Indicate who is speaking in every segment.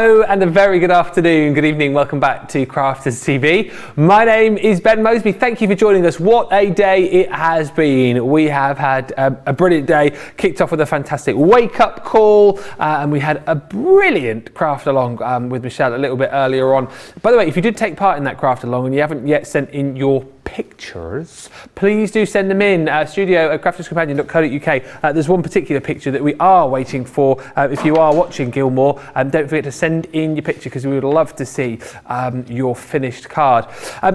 Speaker 1: Hello and a very good afternoon, good evening, welcome back to Crafters TV. My name is Ben Moseby, thank you for joining us. What a day it has been. We have had a brilliant day, kicked off with a fantastic wake-up call, and we had a brilliant craft along with Michelle a little bit earlier on. By the way, if you did take part in that craft along and you haven't yet sent in your pictures, please do send them in, studio@crafterscompanion.co.uk. There's one particular picture that we are waiting for. If you are watching Gilmore, don't forget to send in your picture because we would love to see your finished card.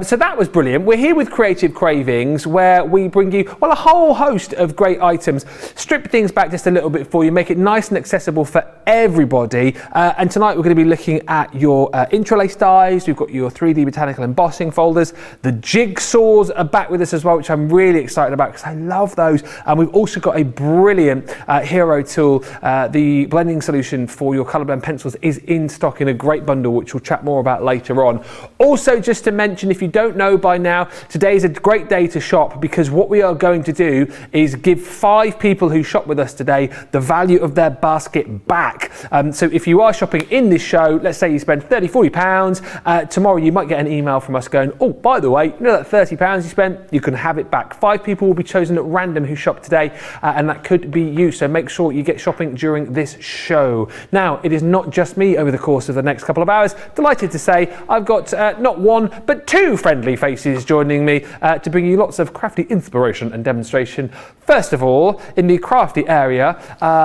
Speaker 1: So that was brilliant. We're here with Creative Cravings, where we bring you, well, a whole host of great items, strip things back just a little bit for you, make it nice and accessible for everybody. And tonight we're going to be looking at your interlace dies. We've got your 3D Botanical embossing folders. The jigsaws are back with us as well, which I'm really excited about because I love those. And we've also got a brilliant hero tool. The blending solution for your colour blend pencils is in stock in a great bundle, which we'll chat more about later on. Also, just to mention, if you don't know by now, today is a great day to shop because what we are going to do is give 5 people who shop with us today the value of their basket back. So if you are shopping in this show, let's say you spend £30–40, tomorrow you might get an email from us going, oh, by the way, you know that £30 you spent, you can have it back. 5 people will be chosen at random who shop today, and that could be you. So make sure you get shopping during this show. Now, it is not just me over the course of the next couple of hours. Delighted to say I've got not one, but 2 friendly faces joining me to bring you lots of crafty inspiration and demonstration. First of all, in the crafty area,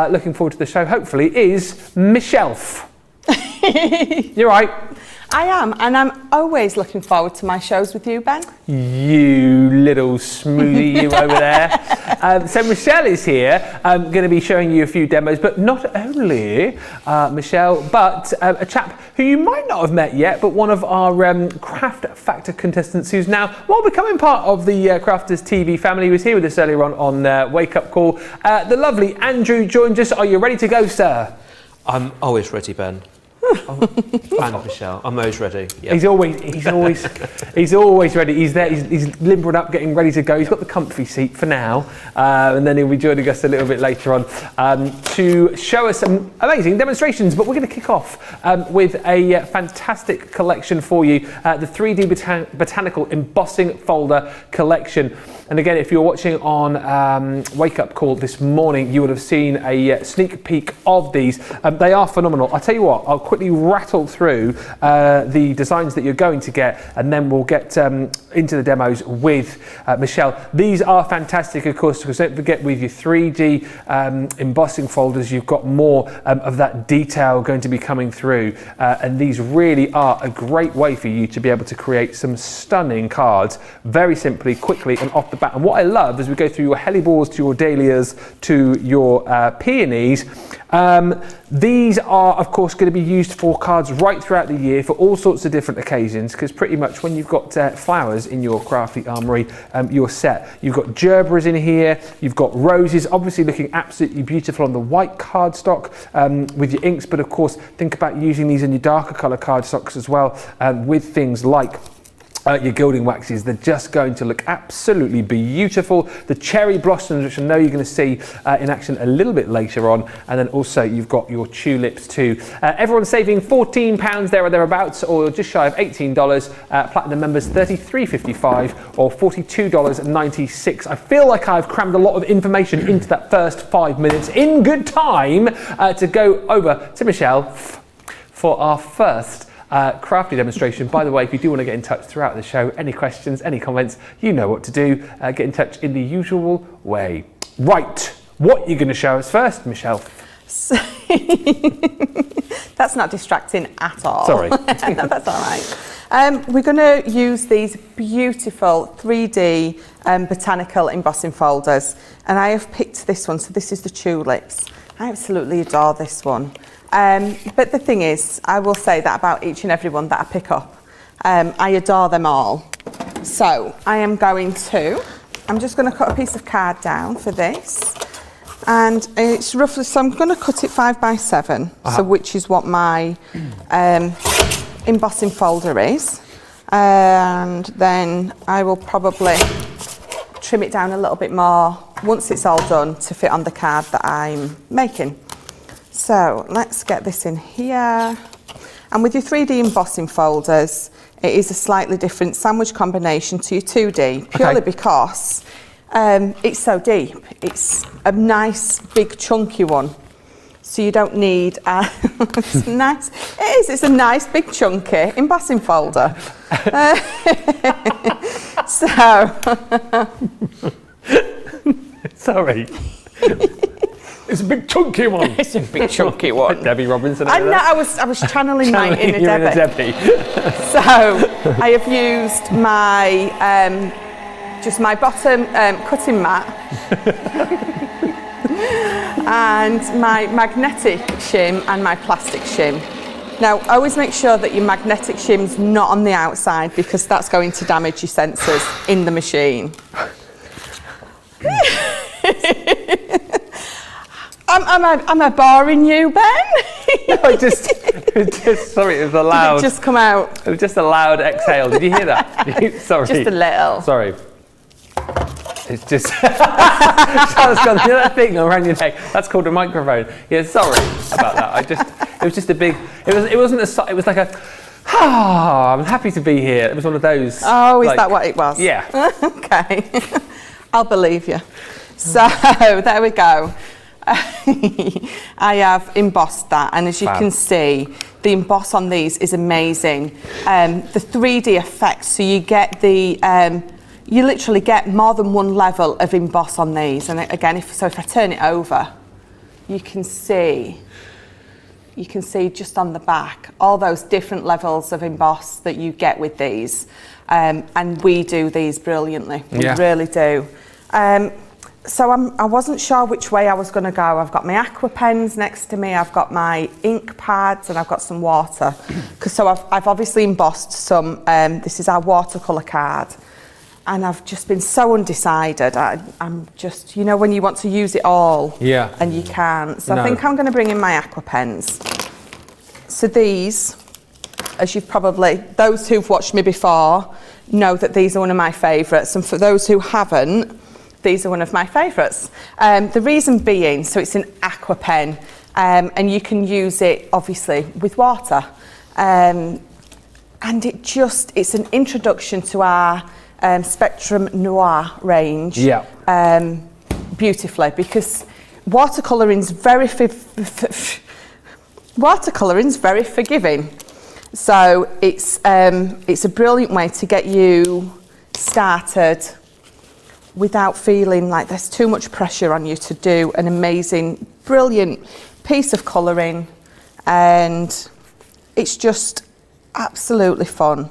Speaker 1: looking forward to the show, hopefully, is Michelle. You're right.
Speaker 2: I am, and I'm always looking forward to my shows with you, Ben.
Speaker 1: You little smoothie, you over there. So Michelle is here, going to be showing you a few demos, but not only Michelle, but a chap who you might not have met yet, but one of our Craft Factor contestants who's now, well, becoming part of the Crafters TV family. He was here with us earlier on Wake Up Call. The lovely Andrew joined us. Are you ready to go, sir?
Speaker 3: I'm always ready, Ben. And Michelle, I'm always ready. Yep.
Speaker 1: He's always ready. He's there. He's limbering up, getting ready to go. He's got the comfy seat for now, and then he'll be joining us a little bit later on to show us some amazing demonstrations. But we're going to kick off with a fantastic collection for you, the 3D Botanical embossing folder collection. And again, if you're watching on Wake Up Call this morning, you would have seen a sneak peek of these. They are phenomenal. I'll tell you what, I'll quickly rattle through the designs that you're going to get, and then we'll get into the demos with Michelle. These are fantastic, of course, because don't forget, with your 3D embossing folders, you've got more of that detail going to be coming through. And these really are a great way for you to be able to create some stunning cards very simply, quickly, and off the bat. And what I love as we go through your Hellebores to your Dahlias to your peonies, these are, of course, going to be used for cards right throughout the year for all sorts of different occasions, because pretty much when you've got flowers in your crafty armoury, you're set. You've got gerberas in here, you've got roses, obviously looking absolutely beautiful on the white cardstock with your inks, but of course think about using these in your darker colour cardstocks as well, with things like your gilding waxes. They're just going to look absolutely beautiful. The cherry blossoms, which I know you're going to see in action a little bit later on, and then also you've got your tulips too. Everyone's saving £14 there or thereabouts, or just shy of $18. Platinum members $33.55 or $42.96. I feel like I've crammed a lot of information into that first 5 minutes in good time to go over to Michelle for our first crafty demonstration. By the way, if you do want to get in touch throughout the show, any questions, any comments, you know what to do. Get in touch in the usual way. Right, what are you going to show us first, Michelle?
Speaker 2: That's not distracting at all.
Speaker 1: Sorry.
Speaker 2: No, that's all right. We're going to use these beautiful 3D botanical embossing folders, and I have picked this one. So this is the tulips. I absolutely adore this one. But the thing is, I will say that about each and every one that I pick up. I adore them all. So I'm just going to cut a piece of card down for this. And it's roughly, so I'm going to cut it 5 by 7, so which is what my embossing folder is. And then I will probably trim it down a little bit more once it's all done to fit on the card that I'm making. So let's get this in here. And with your 3D embossing folders, it is a slightly different sandwich combination to your 2D, purely because it's so deep. It's a nice, big, chunky one. So you don't need, it's nice, it's a nice, big, chunky embossing folder.
Speaker 1: Sorry. It's a big chunky one.
Speaker 2: It's a big chunky one.
Speaker 1: Debbie Robinson.
Speaker 2: I know. I was channeling my inner Debbie. So I have used my just my bottom cutting mat and my magnetic shim and my plastic shim. Now, always make sure that your magnetic shim's not on the outside because that's going to damage your sensors in the machine. Am I boring you, Ben?
Speaker 1: No, just sorry, it was a loud.
Speaker 2: Did it just come out?
Speaker 1: It was just a loud exhale. Did you hear that? Sorry.
Speaker 2: Just a little.
Speaker 1: Sorry. It's just. Charlotte's gone, you know that thing around your neck? That's called a microphone. Yeah, sorry about that. It was just a big. It wasn't a. It was like a. I'm happy to be here. It was one of those.
Speaker 2: Oh, is that what it was?
Speaker 1: Yeah.
Speaker 2: Okay. I'll believe you. So there we go. I have embossed that, and as you can see, the emboss on these is amazing. The 3D effect, so you get the you literally get more than one level of emboss on these. And again, if I turn it over, you can see just on the back all those different levels of emboss that you get with these, and we do these brilliantly. We really do. So I wasn't sure which way I was going to go. I've got my Aqua Pens next to me, I've got my ink pads, and I've got some water. So I've obviously embossed some, this is our watercolour card, and I've just been so undecided. I'm just, you know, when you want to use it all, and you can't. So I think I'm going to bring in my Aqua Pens. So these, as you've probably, those who've watched me before know that these are one of my favourites, and for those who haven't, these are one of my favourites. The reason being, so it's an aqua pen, and you can use it obviously with water, and it's an introduction to our Spectrum Noir range, beautifully, because watercolouring's very forgiving. So it's a brilliant way to get you started without feeling like there's too much pressure on you to do an amazing, brilliant piece of colouring, and it's just absolutely fun.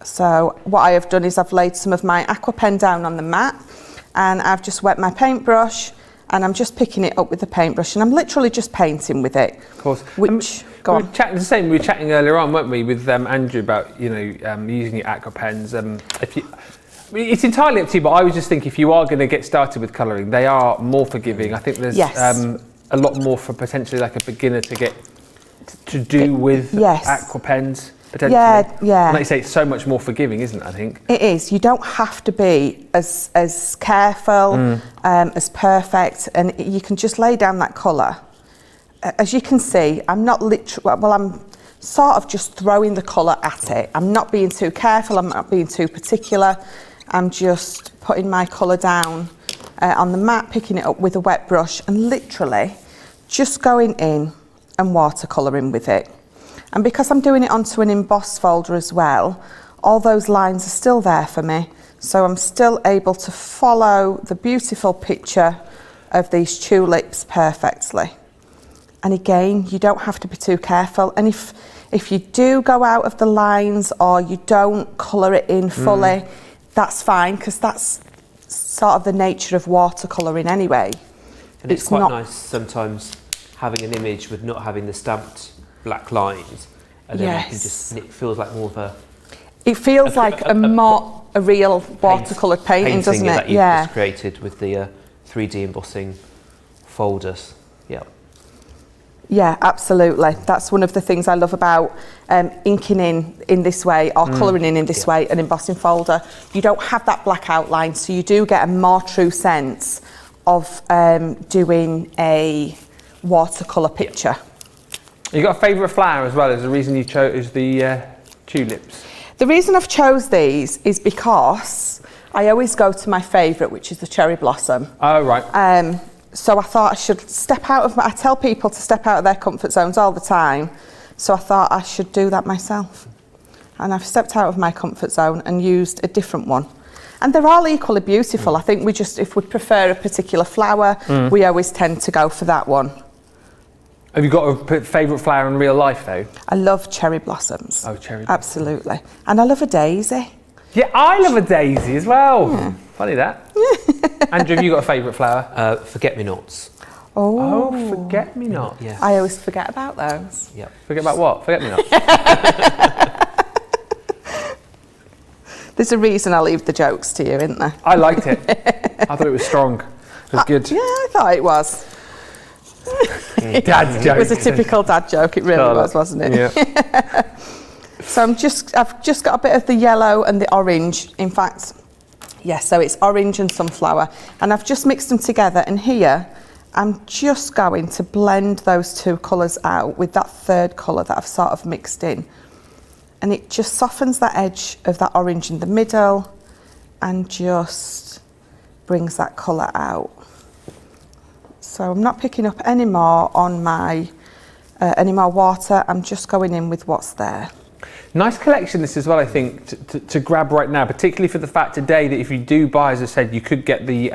Speaker 2: So what I have done is I've laid some of my Aqua Pen down on the mat, and I've just wet my paintbrush, and I'm just picking it up with the paintbrush, and I'm literally just painting with it. Of course. Which, go on.
Speaker 1: We were chatting earlier on, weren't we, with Andrew about, you know, using your Aqua Pens. It's entirely up to you, but I was just thinking if you are going to get started with colouring, they are more forgiving. I think there's a lot more for potentially like a beginner to get to do with Aqua Pens, potentially. Yeah. Like you say, it's so much more forgiving, isn't it, I think?
Speaker 2: It is. You don't have to be as careful, as perfect, and you can just lay down that colour. As you can see, I'm not literally, well, I'm sort of just throwing the colour at it. I'm not being too careful, I'm not being too particular. I'm just putting my colour down on the mat, picking it up with a wet brush, and literally just going in and watercolouring with it. And because I'm doing it onto an embossed folder as well, all those lines are still there for me, so I'm still able to follow the beautiful picture of these tulips perfectly. And again, you don't have to be too careful, and if you do go out of the lines or you don't colour it in fully, that's fine, because that's sort of the nature of watercolouring anyway.
Speaker 3: And it's quite nice sometimes having an image with not having the stamped black lines, and then you can just, it feels like more of a... It feels
Speaker 2: like a real watercolour painting, doesn't it?
Speaker 3: That you've just created with the 3D embossing folders.
Speaker 2: Yeah, absolutely. That's one of the things I love about inking in this way, or colouring in this way, an embossing folder. You don't have that black outline, so you do get a more true sense of doing a watercolour picture.
Speaker 1: You got a favourite flower as well? Is the reason you chose the tulips?
Speaker 2: The reason I've chose these is because I always go to my favourite, which is the cherry blossom.
Speaker 1: Oh, right.
Speaker 2: So I thought I should step out of I tell people to step out of their comfort zones all the time. So I thought I should do that myself. And I've stepped out of my comfort zone and used a different one. And they're all equally beautiful. I think if we prefer a particular flower, we always tend to go for that one.
Speaker 1: Have you got a favourite flower in real life, though?
Speaker 2: I love cherry blossoms.
Speaker 1: Oh, cherry blossoms.
Speaker 2: Absolutely. And I love a daisy.
Speaker 1: Yeah, I love a daisy as well. Yeah. Funny that. Andrew, have you got a favourite flower?
Speaker 3: Forget-me-nots.
Speaker 2: Oh,
Speaker 1: forget-me-not.
Speaker 3: Yeah.
Speaker 2: I always forget about those.
Speaker 3: Yep.
Speaker 1: Forget about what? Forget-me-not.
Speaker 2: There's a reason I leave the jokes to you, isn't there?
Speaker 1: I liked it. I thought it was strong. It was good.
Speaker 2: Yeah, I thought it was.
Speaker 1: Dad's joke.
Speaker 2: It was a typical dad joke. It really was, wasn't it?
Speaker 1: Yeah.
Speaker 2: So I've just got a bit of the yellow and the orange. In fact, yes, so it's orange and sunflower. And I've just mixed them together. And here, I'm just going to blend those two colours out with that third colour that I've sort of mixed in. And it just softens that edge of that orange in the middle and just brings that colour out. So I'm not picking up any more on my, any more water. I'm just going in with what's there.
Speaker 1: Nice collection this as well, I think, to grab right now, particularly for the fact today that if you do buy, as I said, you could get the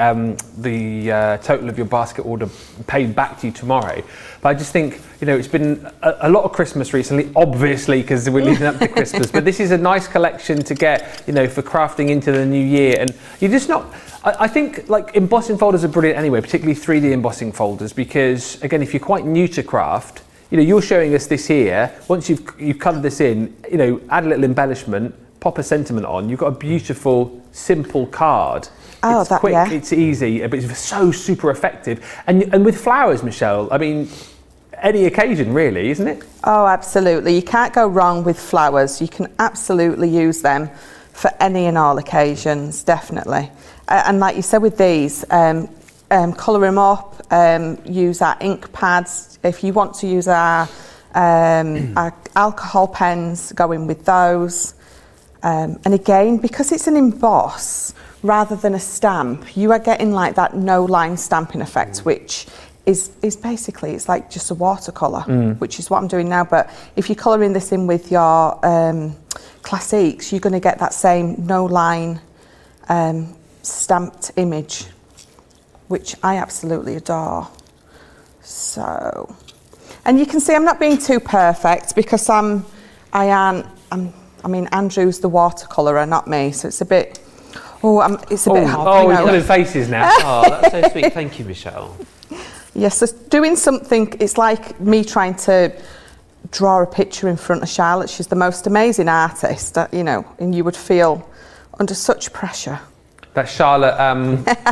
Speaker 1: total of your basket order paid back to you tomorrow. But I just think, you know, it's been a lot of Christmas recently, obviously, because we're leading up to Christmas. But this is a nice collection to get, you know, for crafting into the new year. And you're just not... I think, like, embossing folders are brilliant anyway, particularly 3D embossing folders, because, again, if you're quite new to craft, you know, you're showing us this here. Once you've coloured this in, you know, add a little embellishment, pop a sentiment on, you've got a beautiful, simple card.
Speaker 2: Oh,
Speaker 1: it's quick, it's easy, but it's so super effective. And with flowers, Michelle, I mean, any occasion really, isn't it?
Speaker 2: Oh, absolutely. You can't go wrong with flowers. You can absolutely use them for any and all occasions, definitely. And like you said with these, colour them up, use our ink pads. If you want to use our alcohol pens, go in with those. And again, because it's an emboss rather than a stamp, you are getting like that no-line stamping effect, which is basically, it's like just a watercolour, which is what I'm doing now. But if you're colouring this in with your classiques, you're going to get that same no-line stamped image, which I absolutely adore. So, and you can see I'm not being too perfect because I mean, Andrew's the watercolourer, not me, so it's a bit, it's a bit hard.
Speaker 1: Oh, we've got faces now.
Speaker 3: Oh, that's so sweet. Thank you, Michelle.
Speaker 2: Yes, so doing something, it's like me trying to draw a picture in front of Charlotte. She's the most amazing artist, you know, and you would feel under such pressure.
Speaker 1: That's Charlotte,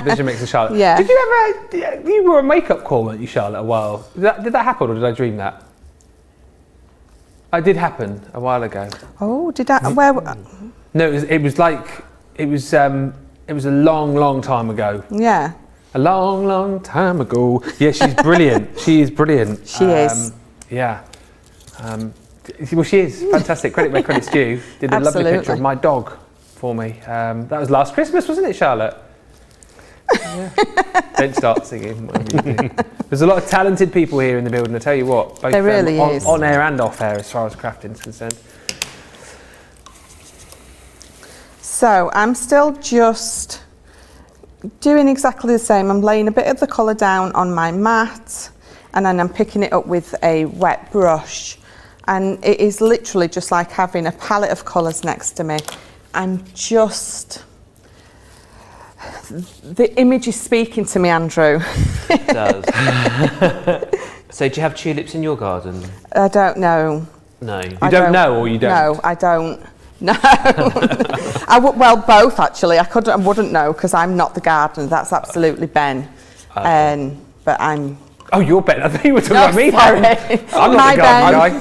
Speaker 1: Vision Mixer Charlotte.
Speaker 2: Yeah.
Speaker 1: Did you ever, you were a makeup call, weren't you, Charlotte, a while? Did that happen or did I dream that? It did happen a while ago.
Speaker 2: Oh, did that, where?
Speaker 1: No, it was a long time ago.
Speaker 2: Yeah.
Speaker 1: A long time ago. Yeah, she's brilliant. She is brilliant.
Speaker 2: She is.
Speaker 1: Yeah. Well, she is fantastic. Credit where credit's due. Did a lovely picture of my dog for me. That was last Christmas, wasn't it, Charlotte? Yeah. Don't start singing. Whatever you do. There's a lot of talented people here in the building. I tell you what, both
Speaker 2: there really is.
Speaker 1: On air and off air, as far as crafting is concerned.
Speaker 2: So I'm still just doing exactly the same. I'm laying a bit of the colour down on my mat and then I'm picking it up with a wet brush. And it is literally just like having a palette of colours next to me. I'm just... The image is speaking to me, Andrew.
Speaker 3: It does. So do you have tulips in your garden?
Speaker 2: I don't know.
Speaker 3: No.
Speaker 1: You don't know or you don't?
Speaker 2: No, I don't. No. Well, both actually. I wouldn't know because I'm not the gardener. That's absolutely Ben.
Speaker 3: Okay.
Speaker 2: But I'm...
Speaker 1: Oh, you're Ben. I thought you were talking about me.
Speaker 2: Sorry.
Speaker 1: I'm not the gardener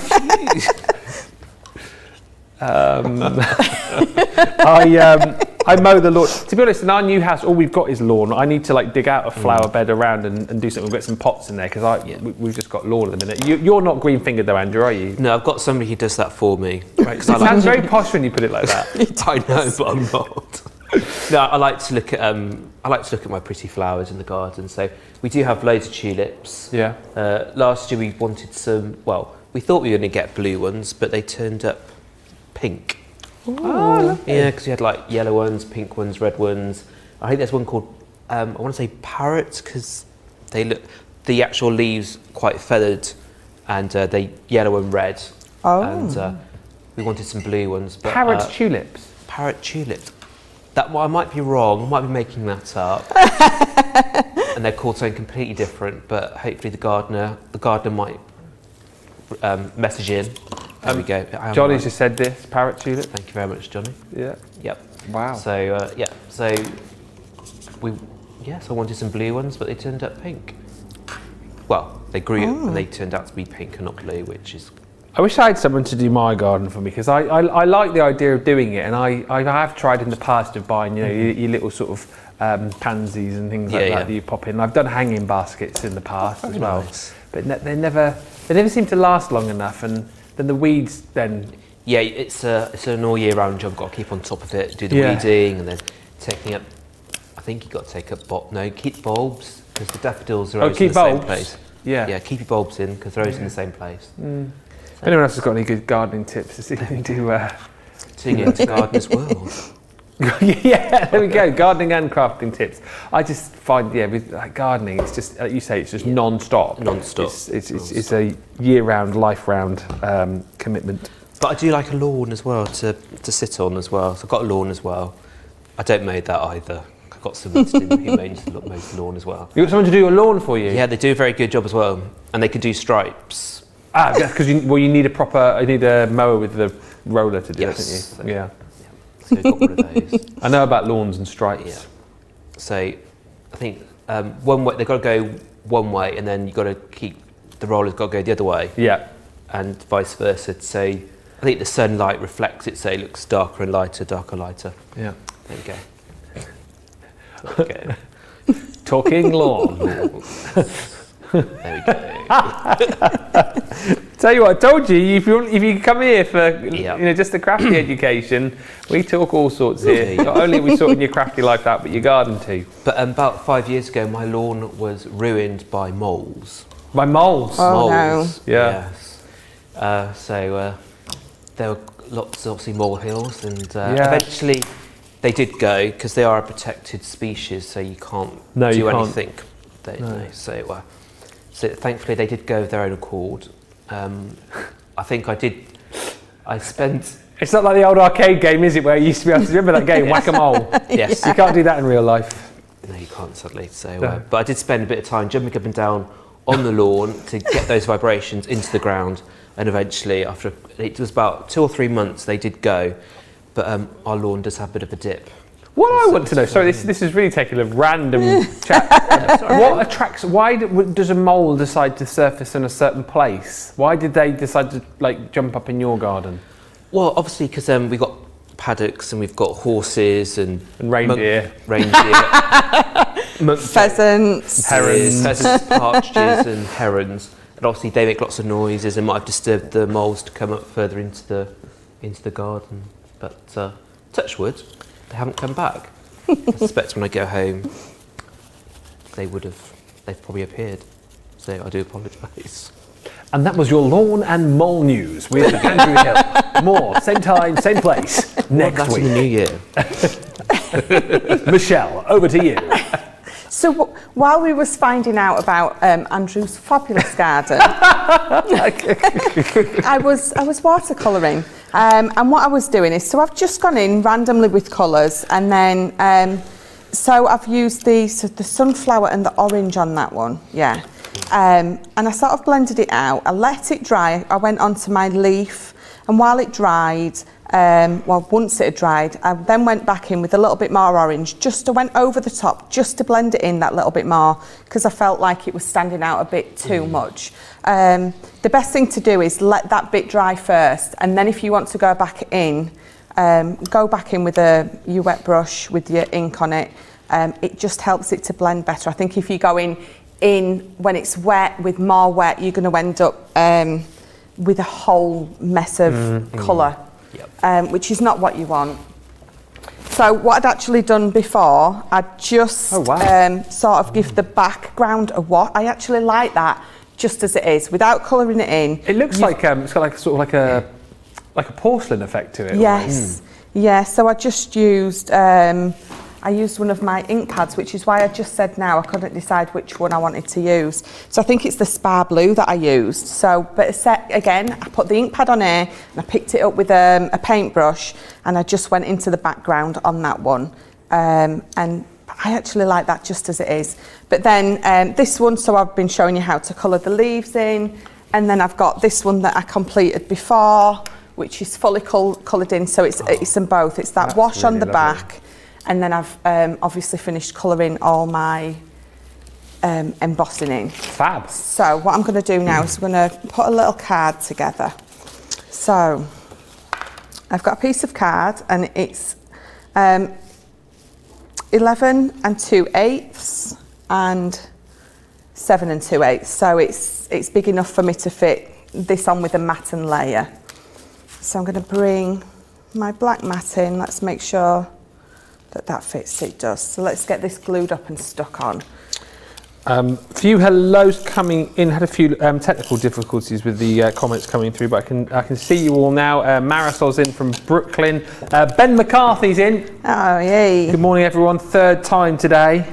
Speaker 1: guy. I mow the lawn. To be honest, in our new house, all we've got is lawn. I need to like dig out a flower bed around and do something. We've got some pots in there because we've just got lawn at the minute. You're not green fingered though, Andrew, are you?
Speaker 3: No, I've got somebody who does that for me.
Speaker 1: Right, it sounds very posh when you put it like that.
Speaker 3: I know, but I'm not. No, I like to look at my pretty flowers in the garden. So we do have loads of tulips.
Speaker 1: Yeah.
Speaker 3: Last year we wanted some. Well, we thought we were going to get blue ones, but they turned up pink.
Speaker 1: Oh,
Speaker 3: yeah, because we had like yellow ones, pink ones, red ones. I think there's one called I want to say parrots because they look the actual leaves quite feathered, and they yellow and red.
Speaker 2: Oh.
Speaker 3: And we wanted some blue ones. But,
Speaker 1: parrot tulips.
Speaker 3: Parrot tulips. That I might be wrong. I might be making that up. And they're called something completely different. But hopefully the gardener might message in. There we go.
Speaker 1: Johnny's just said this, parrot tulip.
Speaker 3: Thank you very much, Johnny.
Speaker 1: Yeah.
Speaker 3: Yep.
Speaker 1: Wow.
Speaker 3: So so I wanted some blue ones, but they turned up pink. Well, they grew and they turned out to be pink and not blue, which is.
Speaker 1: I wish I had someone to do my garden for me because I like the idea of doing it, and I have tried in the past of buying your little sort of pansies and things like that you pop in. I've done hanging baskets in the past as well, but they never seem to last long enough, and then the weeds then.
Speaker 3: Yeah, it's an all year round job. Got to keep on top of it, do the weeding, and then taking up. I think you got to take up keep bulbs because the daffodils are always in the same place. Yeah, keep your bulbs in because they're always in the same place.
Speaker 1: If anyone else has got any good gardening tips, to
Speaker 3: Tuning into Gardener's World.
Speaker 1: Yeah, there we go. Gardening and crafting tips. I just find, with gardening, it's just, like you say, it's just non-stop.
Speaker 3: Non-stop.
Speaker 1: It's a year-round, life-round commitment.
Speaker 3: But I do like a lawn as well to sit on as well. So I've got a lawn as well. I don't mow that either. I've got someone to do who mows the lawn as well.
Speaker 1: You got someone to do your lawn for you?
Speaker 3: Yeah, they do a very good job as well, and they can do stripes.
Speaker 1: Because you need a mower with the roller to do it, don't you? Yeah.
Speaker 3: So you've got one of those.
Speaker 1: I know about lawns and stripes.
Speaker 3: Yeah. So I think one way they've got to go one way, and then you've got to keep the roller's got to go the other way.
Speaker 1: Yeah.
Speaker 3: And vice versa. So I think the sunlight reflects it, so it looks darker and lighter, darker, lighter.
Speaker 1: Yeah.
Speaker 3: There you go. Okay.
Speaker 1: Talking lawn.
Speaker 3: There we go.
Speaker 1: Tell you what, I told you, if you come here for just a crafty education, we talk all sorts here. Not only are we sorting your crafty life out, but your garden too.
Speaker 3: But about 5 years ago, my lawn was ruined by moles.
Speaker 1: By moles?
Speaker 2: Oh,
Speaker 3: moles.
Speaker 2: no.
Speaker 1: Yeah.
Speaker 3: Yes. So there were lots of obviously molehills, and eventually they did go because they are a protected species, so you can't do anything. So thankfully they did go of their own accord. I think I spent...
Speaker 1: It's not like the old arcade game, is it, where you used to be able to remember that game, Whack-A-Mole?
Speaker 3: Yes.
Speaker 1: You can't do that in real life.
Speaker 3: No, you can't, sadly. So, but I did spend a bit of time jumping up and down on the lawn to get those vibrations into the ground, and eventually, after it was about 2 or 3 months, they did go. But our lawn does have a bit of a dip.
Speaker 1: What I want to know, sorry, this is really taking a random chat. Why does a mole decide to surface in a certain place? Why did they decide to jump up in your garden?
Speaker 3: Well, obviously because we've got paddocks and we've got horses and
Speaker 1: reindeer,
Speaker 2: pheasants,
Speaker 3: partridges and herons, and obviously they make lots of noises and might have disturbed the moles to come up further into the garden. But touch wood. They haven't come back. I suspect when I go home, they've probably appeared. So I do apologise.
Speaker 1: And that was your lawn and mole news with Andrew Hill. More, same time, same place, next week.
Speaker 3: In the new year.
Speaker 1: Michelle, over to you.
Speaker 2: So while we was finding out about Andrew's fabulous garden, I was watercolouring, and what I was doing is, so I've just gone in randomly with colours, and then so I've used the sunflower and the orange on that one, and I sort of blended it out. I let it dry. I went onto my leaf, and while it dried. Once it had dried, I then went back in with a little bit more orange, I went over the top just to blend it in that little bit more because I felt like it was standing out a bit too much. The best thing to do is let that bit dry first, and then if you want to go back in, go back in with your wet brush with your ink on it. It just helps it to blend better. I think if you go in when it's wet with more wet, you're going to end up with a whole mess of colour, which is not what you want. So what I'd actually done before, I'd just sort of give the background a wash. I actually like that just as it is, without colouring it in.
Speaker 1: It looks like it's got like sort of like a porcelain effect to it.
Speaker 2: Yes, yeah. So I just used I used one of my ink pads, which is why I just said now I couldn't decide which one I wanted to use. So I think it's the Spa Blue that I used. So, but again, I put the ink pad on here and I picked it up with a paintbrush and I just went into the background on that one. And I actually like that just as it is. But then this one, so I've been showing you how to colour the leaves in. And then I've got this one that I completed before, which is fully coloured in. So it's in both. It's that wash really on the back. And then I've obviously finished colouring all my embossing in.
Speaker 1: Fab.
Speaker 2: So what I'm going to do now is I'm going to put a little card together. So I've got a piece of card and it's 11 2/8 and 7 2/8. So it's big enough for me to fit this on with a matten layer. So I'm going to bring my black mat in. Let's make sure that fits. It does. So let's get this glued up and stuck on.
Speaker 1: A few hellos coming in. Had a few technical difficulties with the comments coming through, but I can see you all now. Marisol's in from Brooklyn. Ben McCarthy's in.
Speaker 2: Oh yay!
Speaker 1: Good morning, everyone. Third time today.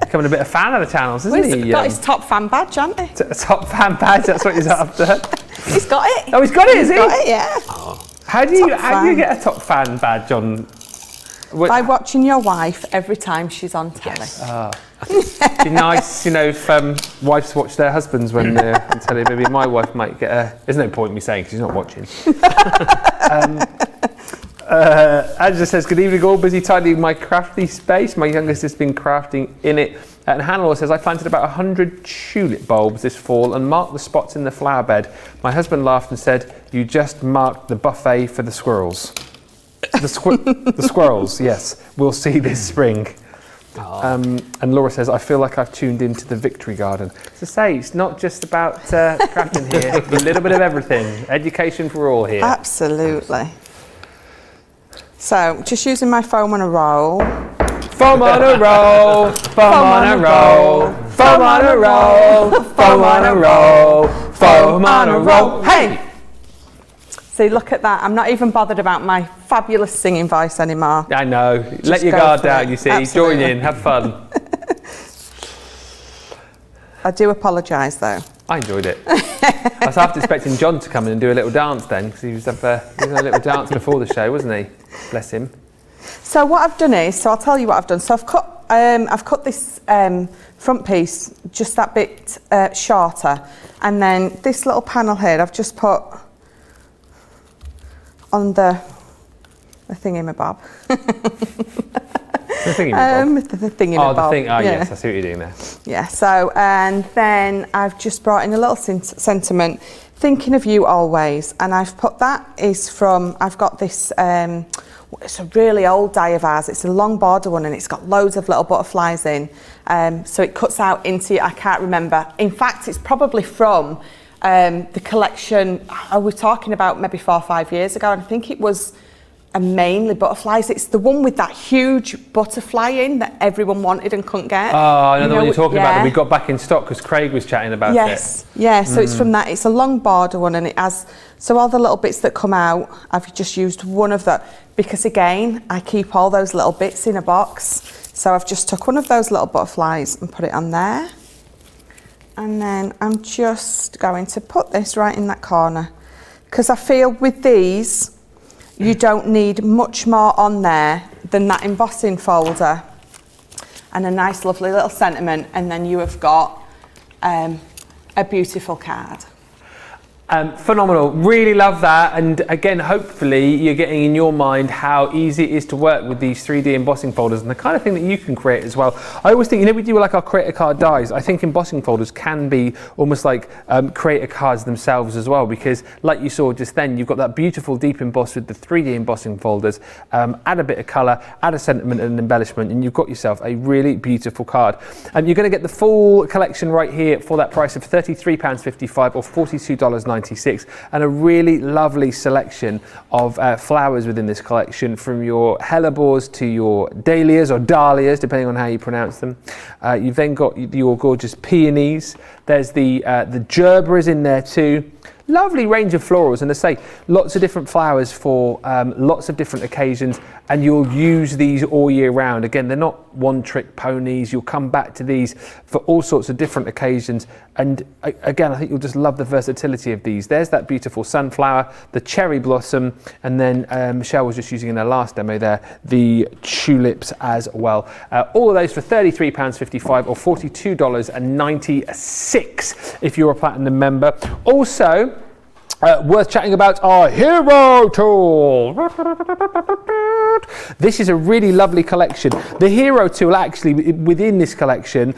Speaker 1: Becoming a bit of fan of the channels, isn't he?
Speaker 2: He's got his top fan badge, hasn't he?
Speaker 1: Top fan badge. That's what he's after.
Speaker 2: He's got it.
Speaker 1: Oh, he's got it. Is he?
Speaker 2: He's got it. Yeah.
Speaker 1: Oh. How do you get a top fan badge on?
Speaker 2: By watching your wife every time she's on telly.
Speaker 1: Yes. It'd be nice, if wives watch their husbands when they're on telly. Maybe my wife might get a... There's no point in me saying because she's not watching. Angela says, good evening all. Busy tidying my crafty space. My youngest has been crafting in it. And Hannah says, I planted about 100 tulip bulbs this fall and marked the spots in the flower bed. My husband laughed and said, you just marked the buffet for the squirrels. The squirrels, yes, we'll see this spring. And Laura says, I feel like I've tuned into the Victory Garden. So say, it's not just about crafting here, a little bit of everything. Education for all here.
Speaker 2: Absolutely. So, just using my foam on a roll.
Speaker 1: Foam on a roll, foam on a roll, foam on a roll, foam on a roll, foam on a roll.
Speaker 2: Hey! See, look at that. I'm not even bothered about my fabulous singing voice anymore.
Speaker 1: I know. Let your guard down, you see. Absolutely. Join in, have fun.
Speaker 2: I do apologise, though.
Speaker 1: I enjoyed it. I was half expecting John to come in and do a little dance then, because he was having a little dance before the show, wasn't he? Bless him.
Speaker 2: So what I've done is, I'll tell you what I've done. So I've cut this front piece just that bit shorter, and then this little panel here I've just put on the thingamabob.
Speaker 1: The thingamabob?
Speaker 2: The thingamabob.
Speaker 1: Oh, the thing. Oh, yeah. Yes, I see what you're doing there.
Speaker 2: Yeah, so, and then I've just brought in a little sentiment, thinking of you always, and I've put that is from, I've got this, it's a really old die of ours, it's a long border one and it's got loads of little butterflies in, so it cuts out into, I can't remember, in fact it's probably from the collection I was talking about maybe 4 or 5 years ago, and I think it was mainly butterflies. It's the one with that huge butterfly in that everyone wanted and couldn't get.
Speaker 1: Oh, I know the one you're talking about that we got back in stock because Craig was chatting about it.
Speaker 2: Yes, yeah, so it's from that. It's a long border one and it has, so all the little bits that come out, I've just used one of that because again, I keep all those little bits in a box. So I've just took one of those little butterflies and put it on there. And then I'm just going to put this right in that corner because I feel with these you don't need much more on there than that embossing folder and a nice lovely little sentiment, and then you have got a beautiful card.
Speaker 1: Phenomenal, really love that. And again, hopefully you're getting in your mind how easy it is to work with these 3D embossing folders and the kind of thing that you can create as well. I always think, we do like our creator card dies. I think embossing folders can be almost like creator cards themselves as well, because like you saw just then, you've got that beautiful deep emboss with the 3D embossing folders, add a bit of colour, add a sentiment and an embellishment, and you've got yourself a really beautiful card. And you're going to get the full collection right here for that price of £33.55 or $42.96, and a really lovely selection of flowers within this collection, from your Hellebores to your Dahlias or Dahlias, depending on how you pronounce them. You've then got your gorgeous peonies. There's the gerberas in there too. Lovely range of florals, and I say lots of different flowers for lots of different occasions, and you'll use these all year round. Again, they're not one-trick ponies. You'll come back to these for all sorts of different occasions, and again, I think you'll just love the versatility of these. There's that beautiful sunflower, the cherry blossom, and then Michelle was just using in her last demo there the tulips as well. All of those for £33.55 or $42.96 if you're a platinum member. Also, worth chatting about our hero tool. This is a really lovely collection. The hero tool, actually, within this collection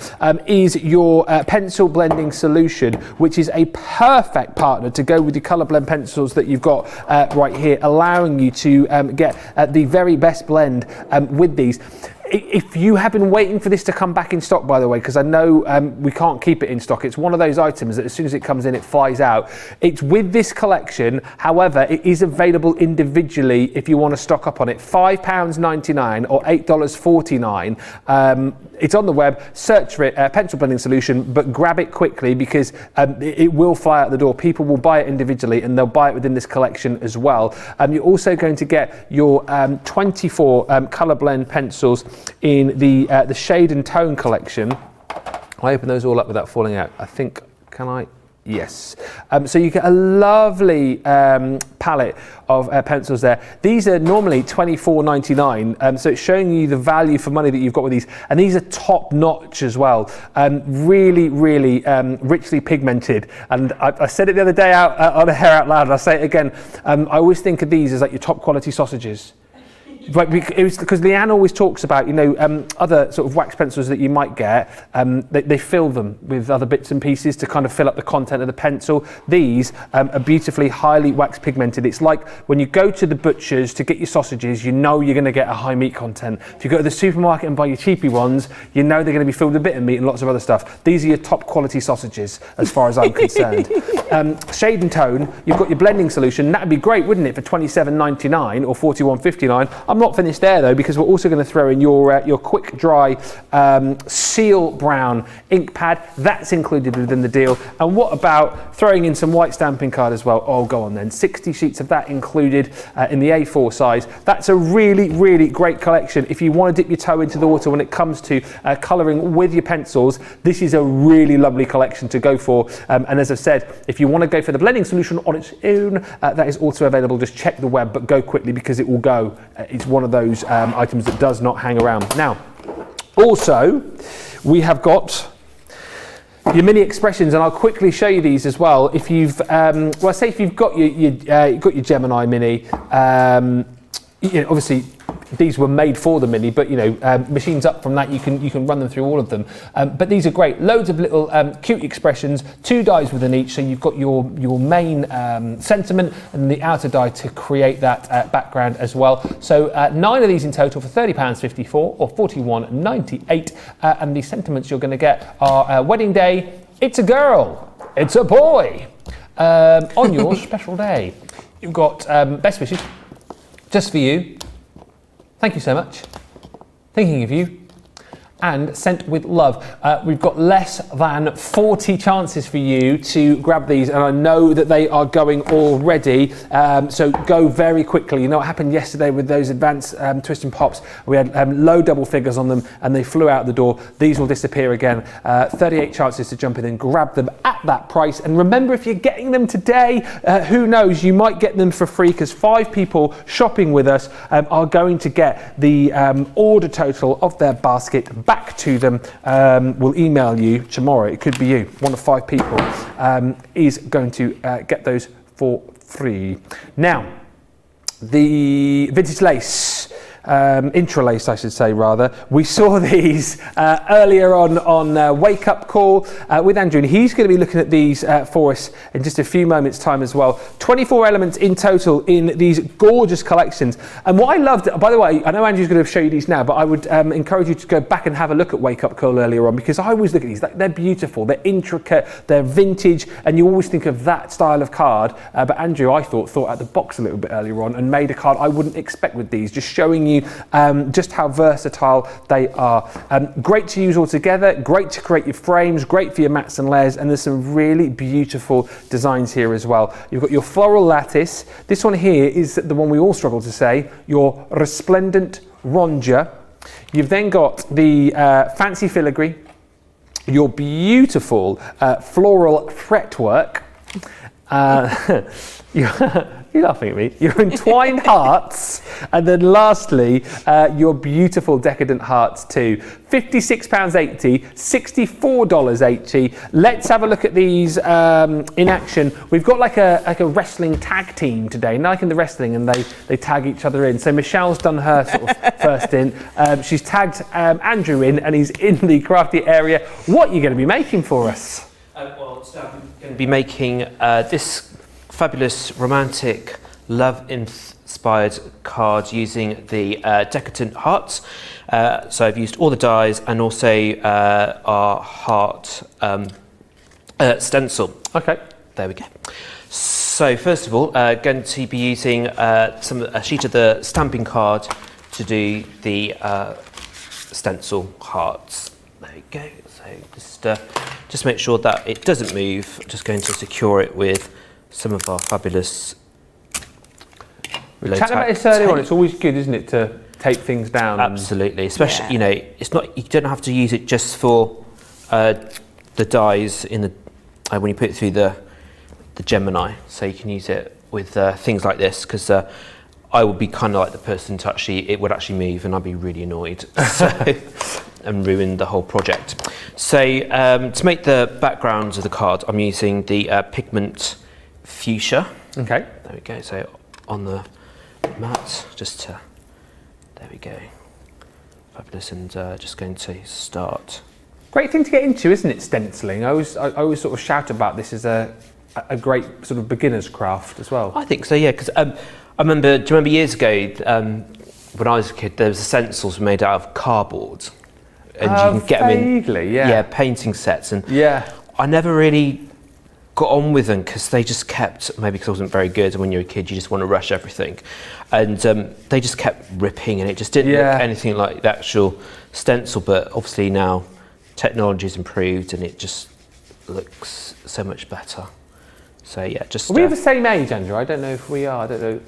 Speaker 1: is your pencil blending solution, which is a perfect partner to go with your colour blend pencils that you've got right here, allowing you to get the very best blend with these. If you have been waiting for this to come back in stock, by the way, because I know we can't keep it in stock, it's one of those items that as soon as it comes in, it flies out. It's with this collection, however, it is available individually if you want to stock up on it. £5.99 or $8.49. It's on the web, search for it, pencil blending solution, but grab it quickly because it will fly out the door. People will buy it individually and they'll buy it within this collection as well. You're also going to get your 24 colour blend pencils in the shade and tone collection. I open those all up without falling out. I think, can I? Yes. So you get a lovely palette of pencils there. These are normally $24.99, so it's showing you the value for money that you've got with these. And these are top notch as well. Really, really richly pigmented. And I said it the other day out on a Hair Out Loud, and I'll say it again. I always think of these as like your top quality sausages. Right, it was because Leanne always talks about, other sort of wax pencils that you might get, they fill them with other bits and pieces to kind of fill up the content of the pencil. These are beautifully highly wax pigmented. It's like when you go to the butcher's to get your sausages, you know you're going to get a high meat content. If you go to the supermarket and buy your cheapy ones, you know they're going to be filled with a bit of meat and lots of other stuff. These are your top quality sausages, as far as I'm concerned. Shade and tone, you've got your blending solution. That'd be great, wouldn't it, for $27.99 or $41.59. I'm not finished there though, because we're also going to throw in your quick dry seal brown ink pad. That's included within the deal. And what about throwing in some white stamping card as well? Oh, go on then. 60 sheets of that included in the A4 size. That's a really, really great collection. If you want to dip your toe into the water when it comes to colouring with your pencils, this is a really lovely collection to go for. And as I've said, if you want to go for the blending solution on its own, that is also available. Just check the web, but go quickly because it will go. It's one of those items that does not hang around. Now, also, we have got your mini expressions, and I'll quickly show you these as well. If you've, say if you've got your Gemini mini, obviously these were made for the mini, but machines up from that, you can run them through all of them. But these are great. Loads of little cute expressions, 2 dies within each, so you've got your main sentiment and the outer die to create that background as well. So 9 of these in total for £30.54 or $41.98, and the sentiments you're going to get are wedding day, it's a girl, it's a boy, on your special day. You've got best wishes, just for you. Thank you so much. Thinking of you. And sent with love. We've got less than 40 chances for you to grab these, and I know that they are going already, so go very quickly. You know what happened yesterday with those advanced twist and pops? We had low double figures on them and they flew out the door. These will disappear again. 38 chances to jump in and grab them at that price. And remember, if you're getting them today, who knows, you might get them for free, because 5 people shopping with us are going to get the order total of their basket back back to them will email you tomorrow. It could be you, one of 5 people, is going to get those for free. Now, the vintage lace, intralace I should say rather, we saw these earlier on Wake Up Call with Andrew, and he's going to be looking at these for us in just a few moments time as well. 24 elements in total in these gorgeous collections. And what I loved, by the way, I know Andrew's going to show you these now, but I would encourage you to go back and have a look at Wake Up Call earlier on, because I always look at these, they're beautiful, they're intricate, they're vintage, and you always think of that style of card, but Andrew, I thought out the box a little bit earlier on and made a card I wouldn't expect with these, just showing you just how versatile they are. Great to use all together, great to create your frames, great for your mats and layers, and there's some really beautiful designs here as well. You've got your floral lattice. This one here is the one we all struggle to say, your resplendent rondure. You've then got the fancy filigree, your beautiful floral fretwork. You're laughing at me. Your entwined hearts, and then lastly, your beautiful decadent hearts too. £56.80, $64.80. Let's have a look at these in action. We've got like a wrestling tag team today, like in the wrestling, and they tag each other in. So Michelle's done her sort of first in. She's tagged Andrew in, and he's in the crafty area. What are you going to be making for us?
Speaker 3: Well, so I'm going to be making this fabulous romantic love-inspired card using the decadent hearts. So I've used all the dies and also our heart stencil.
Speaker 1: Okay.
Speaker 3: There we go. So first of all, going to be using a sheet of the stamping card to do the stencil hearts. There we go. So just make sure that it doesn't move. I'm just going to secure it with some of our fabulous.
Speaker 1: We chatted about this earlier on. It's always good, isn't it, to tape things down?
Speaker 3: Absolutely, especially you know, it's not. You don't have to use it just for the dies in the when you put it through the Gemini. So you can use it with things like this, because I would be kind of like the person to it would actually move, and I'd be really annoyed. So, and ruin the whole project. So to make the backgrounds of the card, I'm using the Pigment Fuchsia.
Speaker 1: Okay.
Speaker 3: There we go. So on the mat, there we go. Fabulous, and just going to start.
Speaker 1: Great thing to get into, isn't it, stenciling? I always sort of shout about this as a great sort of beginner's craft as well.
Speaker 3: I think so, yeah, because do you remember years ago, when I was a kid, there was stencils made out of cardboard. And you can get them in painting sets, and I never really got on with them because they just kept, maybe because I wasn't very good, and when you're a kid you just want to rush everything, and they just kept ripping, and it just didn't look anything like the actual stencil. But obviously now technology's improved and it just looks so much better. So yeah, just. Are
Speaker 1: we the same age, Andrew? I don't know if we are. I don't know.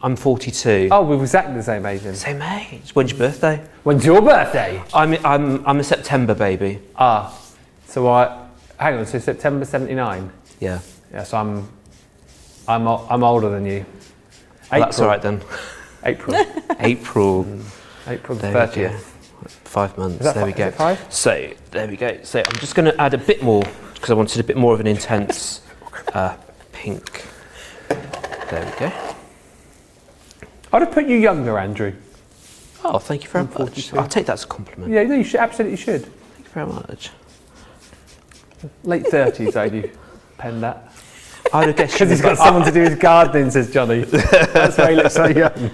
Speaker 3: I'm 42.
Speaker 1: Oh, we're exactly the same age then.
Speaker 3: Same age. When's your birthday?
Speaker 1: When's your birthday?
Speaker 3: I'm a September baby.
Speaker 1: Ah, so hang on. So September '79.
Speaker 3: Yeah.
Speaker 1: Yeah. So I'm older than you.
Speaker 3: Well, that's all right then.
Speaker 1: April.
Speaker 3: April.
Speaker 1: April the 30th.
Speaker 3: 5 months.
Speaker 1: There we go.
Speaker 3: Is it 5? So there we go. So I'm just going to add a bit more because I wanted a bit more of an intense pink. There we go.
Speaker 1: I'd have put you younger, Andrew.
Speaker 3: Oh, thank you very much. 42. I'll take that as a compliment.
Speaker 1: Yeah, no, you should, absolutely should.
Speaker 3: Thank you very much.
Speaker 1: Late 30s, I'd you pen that.
Speaker 3: I would guess
Speaker 1: because he's got someone to do his gardening, says Johnny. That's why he looks so young.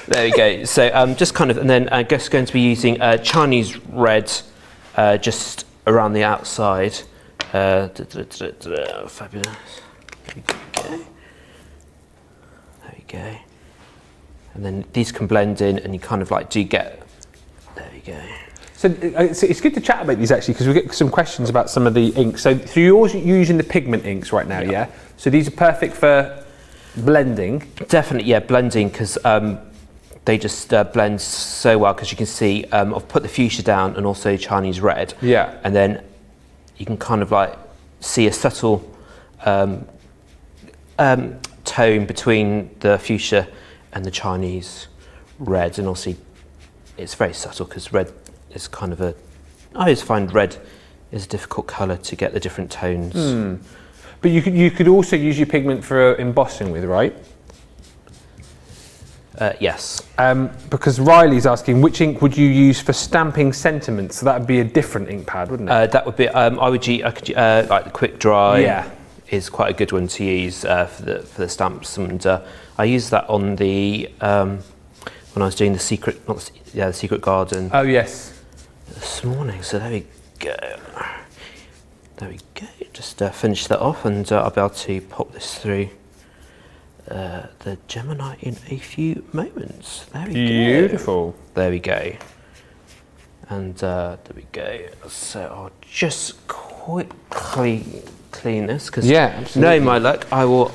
Speaker 3: There we go. So just kind of, and then I guess going to be using Chinese red just around the outside. Fabulous. There we go. There we go. And then these can blend in, and you kind of like do get. There we go.
Speaker 1: So it's good to chat about these actually, because we get some questions about some of the inks. So you're using the pigment inks right now, yeah? So these are perfect for blending.
Speaker 3: Definitely, yeah, blending, because they just blend so well. Because you can see, I've put the fuchsia down and also Chinese red.
Speaker 1: Yeah.
Speaker 3: And then you can kind of like see a subtle tone between the fuchsia and the Chinese red, and obviously it's very subtle because red is kind of I always find red is a difficult colour to get the different tones.
Speaker 1: But you could also use your pigment for embossing with, right?
Speaker 3: Yes.
Speaker 1: Because Riley's asking, which ink would you use for stamping sentiments? So that would be a different ink pad, wouldn't it?
Speaker 3: That would be. I could like the quick dry.
Speaker 1: Yeah.
Speaker 3: Is quite a good one to use for the stamps, and I used that on the when I was doing the secret garden.
Speaker 1: Oh yes.
Speaker 3: This morning. So there we go. There we go. Just finish that off, and I'll be able to pop this through the Gemini in a few moments. There we go.
Speaker 1: Beautiful.
Speaker 3: There we go. And there we go. So I'll just quickly clean this, because knowing my luck, I will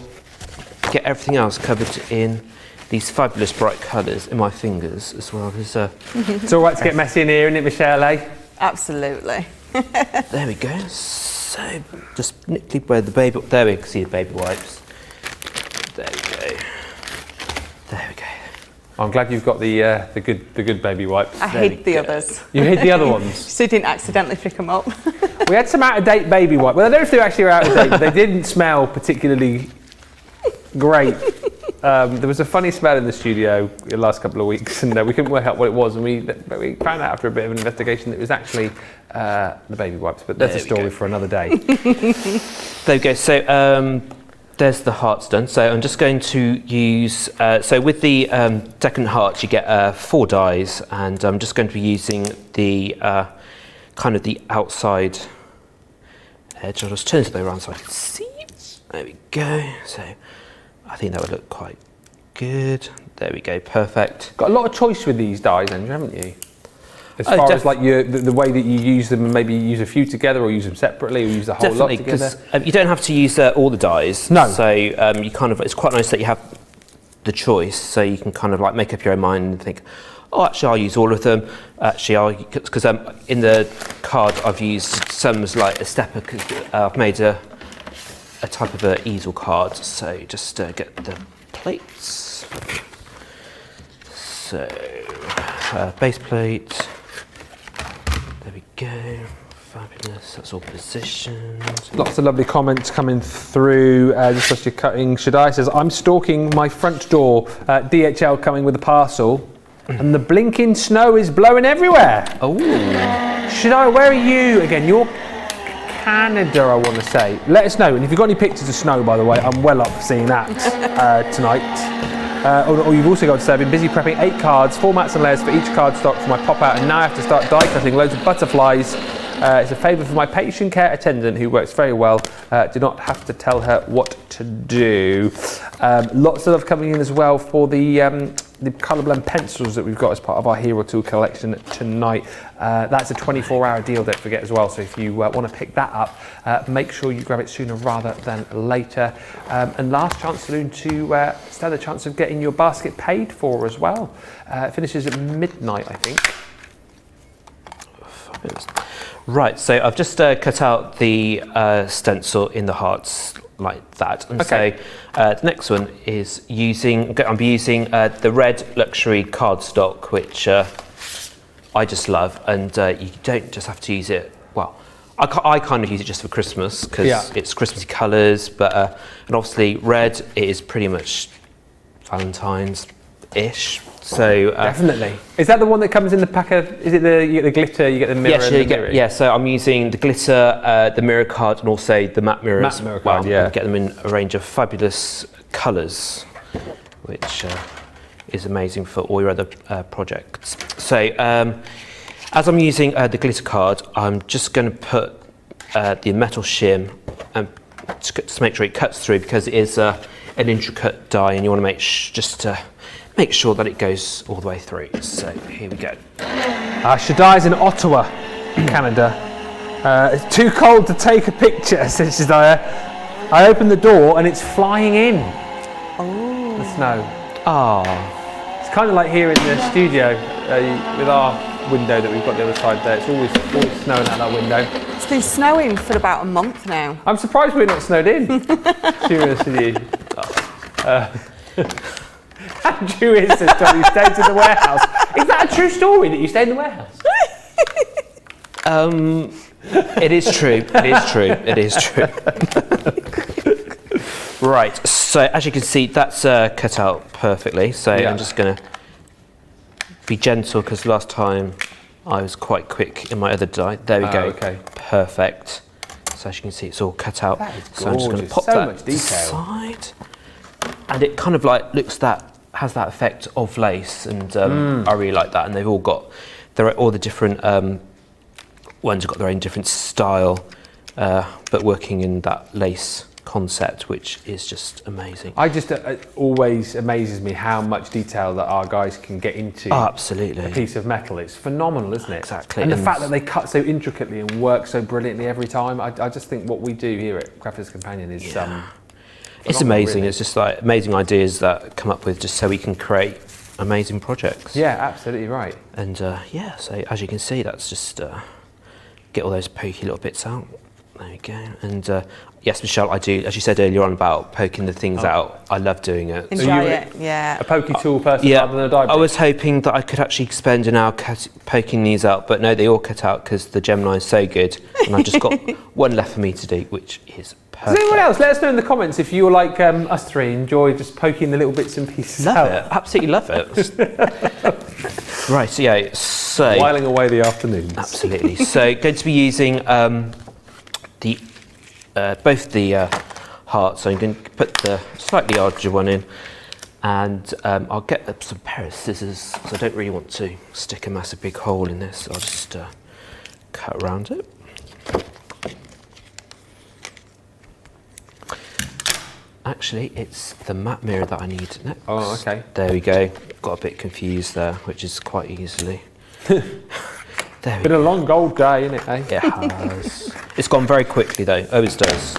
Speaker 3: get everything else covered in these fabulous bright colours in my fingers as well.
Speaker 1: It's all right to get messy in here, isn't it, Michelle? Eh?
Speaker 2: Absolutely.
Speaker 3: There we go. So just nickly where the baby. There we can see the baby wipes. There we go. There we go.
Speaker 1: I'm glad you've got the good baby wipes.
Speaker 2: I hid the others.
Speaker 1: You hid the other ones.
Speaker 2: So you didn't accidentally pick them up.
Speaker 1: We had some out-of-date baby wipes. Well, I don't know if they actually were out-of-date, but they didn't smell particularly great. There was a funny smell in the studio the last couple of weeks, and we couldn't work out what it was. And we found out after a bit of an investigation that it was actually the baby wipes. But that's a story for another day.
Speaker 3: There we go. So there's the hearts done. So I'm just going to use. So with the second heart, you get 4 dies, and I'm just going to be using the kind of the outside edge. I'll just turn this way around so I can see. There we go. So I think that would look quite good. There we go, perfect.
Speaker 1: Got a lot of choice with these dies, Andrew, haven't you? As far as like the way that you use them, and maybe use a few together, or use them separately, or use the whole lot together.
Speaker 3: Because you don't have to use all the dies.
Speaker 1: No.
Speaker 3: So you kind of, it's quite nice that you have the choice, so you can kind of like make up your own mind and think, oh, actually, I'll use all of them. Actually, because in the card I've used some as like a stepper. I've made a type of an easel card. So just get the plates. So base plate. There we go. Fabulous. That's all positioned.
Speaker 1: Lots of lovely comments coming through. Just as you're cutting, Shaddai says, I'm stalking my front door. DHL coming with a parcel. And the blinking snow is blowing everywhere.
Speaker 3: Oh.
Speaker 1: Shaddai, where are you? Again, you're Canada, I want to say. Let us know. And if you've got any pictures of snow, by the way, I'm well up for seeing that tonight. Or you've also got to say, I've been busy prepping 8 cards, formats and layers for each card stock for my pop out, and now I have to start die cutting loads of butterflies. It's a favour for my patient care attendant who works very well. Do not have to tell her what to do. Lots of love coming in as well for the colour blend pencils that we've got as part of our Hero Tool collection tonight. That's a 24-hour deal, don't forget as well. So if you want to pick that up, make sure you grab it sooner rather than later. And last chance saloon to stand a chance of getting your basket paid for as well. It finishes at midnight, I think.
Speaker 3: Fabulous. Right, so I've just cut out the stencil in the hearts like that. And so the next one is I'm using the red luxury cardstock, which I just love. And you don't just have to use it, well, I kind of use it just for Christmas because it's Christmassy colours, but and obviously red is pretty much Valentine's-ish. So
Speaker 1: definitely. Is that the one that comes in the pack of? Is it you get the glitter, you get the mirror?
Speaker 3: Yeah, so I'm using the glitter, the mirror card, and also the matte mirrors.
Speaker 1: Matte mirror card,
Speaker 3: Get them in a range of fabulous colours, which is amazing for all your other projects. So as I'm using the glitter card, I'm just going to put the metal shim and to make sure it cuts through, because it is an intricate die, and you want to make sure that it goes all the way through. So here we go.
Speaker 1: Shaddai's in Ottawa, Canada. It's too cold to take a picture, says Shaddai. I opened the door and it's flying in. Oh. The snow.
Speaker 3: Ah.
Speaker 1: It's kind of like here in the studio with our window that we've got the other side there. It's always snowing out that window.
Speaker 2: It's been snowing for about a month now.
Speaker 1: I'm surprised we're not snowed in, to be honest with you. Andrew says, John, you stayed in the warehouse. Is that a true story that you stayed in the warehouse?
Speaker 3: It is true. It is true. It is true. Right. So as you can see, that's cut out perfectly. So I'm just going to be gentle because last time I was quite quick in my other die. There we go.
Speaker 1: Okay.
Speaker 3: Perfect. So as you can see, it's all cut out.
Speaker 1: That is
Speaker 3: So I'm just going to
Speaker 1: gorgeous.
Speaker 3: pop
Speaker 1: So
Speaker 3: that
Speaker 1: much detail.
Speaker 3: aside. And it kind of like has that effect of lace, and I really like that. And they've all got all the different ones have got their own different style, but working in that lace concept, which is just amazing.
Speaker 1: It always amazes me how much detail that our guys can get into
Speaker 3: Absolutely.
Speaker 1: a piece of metal. It's phenomenal, isn't it?
Speaker 3: Exactly.
Speaker 1: And the fact that they cut so intricately and work so brilliantly every time, I just think what we do here at Crafters Companion is
Speaker 3: it's amazing.
Speaker 1: Really.
Speaker 3: It's just like amazing ideas that come up with just so we can create amazing projects.
Speaker 1: Yeah, absolutely right.
Speaker 3: And so as you can see, that's just get all those pokey little bits out. There we go. And yes, Michelle, I do, as you said earlier on about poking the things out, I love doing it.
Speaker 2: Enjoy it, yeah.
Speaker 1: A pokey tool person rather than a die
Speaker 3: I
Speaker 1: brush?
Speaker 3: was hoping that I could actually spend an hour poking these out, but no, they all cut out because the Gemini is so good. And I've just got one left for me to do, which is perfect.
Speaker 1: Does anyone else? Let us know in the comments if you're like us three, enjoy just poking the little bits and pieces
Speaker 3: Love
Speaker 1: out.
Speaker 3: it. Absolutely love it. Right, so
Speaker 1: Whiling away the afternoons.
Speaker 3: absolutely. So going to be using both the hearts. So I'm going to put the slightly larger one in, and I'll get some pair of scissors. So I don't really want to stick a massive big hole in this. I'll just cut around it. Actually, it's the matte mirror that I need next.
Speaker 1: Oh, okay.
Speaker 3: There we go. Got a bit confused there, which is quite easily. There we
Speaker 1: Been a long old day, isn't it, eh?
Speaker 3: It has. It's gone very quickly though, always does.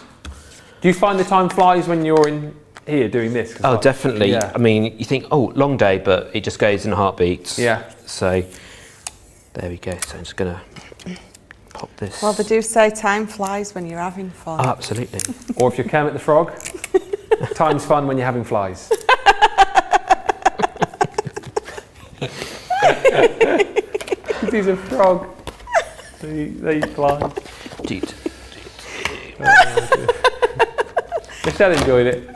Speaker 1: Do you find the time flies when you're in here doing this? 'Cause
Speaker 3: Oh,
Speaker 1: like-
Speaker 3: definitely.
Speaker 1: Yeah.
Speaker 3: I mean, you think, oh, long day, but it just goes in heartbeats.
Speaker 1: Yeah.
Speaker 3: So, there we go. So I'm just going to pop this.
Speaker 2: Well, they do say time flies when you're having fun.
Speaker 3: Oh, absolutely.
Speaker 1: Or if you're Kermit the Frog, time's fun when you're having flies. He's a frog. They eat flies.
Speaker 3: Dude.
Speaker 1: Michelle enjoyed it.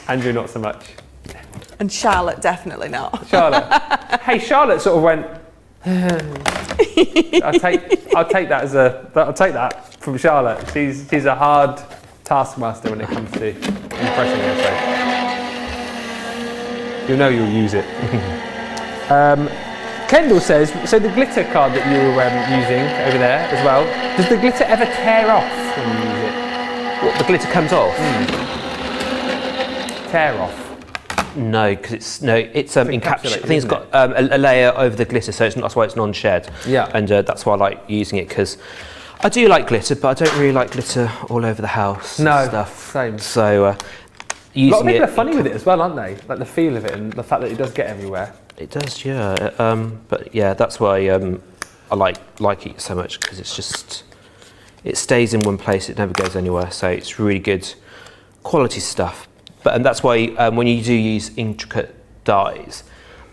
Speaker 1: Andrew not so much.
Speaker 2: And Charlotte definitely not.
Speaker 1: Charlotte. Hey, Charlotte sort of went. I'll take that from Charlotte. She's a hard taskmaster when it comes to impressing her. So you know you'll use it. Kendall says, so the glitter card that you were using over there as well, does the glitter ever tear off when you use it?
Speaker 3: What, the glitter comes off?
Speaker 1: Tear off?
Speaker 3: No, because it's encapsulated. I think it's
Speaker 1: isn't
Speaker 3: got a layer over the glitter, so that's why it's non-shed.
Speaker 1: Yeah.
Speaker 3: And that's why I like using it, because I do like glitter, but I don't really like glitter all over the house.
Speaker 1: No,
Speaker 3: and stuff.
Speaker 1: same.
Speaker 3: So using
Speaker 1: A lot of people
Speaker 3: it,
Speaker 1: are funny with it as well, aren't they? Like the feel of it and the fact that it does get everywhere.
Speaker 3: it does, yeah. But yeah, that's why I like it so much, because it's just it stays in one place. It never goes anywhere. So it's really good quality stuff. And that's why when you do use intricate dyes,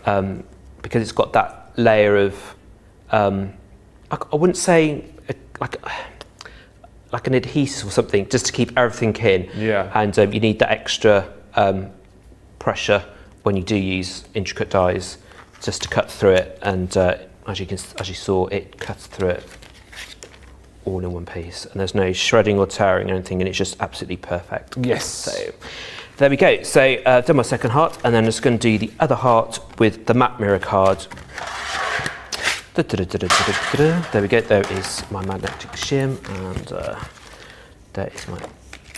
Speaker 3: because it's got that layer of, I wouldn't say like an adhesive or something, just to keep everything in.
Speaker 1: Yeah.
Speaker 3: And you need that extra pressure when you do use intricate dyes, just to cut through it. And as you saw, it cuts through it all in one piece, and there's no shredding or tearing or anything, and it's just absolutely perfect.
Speaker 1: Yes.
Speaker 3: So there we go. So I've done my second heart, and then I'm just going to do the other heart with the matte mirror card. There we go. There is my magnetic shim, and there is my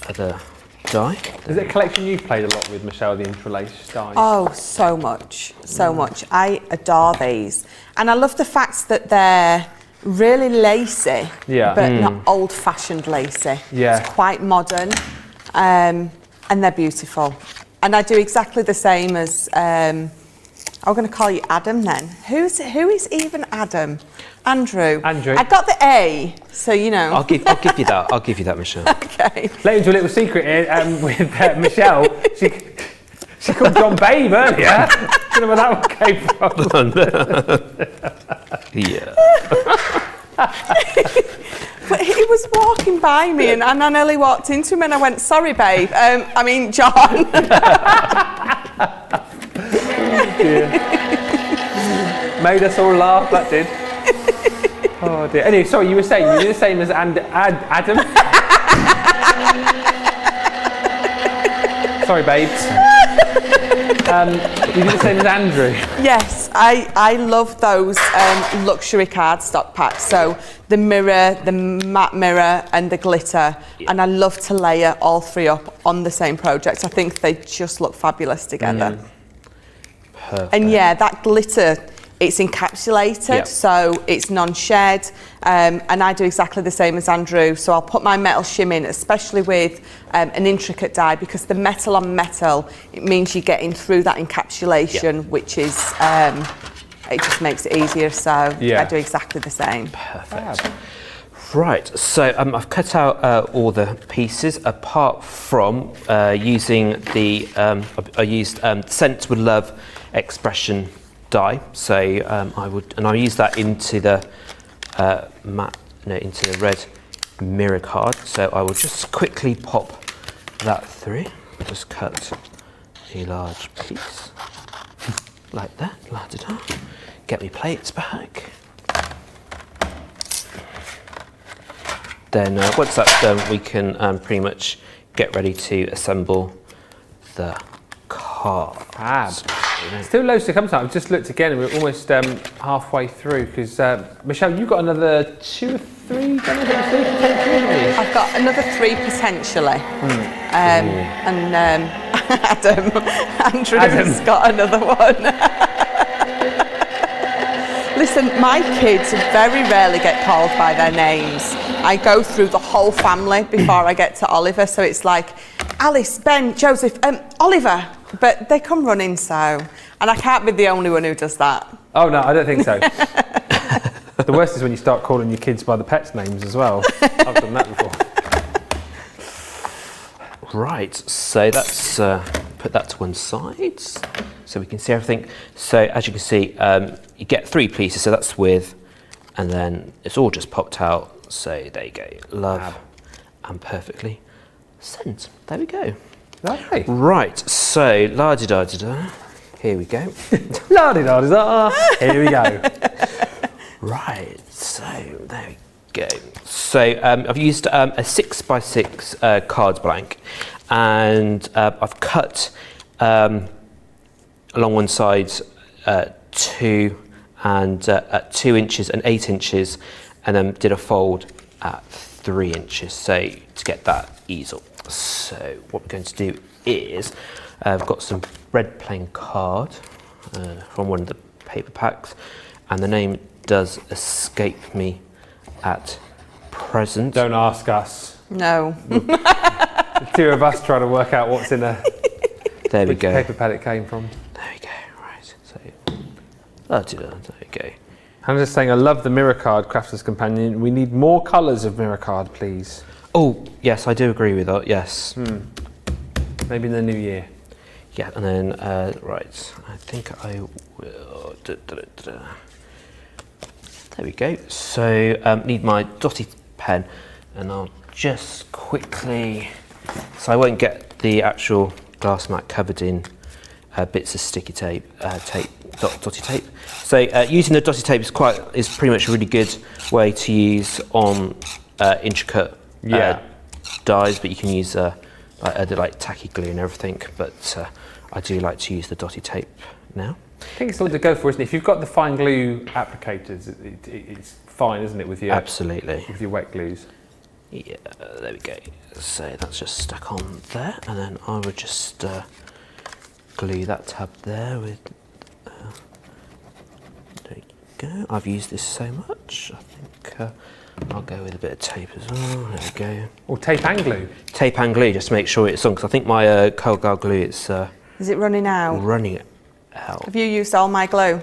Speaker 3: other die.
Speaker 1: Is it a collection you've played a lot with, Michelle, the interlace dies?
Speaker 2: Oh, so much, so much. I adore these. And I love the fact that they're really lacy, but not old-fashioned lacy.
Speaker 1: Yeah.
Speaker 2: It's quite modern, and they're beautiful. And I do exactly the same as, I'm going to call you Adam then. Who is even Adam? Andrew.
Speaker 1: Andrew.
Speaker 2: I got the A, so you know.
Speaker 3: I'll give you that. I'll give you that, Michelle.
Speaker 2: Okay.
Speaker 1: Let into a little secret here with Michelle. She called John Babe earlier. Don't know where that one came from.
Speaker 3: Yeah.
Speaker 2: But he was walking by me and I nearly walked into him and I went, sorry, babe. I mean, John.
Speaker 1: Dear. Made us all laugh, that did. Oh dear. Anyway, sorry, you were saying you're the same as Adam. Sorry, babes. You do the same as Andrew.
Speaker 2: Yes, I love those luxury cardstock packs. So the mirror, the matte mirror and the glitter. And I love to layer all three up on the same project. I think they just look fabulous together.
Speaker 3: Perfect.
Speaker 2: And yeah, that glitter, it's encapsulated, so it's non-shed. And I do exactly the same as Andrew. So I'll put my metal shim in, especially with an intricate die, because the metal on metal, it means you're getting through that encapsulation, which is, it just makes it easier. So I do exactly the same.
Speaker 3: Perfect. Right, so I've cut out all the pieces apart from using the, I used Scent with Love expression die. So I use that into the into the red mirror card. So I will just quickly pop that through. Just cut a large piece like that. La-da-da. Get me plates back. Then once that's done, we can pretty much get ready to assemble the card.
Speaker 1: Fab. Still loads to come to. I've just looked again and we're almost halfway through because Michelle, you've got another 2 or 3 potentially?
Speaker 2: I've got another 3 potentially. And Andrew's got another one. Listen, my kids very rarely get called by their names. I go through the whole family before I get to Oliver, so it's like Alice, Ben, Joseph, Oliver, but they come running, so, and I can't be the only one who does that.
Speaker 1: Oh no, I don't think so. The worst is when you start calling your kids by the pets' names as well. I've done that before.
Speaker 3: Right, so that's put that to one side so we can see everything. So as you can see, you get 3 pieces, so that's with, and then it's all just popped out. So there you go, love and perfectly scent. There we go.
Speaker 1: Lovely.
Speaker 3: Right, so la-di-da-di-da, here we go.
Speaker 1: La-di-da-di-da, here we go.
Speaker 3: Right, so there we go. So I've used a 6x6 cards blank, and I've cut along one side 2 and at 2 inches and 8 inches, and then did a fold at 3 inches, so to get that easel. So what we're going to do is I've got some red plain card from one of the paper packs, and the name does escape me at present.
Speaker 1: Don't ask us.
Speaker 2: No.
Speaker 1: The 2 of us trying to work out what's in a
Speaker 3: there we go.
Speaker 1: paper pad it came from.
Speaker 3: There we go. Right. So there we go.
Speaker 1: I'm just saying, I love the mirror card, Crafter's Companion. We need more colours of mirror card, please.
Speaker 3: Oh yes, I do agree with that. Yes.
Speaker 1: Maybe in the new year.
Speaker 3: Yeah, and then right. I think I will. There we go. So need my dotty pen, and I'll just quickly. So I won't get the actual glass mat covered in bits of sticky tape, dotty tape. So using the dotty tape is pretty much a really good way to use on intricate dies, but you can use like tacky glue and everything. But I do like to use the dotty tape now.
Speaker 1: I think it's the one to go for, isn't it? If you've got the fine glue applicators, it's fine, isn't it, with your with your wet glues?
Speaker 3: Yeah, there we go. So that's just stuck on there, and then I would just glue that tab there with. There you go. I've used this so much. I think I'll go with a bit of tape as well. There we go.
Speaker 1: Or tape and glue.
Speaker 3: Tape and glue, just to make sure it's on, because I think my Colgate glue is.
Speaker 2: Is it running out?
Speaker 3: Running out.
Speaker 2: Have you used all my glue?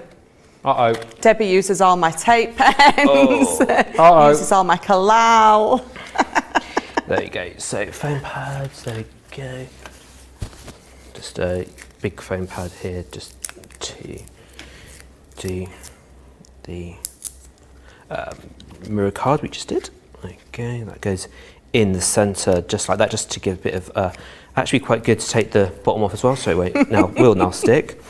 Speaker 1: Uh-oh.
Speaker 2: Debbie uses all my tape pens.
Speaker 1: Uh-oh.
Speaker 2: Uses all my Kalal.
Speaker 3: There you go. So foam pads, there we go. Just a big foam pad here, just to do the mirror card we just did. Okay, that goes in the centre just like that, just to give a bit of, actually quite good to take the bottom off as well, so wait, will now stick.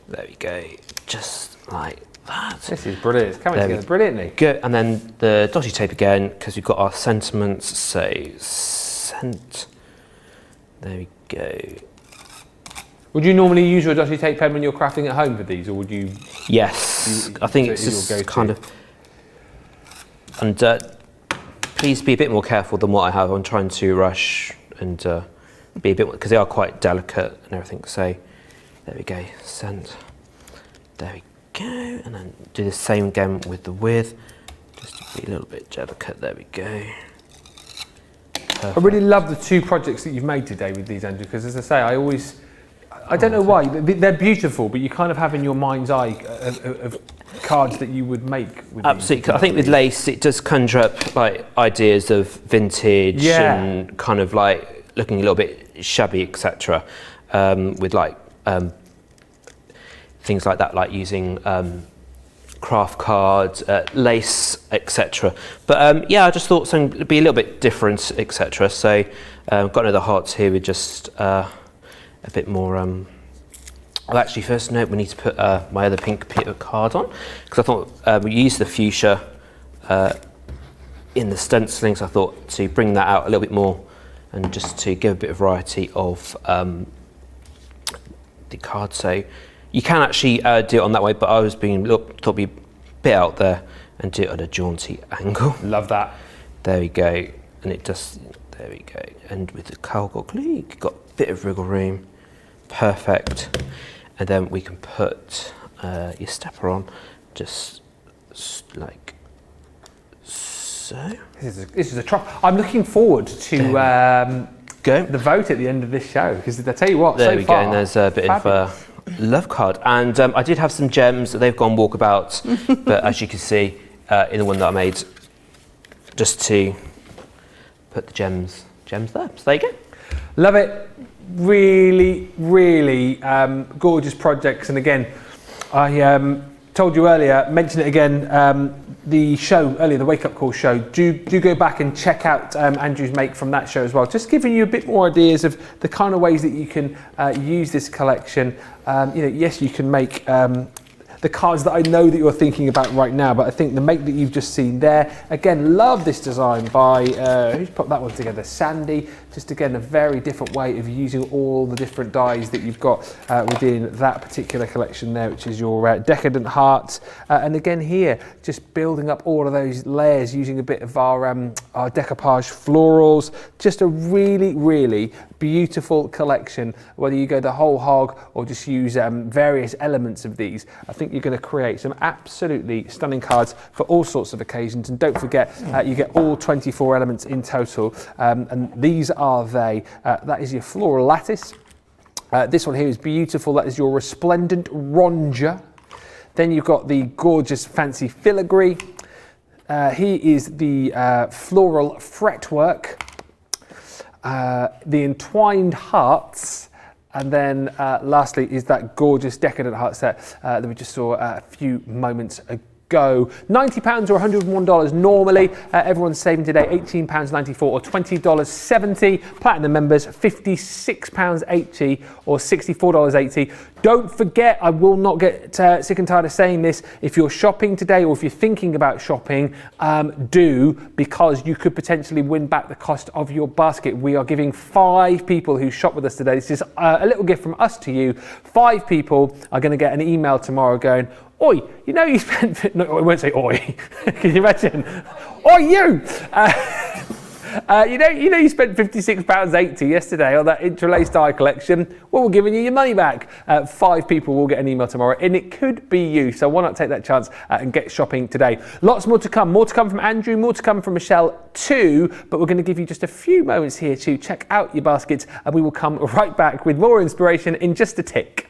Speaker 3: There we go, just like that.
Speaker 1: This is brilliant, it's coming together brilliantly.
Speaker 3: Good, and then the dodgy tape again, because we've got our sentiments, so scent. There we go.
Speaker 1: Would you normally use your dodgy tape pen when you're crafting at home for these, or would you?
Speaker 3: Yes, I think it's just kind of, and please be a bit more careful than what I have. I'm trying to rush and be a bit, because they are quite delicate and everything. So there we go, scent. There we go, and then do the same again with the width, just to be a little bit delicate. There we go. Perfect.
Speaker 1: I really love the two projects that you've made today with these, Andrew, because as I say, I don't know why, they're beautiful, but you kind of have in your mind's eye of cards that you would make with
Speaker 3: Absolutely,
Speaker 1: these.
Speaker 3: I think with lace it does conjure up like ideas of vintage and kind of like looking a little bit shabby, etc. With like things like that, like using craft cards, lace, etc. But yeah, I just thought something would be a little bit different, etc. So got another hearts here with just a bit more. Well, actually, first note, we need to put my other pink card on, because I thought we used the fuchsia in the stenciling, so I thought to bring that out a little bit more and just to give a bit of variety of the card. So you can actually do it on that way, but I was thought it'd be a bit out there and do it at a jaunty angle.
Speaker 1: Love that.
Speaker 3: There we go, and it just, there we go. And with the Calgor glue, got a bit of wriggle room, perfect. And then we can put your stepper on, just like so.
Speaker 1: This is a try. I'm looking forward to the vote at the end of this show, because I tell you what,
Speaker 3: there we go, and there's a bit of love card. And I did have some gems that they've gone walkabouts, but as you can see in the one that I made, just to put the gems there. So there you go.
Speaker 1: Love it. Really, really gorgeous projects. And again, I told you earlier, mentioned it again, the show earlier, the Wake Up Call show, do go back and check out Andrew's make from that show as well. Just giving you a bit more ideas of the kind of ways that you can use this collection. Yes, you can make the cards that I know that you're thinking about right now, but I think the make that you've just seen there, again, love this design by, who's put that one together? Sandy. Just again, a very different way of using all the different dyes that you've got within that particular collection there, which is your Decadent Hearts. And again here, just building up all of those layers using a bit of our decoupage florals. Just a really, really beautiful collection, whether you go the whole hog or just use various elements of these. I think you're going to create some absolutely stunning cards for all sorts of occasions. And don't forget, you get all 24 elements in total, and these are they. That is your floral lattice. This one here is beautiful. That is your resplendent ronger. Then you've got the gorgeous fancy filigree. Here is the floral fretwork. The entwined hearts, and then lastly is that gorgeous Decadent Heart set that we just saw a few moments ago. £90 or $101 normally. Everyone's saving today £18.94 or $20.70. Platinum members £56.80 or $64.80. Don't forget, I will not get sick and tired of saying this, if you're shopping today or if you're thinking about shopping, do, because you could potentially win back the cost of your basket. We are giving 5 people who shop with us today. This is a little gift from us to you. 5 people are going to get an email tomorrow going, oi, you know you spent, no, I won't say oi, can you imagine? Oi, you! You know you spent £56.80 yesterday on that interlaced eye collection. Well, we're giving you your money back. 5 people will get an email tomorrow, and it could be you. So why not take that chance and get shopping today? Lots more to come. More to come from Andrew, more to come from Michelle too. But we're going to give you just a few moments here to check out your baskets, and we will come right back with more inspiration in just a tick.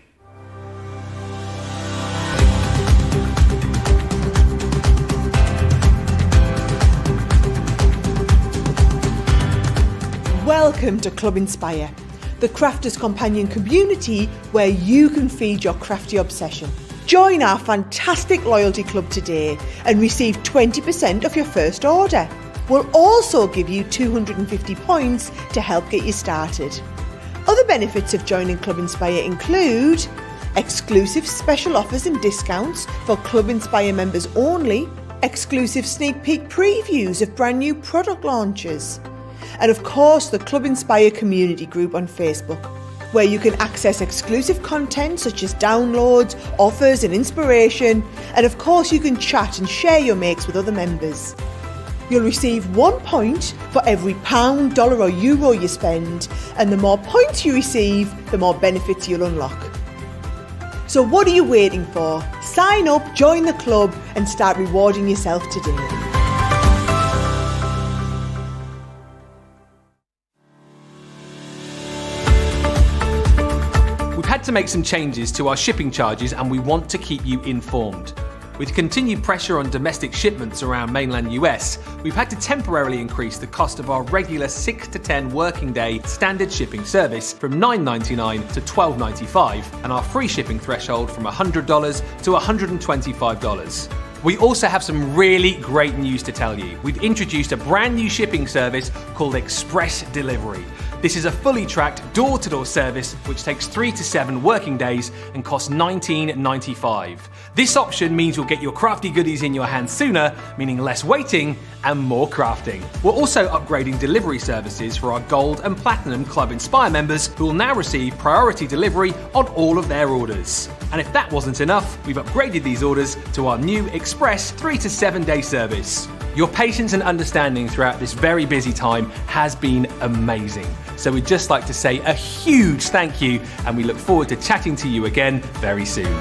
Speaker 4: Welcome to Club Inspire, the crafters' companion community where you can feed your crafty obsession. Join our fantastic loyalty club today and receive 20% off your first order. We'll also give you 250 points to help get you started. Other benefits of joining Club Inspire include exclusive special offers and discounts for Club Inspire members only, exclusive sneak peek previews of brand new product launches, and of course the Club Inspire community group on Facebook, where you can access exclusive content such as downloads, offers and inspiration, and of course you can chat and share your makes with other members. You'll receive 1 point for every pound, dollar or euro you spend, and the more points you receive, the more benefits you'll unlock. So what are you waiting for? Sign up, join the club and start rewarding yourself today.
Speaker 1: We've had to make some changes to our shipping charges and we want to keep you informed. With continued pressure on domestic shipments around mainland US, we've had to temporarily increase the cost of our regular 6 to 10 working day standard shipping service from $9.99 to $12.95 and our free shipping threshold from $100 to $125. We also have some really great news to tell you. We've introduced a brand new shipping service called Express Delivery. This is a fully tracked door-to-door service which takes 3 to 7 working days and costs $19.95. This option means you'll get your crafty goodies in your hands sooner, meaning less waiting and more crafting. We're also upgrading delivery services for our Gold and Platinum Club Inspire members who will now receive priority delivery on all of their orders. And if that wasn't enough, we've upgraded these orders to our new Express 3 to 7 day service. Your patience and understanding throughout this very busy time has been amazing. So we'd just like to say a huge thank you and we look forward to chatting to you again very soon.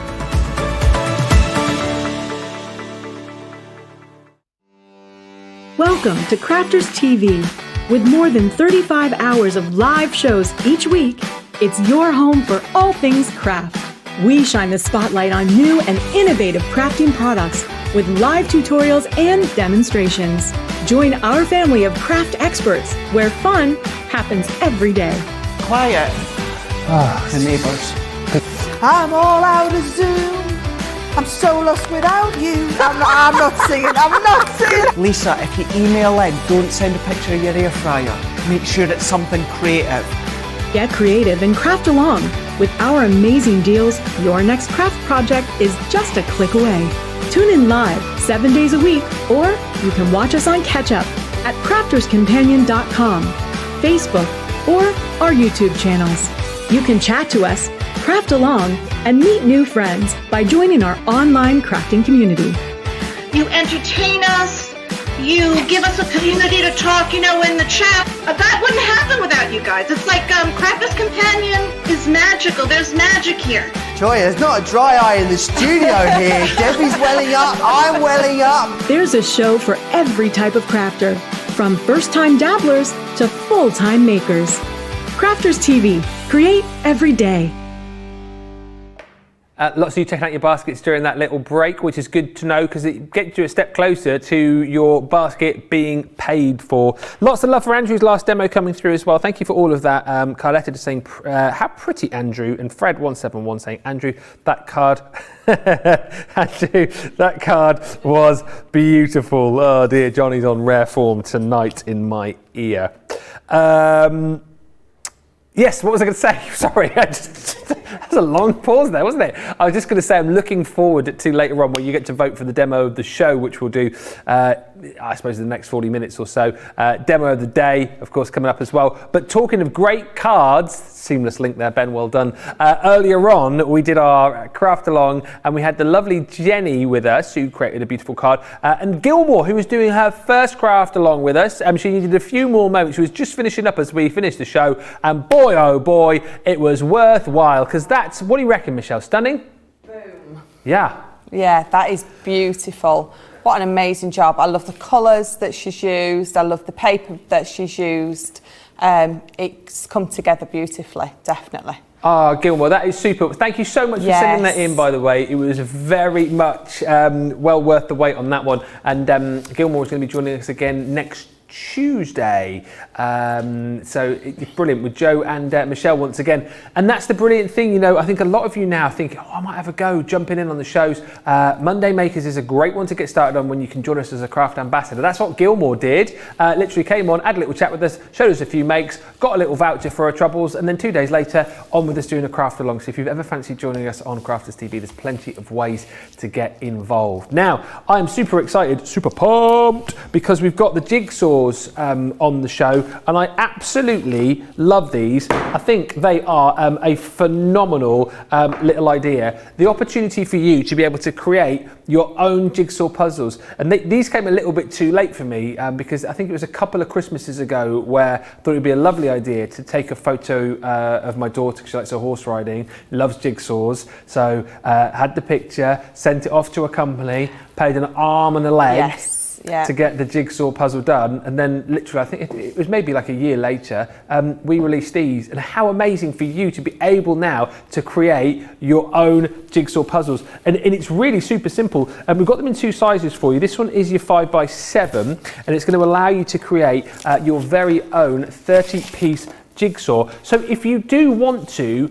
Speaker 5: Welcome to Crafters TV. With more than 35 hours of live shows each week, it's your home for all things craft. We shine the spotlight on new and innovative crafting products with live tutorials and demonstrations. Join our family of craft experts where fun happens every day.
Speaker 6: Quiet. The neighbours.
Speaker 4: I'm all out of Zoom. I'm so lost without you. I'm not singing.
Speaker 6: Lisa, if you email in, don't send a picture of your air fryer. Make sure it's something creative.
Speaker 5: Get creative and craft along. With our amazing deals, your next craft project is just a click away. Tune in live 7 days a week, or you can watch us on Catch Up at crafterscompanion.com, Facebook, or our YouTube channels. You can chat to us, craft along, and meet new friends by joining our online crafting community.
Speaker 7: You entertain us. You give us a community to talk, in the chat. That wouldn't happen without you guys. It's like Crafters Companion is magical. There's magic here.
Speaker 6: Joy, there's not a dry eye in the studio here. Debbie's welling up, I'm welling up.
Speaker 5: There's a show for every type of crafter, from first-time dabblers to full-time makers. Crafters TV. Create every day.
Speaker 1: Lots of you checking out your baskets during that little break, which is good to know because it gets you a step closer to your basket being paid for. Lots of love for Andrew's last demo coming through as well. Thank you for all of that. Carletta just saying, how pretty, Andrew. And Fred171 saying, Andrew, that card, Andrew, that card was beautiful. Oh dear, Johnny's on rare form tonight in my ear. Yes, what was I going to say? Sorry, that was a long pause there, wasn't it? I was just going to say I'm looking forward to later on where you get to vote for the demo of the show, which we'll do, I suppose, in the next 40 minutes or so. Demo of the day, of course, coming up as well. But talking of great cards, seamless link there, Ben, well done. Earlier on, we did our craft along and we had the lovely Jenny with us who created a beautiful card. And Gilmore, who was doing her first craft along with us. She needed a few more moments. She was just finishing up as we finished the show. And boy, oh boy, it was worthwhile because that's, what do you reckon, Michelle? Stunning?
Speaker 2: Boom.
Speaker 1: Yeah.
Speaker 2: Yeah, that is beautiful. What an amazing job. I love the colours that she's used. I love the paper that she's used. It's come together beautifully, definitely.
Speaker 1: Ah, Gilmore, that is super. Thank you so much for sending that in, by the way. It was very much well worth the wait on that one. And Gilmore is going to be joining us again next Tuesday. So it's brilliant with Joe and Michelle once again. And that's the brilliant thing, you know, I think a lot of you now think, oh, I might have a go jumping in on the shows. Monday Makers is a great one to get started on when you can join us as a craft ambassador. That's what Gilmore did. Literally came on, had a little chat with us, showed us a few makes, got a little voucher for our troubles, and then 2 days later on with us doing a craft along. So if you've ever fancied joining us on Crafters TV, there's plenty of ways to get involved. Now, I'm super excited, super pumped, because we've got the jigsaws on the show, and I absolutely love these. I think they are a phenomenal little idea. The opportunity for you to be able to create your own jigsaw puzzles, and these came a little bit too late for me because I think it was a couple of Christmases ago where I thought it would be a lovely idea to take a photo of my daughter. She likes her horse riding, loves jigsaws, so had the picture, sent it off to a company, paid an arm and a leg to get the jigsaw puzzle done, and then literally I think it was maybe like a year later we released these. And how amazing for you to be able now to create your own jigsaw puzzles, and it's really super simple, and we've got them in 2 sizes for you. This one is your 5x7, and it's going to allow you to create your very own 30-piece jigsaw. So if you do want to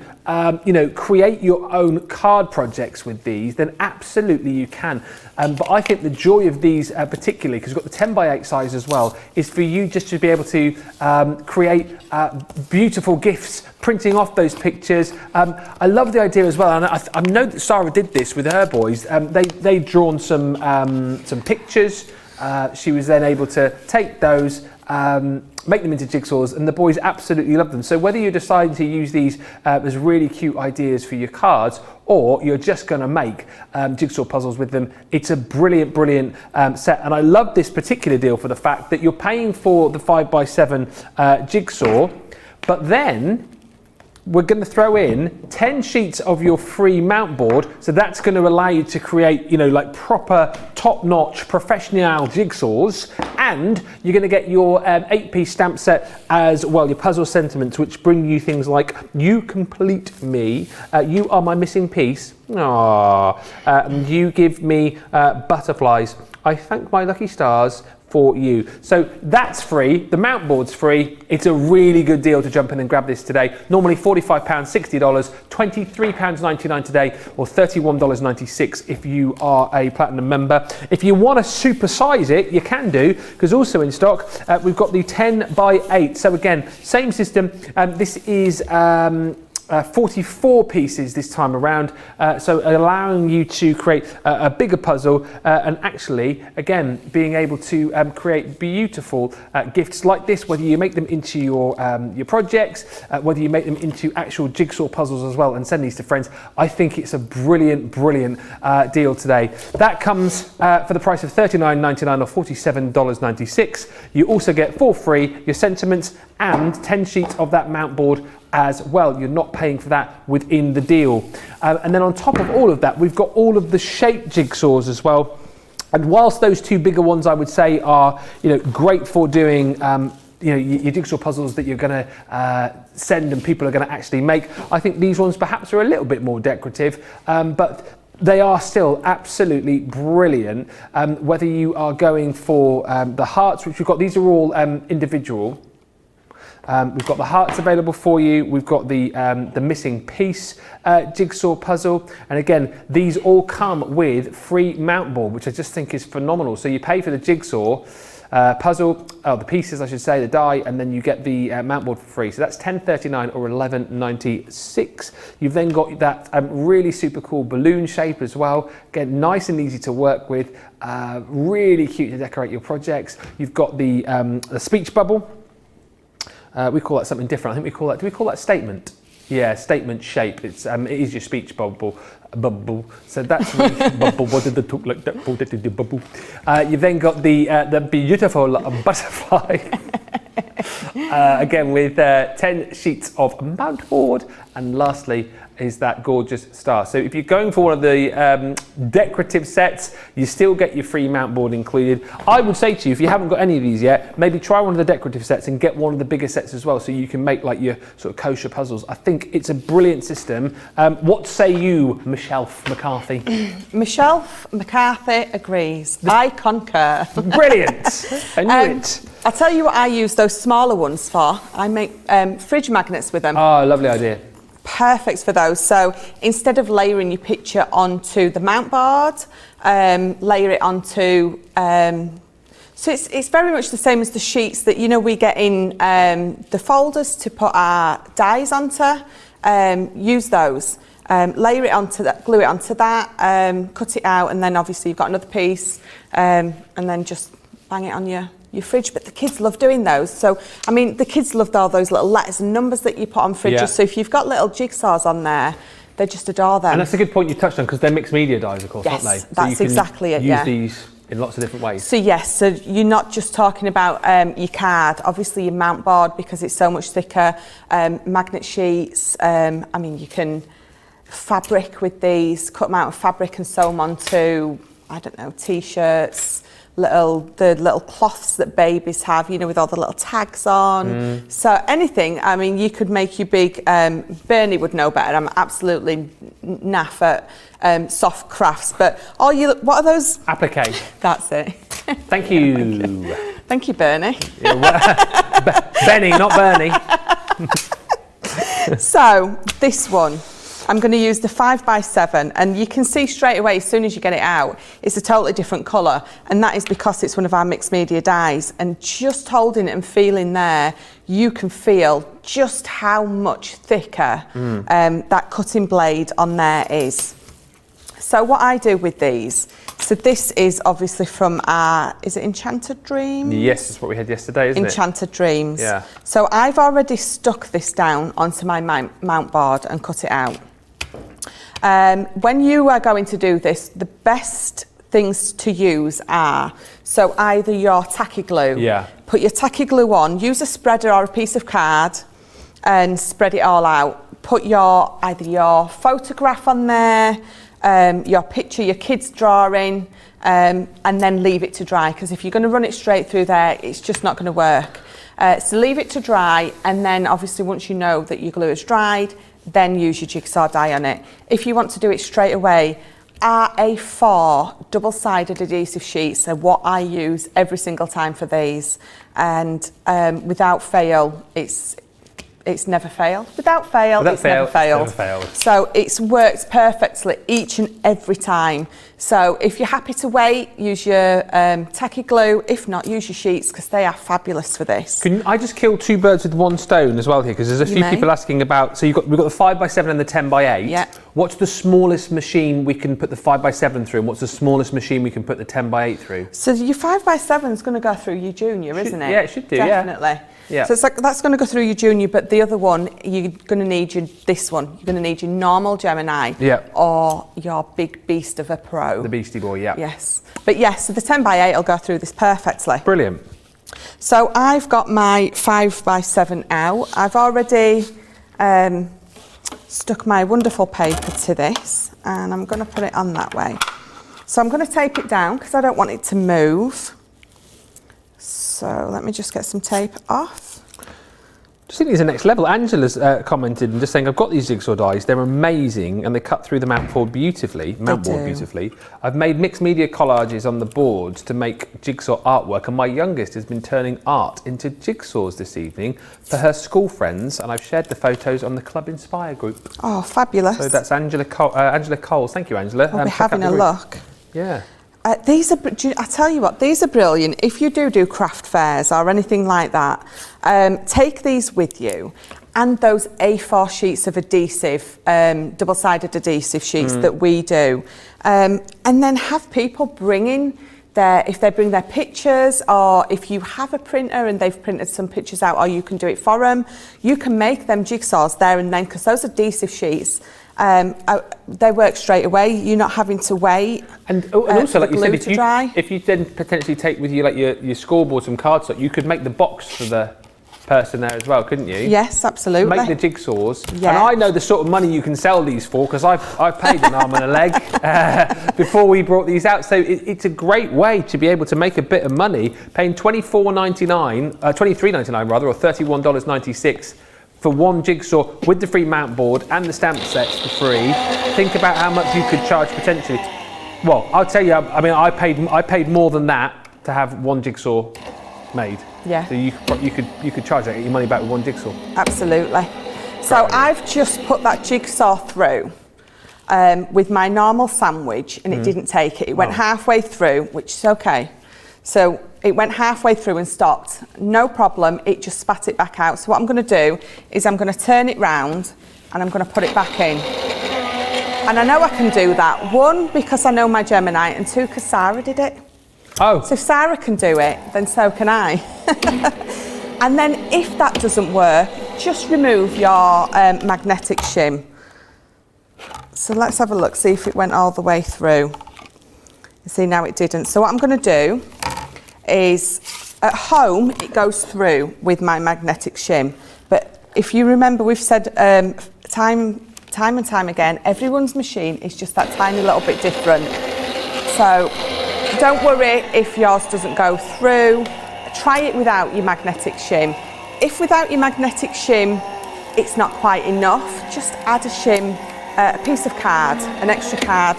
Speaker 1: you know, create your own card projects with these, then absolutely you can. But I think the joy of these particularly, because we've got the 10x8 size as well, is for you just to be able to create beautiful gifts, printing off those pictures. I love the idea as well, and I know that Sarah did this with her boys. They'd drawn some pictures. She was then able to take those, make them into jigsaws, and the boys absolutely love them. So whether you're deciding to use these as really cute ideas for your cards, or you're just going to make jigsaw puzzles with them, it's a brilliant set. And I love this particular deal for the fact that you're paying for the 5x7 jigsaw, but then we're going to throw in 10 sheets of your free mount board, so that's going to allow you to create, you know, like proper top-notch professional jigsaws, and you're going to get your 8-piece stamp set as well, your puzzle sentiments, which bring you things like "You complete me," "You are my missing piece," "Aww," "You give me butterflies," "I thank my lucky stars for you." So that's free. The mount board's free. It's a really good deal to jump in and grab this today. Normally £45, $60, £23.99 today, or $31.96 if you are a platinum member. If you want to supersize it, you can do, because also in stock we've got the 10x8. So again, same system. This is 44 pieces this time around, so allowing you to create a bigger puzzle, and actually again being able to create beautiful gifts like this, whether you make them into your projects, whether you make them into actual jigsaw puzzles as well, and send these to friends. I think it's a brilliant deal today. That comes for the price of $39.99 or $47.96. You also get for free your sentiments and 10 sheets of that mount board as well. You're not paying for that within the deal. And then on top of all of that, we've got all of the shaped jigsaws as well. And whilst those 2 bigger ones I would say are, you know, great for doing you know, your jigsaw puzzles that you're going to send and people are going to actually make, I think these ones perhaps are a little bit more decorative, but they are still absolutely brilliant. Whether you are going for the hearts, which we've got, these are all individual. We've got the hearts available for you. We've got the missing piece jigsaw puzzle, and again, these all come with free mount board, which I just think is phenomenal. So you pay for the jigsaw puzzle, the pieces I should say, the die, and then you get the mount board for free. So that's $10.39 or $11.96. You've then got that really super cool balloon shape as well. Again, nice and easy to work with, really cute to decorate your projects. You've got the speech bubble. We call that something different. I think we call that, do we call that statement? Yeah, statement shape. It is your speech bubble. So that's really bubble. What did the talk like that? Bubble. You've then got the beautiful butterfly. Again with 10 sheets of mount board, and lastly is that gorgeous star. So if you're going for one of the decorative sets, you still get your free mount board included. I would say to you, if you haven't got any of these yet, maybe try one of the decorative sets and get one of the bigger sets as well, so you can make like your sort of kosher puzzles. I think it's a brilliant system. What say you, Michelle McCarthy?
Speaker 2: Michelle McCarthy agrees. I concur.
Speaker 1: Brilliant. I knew it.
Speaker 2: I'll tell you what I use those smaller ones for. I make fridge magnets with them.
Speaker 1: Oh, lovely idea.
Speaker 2: Perfect for those. So instead of layering your picture onto the mount board, layer it onto. So it's very much the same as the sheets that we get in the folders to put our dies onto. Use those. Layer it onto that, glue it onto that, cut it out, and then obviously you've got another piece, and then just bang it on your fridge. But the kids love doing those. So, I mean, the kids loved all those little letters and numbers that you put on fridges.
Speaker 1: Yeah.
Speaker 2: So if you've got little jigsaws on there, they just adore them.
Speaker 1: And that's a good point you touched on, because they're mixed media dies, of course,
Speaker 2: Yes,
Speaker 1: aren't they? So
Speaker 2: that's
Speaker 1: you can
Speaker 2: exactly it,
Speaker 1: use
Speaker 2: yeah.
Speaker 1: these in lots of different ways.
Speaker 2: So yes, so you're not just talking about your card, obviously your mount board, because it's so much thicker, magnet sheets, I mean, you can fabric with these, cut them out of fabric and sew them onto, I don't know, t-shirts, the little cloths that babies have, with all the little tags on. So anything, I mean, you could make your big, Bernie would know better, I'm absolutely naff at soft crafts, but what are those?
Speaker 1: Applique.
Speaker 2: That's it.
Speaker 1: Thank you.
Speaker 2: Thank you, Bernie.
Speaker 1: Benny, not Bernie.
Speaker 2: So this one, I'm going to use the 5x7, and you can see straight away as soon as you get it out, it's a totally different colour, and that is because it's one of our mixed media dyes. And just holding it and feeling there, you can feel just how much thicker that cutting blade on there is. So what I do with these, so this is obviously from our, is it Enchanted Dreams?
Speaker 1: Yes, that's what we had yesterday, isn't it?
Speaker 2: Enchanted Dreams.
Speaker 1: Yeah.
Speaker 2: So I've already stuck this down onto my mount board and cut it out. When you are going to do this, the best things to use are, so either your tacky glue, put your tacky glue on, use a spreader or a piece of card and spread it all out. Put either your photograph on there, your picture, your kid's drawing, and then leave it to dry, because if you're going to run it straight through there, it's just not going to work. So leave it to dry, and then obviously once you know that your glue is dried, then use your jigsaw die on it. If you want to do it straight away, our A4 double-sided adhesive sheets are what I use every single time for these, and without fail, it's never failed. Without fail, it's never failed. So it's worked perfectly each and every time. So if you're happy to wait, use your tacky glue. If not, use your sheets, because they are fabulous for this.
Speaker 1: Can I just kill two birds with one stone as well here? Because there's a few people asking about, so we've got the 5x7 and the 10x8.
Speaker 2: Yeah.
Speaker 1: What's the smallest machine we can put the 5x7 through, and what's the smallest machine we can put the 10x8 through?
Speaker 2: So your 5x7 is going to go through your junior, isn't it?
Speaker 1: Yeah, it should do,
Speaker 2: Definitely.
Speaker 1: Yeah.
Speaker 2: So it's like that's going to go through your junior, but the other one, you're going to need this one. You're going to need your normal Gemini, or your big beast of a pro.
Speaker 1: The Beastie Boy, yeah.
Speaker 2: Yes. But yes, so the 10x8 will go through this perfectly.
Speaker 1: Brilliant.
Speaker 2: So I've got my 5x7 out. I've already stuck my wonderful paper to this, and I'm going to put it on that way. So I'm going to tape it down because I don't want it to move. So let me just get some tape off.
Speaker 1: I think it's the next level. Angela's commented and just saying, I've got these jigsaw dies, they're amazing, and they cut through the mount board beautifully. I've made mixed media collages on the boards to make jigsaw artwork, and my youngest has been turning art into jigsaws this evening for her school friends, and I've shared the photos on the Club Inspire group.
Speaker 2: Oh, fabulous.
Speaker 1: So that's Angela Coles. Thank you, Angela.
Speaker 2: We'll be having a look.
Speaker 1: Yeah.
Speaker 2: These are, I tell you what, these are brilliant. If you do craft fairs or anything like that, take these with you, and those A4 sheets of adhesive, double-sided adhesive sheets that we do, and then have people bring in if they bring their pictures, or if you have a printer and they've printed some pictures out, or you can do it for them, you can make them jigsaws there and then, because those adhesive sheets, they work straight away. You're not having to wait. And also, like you said,
Speaker 1: if you then potentially take with you like your scoreboard, some cardstock, you could make the box for the person there as well, couldn't you?
Speaker 2: Yes, absolutely.
Speaker 1: Make the jigsaws. Yeah. And I know the sort of money you can sell these for, because I've paid an arm and a leg before we brought these out. So it's a great way to be able to make a bit of money, paying $23.99 rather, or $31.96 for one jigsaw with the free mount board and the stamp sets for free. Think about how much you could charge potentially. Well, I'll tell you, I mean, I paid more than that to have one jigsaw made.
Speaker 2: Yeah.
Speaker 1: So you could charge that, get your money back with one jigsaw.
Speaker 2: Absolutely. So I've just put that jigsaw through with my normal sandwich, and it didn't take it. It went halfway through, which is okay. So it went halfway through and stopped. No problem, it just spat it back out. So what I'm going to do is I'm going to turn it round and I'm going to put it back in. And I know I can do that. One, because I know my Gemini, and two, because Sarah did it.
Speaker 1: Oh.
Speaker 2: So if Sarah can do it, then so can I. And then if that doesn't work, just remove your magnetic shim. So let's have a look, see if it went all the way through. You see, now it didn't. So what I'm going to do is, at home, it goes through with my magnetic shim. But if you remember, we've said time and time again, everyone's machine is just that tiny little bit different. So don't worry if yours doesn't go through. Try it without your magnetic shim. If without your magnetic shim it's not quite enough, just add a shim, a piece of card, an extra card,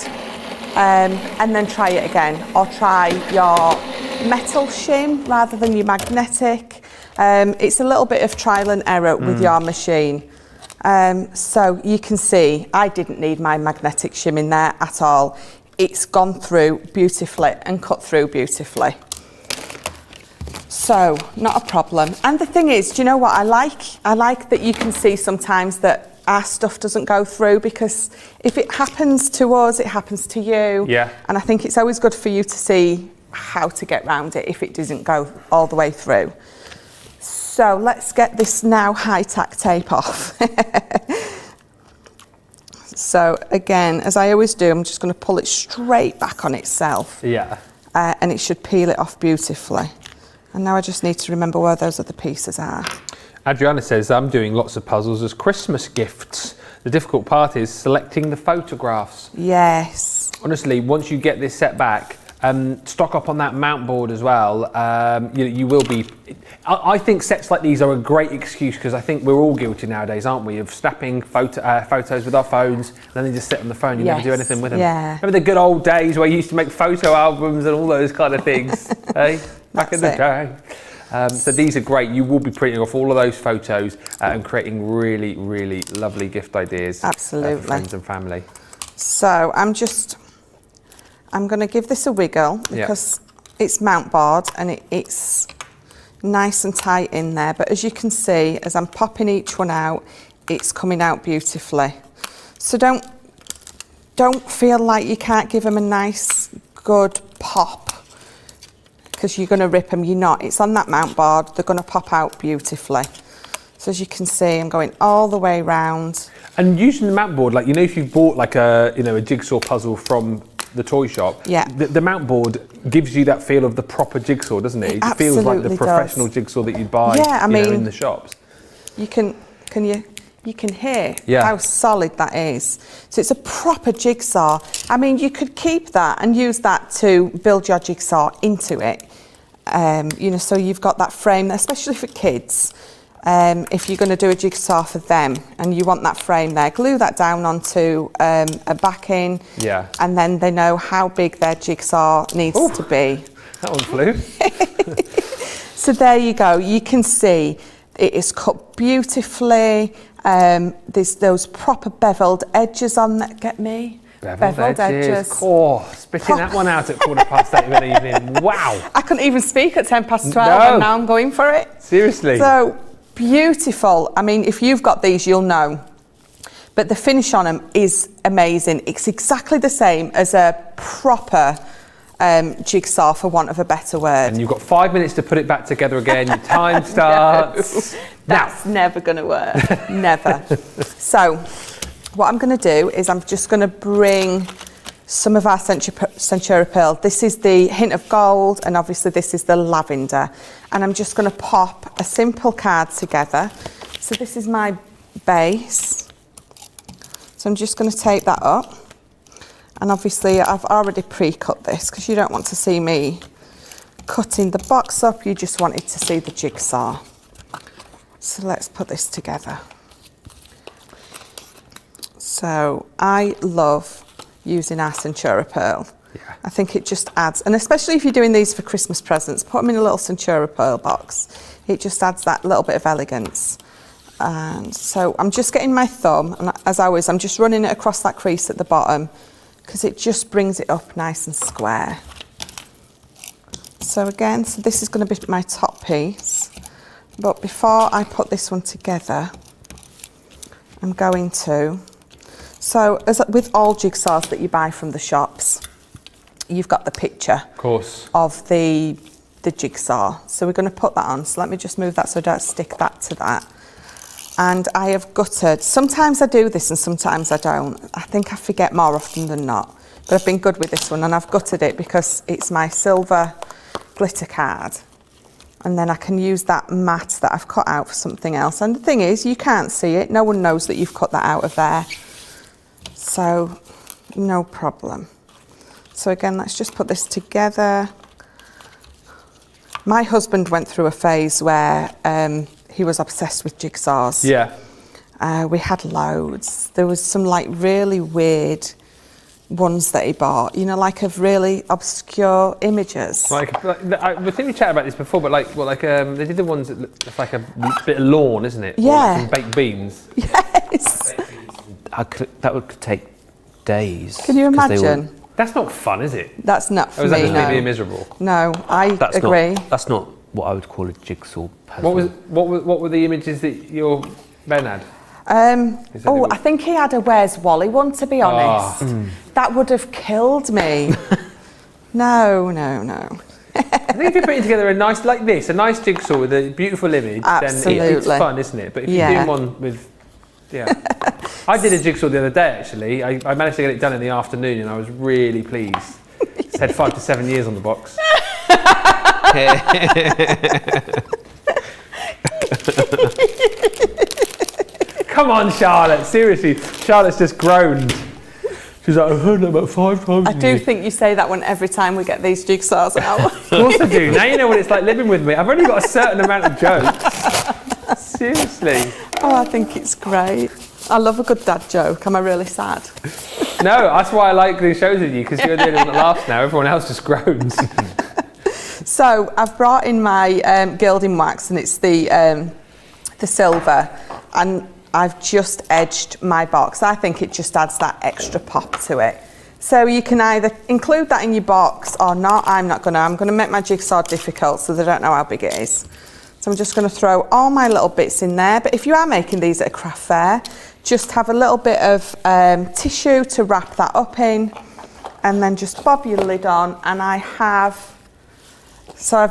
Speaker 2: and then try it again. Or try your metal shim rather than your magnetic. It's a little bit of trial and error with your machine. So you can see I didn't need my magnetic shim in there at all. It's gone through beautifully and cut through beautifully. So, not a problem. And the thing is, do you know what I like? I like that you can see sometimes that our stuff doesn't go through, because if it happens to us, it happens to you.
Speaker 1: Yeah.
Speaker 2: And I think it's always good for you to see how to get around it if it doesn't go all the way through. So let's get this now high-tack tape off. So again, as I always do, I'm just going to pull it straight back on itself.
Speaker 1: Yeah.
Speaker 2: And it should peel it off beautifully. And now I just need to remember where those other pieces are.
Speaker 1: Adriana says, I'm doing lots of puzzles as Christmas gifts. The difficult part is selecting the photographs.
Speaker 2: Yes.
Speaker 1: Honestly, once you get this set back, stock up on that mount board as well. You will be... I think sets like these are a great excuse, because I think we're all guilty nowadays, aren't we, of snapping photos with our phones, and then they just sit on the phone, you never do anything with them.
Speaker 2: Yeah.
Speaker 1: Remember the good old days where you used to make photo albums and all those kind of things, hey? Back in the day. So these are great. You will be printing off all of those photos and creating really, really lovely gift ideas.
Speaker 2: Absolutely.
Speaker 1: For friends and family.
Speaker 2: So I'm going to give this a wiggle, because it's mount board and it's nice and tight in there. But as you can see, as I'm popping each one out, it's coming out beautifully. So don't feel like you can't give them a nice, good pop, because you're going to rip them. You're not. It's on that mount board. They're going to pop out beautifully. So as you can see, I'm going all the way round.
Speaker 1: And using the mount board, like, you know, if you've bought like a jigsaw puzzle from the toy shop, the mount board gives you that feel of the proper jigsaw, doesn't it? It feels like the professional jigsaw that you'd buy in the shops. You can
Speaker 2: hear how solid that is. So it's a proper jigsaw. I mean, you could keep that and use that to build your jigsaw into it. So you've got that frame, especially for kids. If you're going to do a jigsaw for them and you want that frame there, glue that down onto a backing, and then they know how big their jigsaw needs to be.
Speaker 1: That one flew.
Speaker 2: So there you go. You can see it is cut beautifully. There's those proper beveled edges on that. Get me? Beveled edges.
Speaker 1: Spitting that one out at 8:15 in the evening. Wow.
Speaker 2: I couldn't even speak at 12:10,
Speaker 1: No.
Speaker 2: and now I'm going for it.
Speaker 1: Seriously.
Speaker 2: So beautiful. I mean, if you've got these, you'll know. But the finish on them is amazing. It's exactly the same as a proper jigsaw, for want of a better word.
Speaker 1: And you've got 5 minutes to put it back together again. Your time starts.
Speaker 2: That's never going to work. Never. So what I'm going to do is I'm just going to bring some of our Centura Pearl. This is the hint of gold, and obviously this is the lavender. And I'm just going to pop a simple card together. So this is my base. So I'm just going to take that up. And obviously I've already pre-cut this, because you don't want to see me cutting the box up, you just wanted to see the jigsaw. So let's put this together. So I love using our Centura Pearl. I think it just adds, and especially if you're doing these for Christmas presents, put them in a little Centura pearl box. It just adds that little bit of elegance. And so I'm just getting my thumb, and as always, I'm just running it across that crease at the bottom because it just brings it up nice and square. So again, so this is going to be my top piece. But before I put this one together, I'm going to, so as with all jigsaws that you buy from the shops, you've got the picture of the jigsaw. So we're going to put that on. So let me just move that so I don't stick that to that. And I have gutted. Sometimes I do this and sometimes I don't. I think I forget more often than not. But I've been good with this one, and I've gutted it because it's my silver glitter card. And then I can use that mat that I've cut out for something else. And the thing is, you can't see it. No one knows that you've cut that out of there. So, no problem. So again, let's just put this together. My husband went through a phase where he was obsessed with jigsaws.
Speaker 1: Yeah.
Speaker 2: We had loads. There was some like really weird ones that he bought, you know, like of really obscure images.
Speaker 1: I think we chatted about this before, but they did the ones that look like a bit of lawn, isn't it?
Speaker 2: Yeah.
Speaker 1: Or like some baked beans.
Speaker 2: Yes.
Speaker 3: That would take days.
Speaker 2: Can you imagine?
Speaker 1: That's not fun, is it?
Speaker 2: That's not for
Speaker 1: Or is that
Speaker 2: me,
Speaker 1: just
Speaker 2: no.
Speaker 1: being miserable?
Speaker 2: No, I agree.
Speaker 3: That's not what I would call a jigsaw puzzle.
Speaker 1: What were the images that your Ben had?
Speaker 2: I think he had a Where's Wally one, to be honest. That would have killed me. No.
Speaker 1: I think if you're putting together a nice, like this, a nice jigsaw with a beautiful image,
Speaker 2: Absolutely.
Speaker 1: then it's fun, isn't it? But if you're doing one with, I did a jigsaw the other day, actually. I managed to get it done in the afternoon, and I was really pleased. It said 5 to 7 years on the box. Come on, Charlotte. Seriously, Charlotte's just groaned. She's like, I've heard that about 5 times.
Speaker 2: I do think you say that one every time we get these jigsaws out.
Speaker 1: Of course I do. Now you know what it's like living with me. I've only got a certain amount of jokes. Seriously.
Speaker 2: Oh, I think it's great. I love a good dad joke. Am I really sad?
Speaker 1: No, that's why I like doing shows with you, because you're the only one that laughs now. Everyone else just groans.
Speaker 2: So I've brought in my gilding wax, and it's the silver, and I've just edged my box. I think it just adds that extra pop to it. So you can either include that in your box or not. I'm going to make my jigsaw difficult so they don't know how big it is. So I'm just going to throw all my little bits in there. But if you are making these at a craft fair, just have a little bit of tissue to wrap that up in, and then just bob your lid on. And I have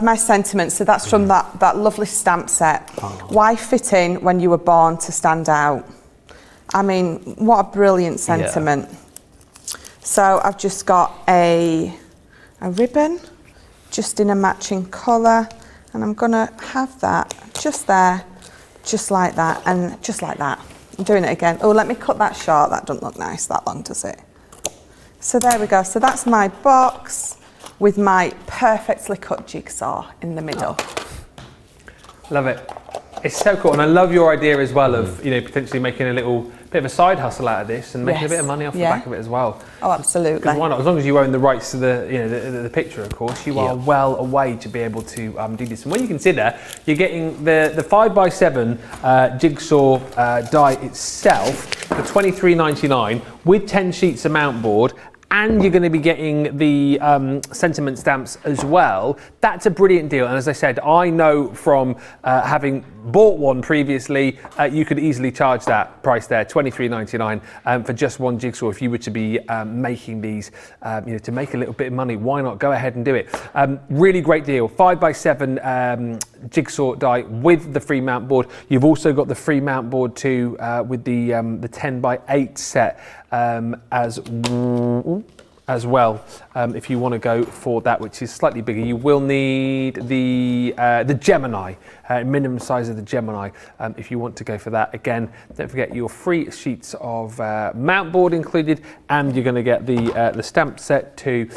Speaker 2: my sentiments. So that's from that lovely stamp set. Why fit in when you were born to stand out? I mean, what a brilliant sentiment. Yeah. So I've just got a ribbon, just in a matching colour. And I'm going to have that just there, just like that, and just like that. I'm doing it again. Oh, let me cut that short. That doesn't look nice that long, does it? So there we go. So that's my box with my perfectly cut jigsaw in the middle.
Speaker 1: Love it. It's so cool, and I love your idea as well of potentially making a little bit of a side hustle out of this and making a bit of money off the back of it as well.
Speaker 2: Oh, absolutely.
Speaker 1: Because why not? As long as you own the rights to the picture, of course, you are well away to be able to do this. And when you consider you're getting the 5x7 jigsaw die itself for $23.99 with 10 sheets of mount board, and you're going to be getting the sentiment stamps as well. That's a brilliant deal. And as I said, I know from having bought one previously, you could easily charge that price there, $23.99 for just one jigsaw. If you were to be making these, to make a little bit of money, why not? Go ahead and do it. Really great deal. 5x7 jigsaw die with the free mount board. You've also got the free mount board too with the 10x8 set as well, if you want to go for that, which is slightly bigger. You will need the Gemini, minimum size of the Gemini, if you want to go for that. Again, don't forget your free sheets of mount board included, and you're going to get the stamp set too,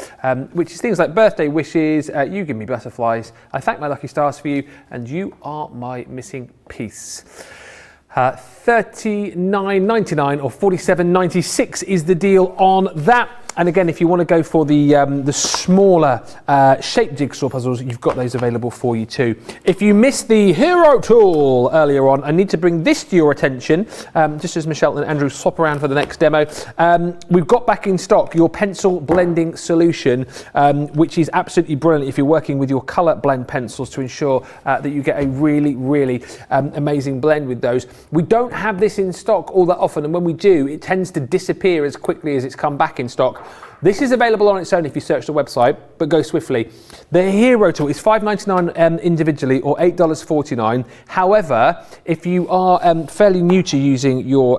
Speaker 1: which is things like birthday wishes, you give me butterflies, I thank my lucky stars for you, and you are my missing piece. $39.99 or $47.96 is the deal on that. And again, if you want to go for the smaller shaped jigsaw puzzles, you've got those available for you too. If you missed the hero tool earlier on, I need to bring this to your attention, just as Michelle and Andrew swap around for the next demo. We've got back in stock your pencil blending solution, which is absolutely brilliant if you're working with your colour blend pencils to ensure that you get a really, really amazing blend with those. We don't have this in stock all that often, and when we do, it tends to disappear as quickly as it's come back in stock. This is available on its own if you search the website, but go swiftly. The Hero tool is $5.99 individually or $8.49. However, if you are fairly new to using your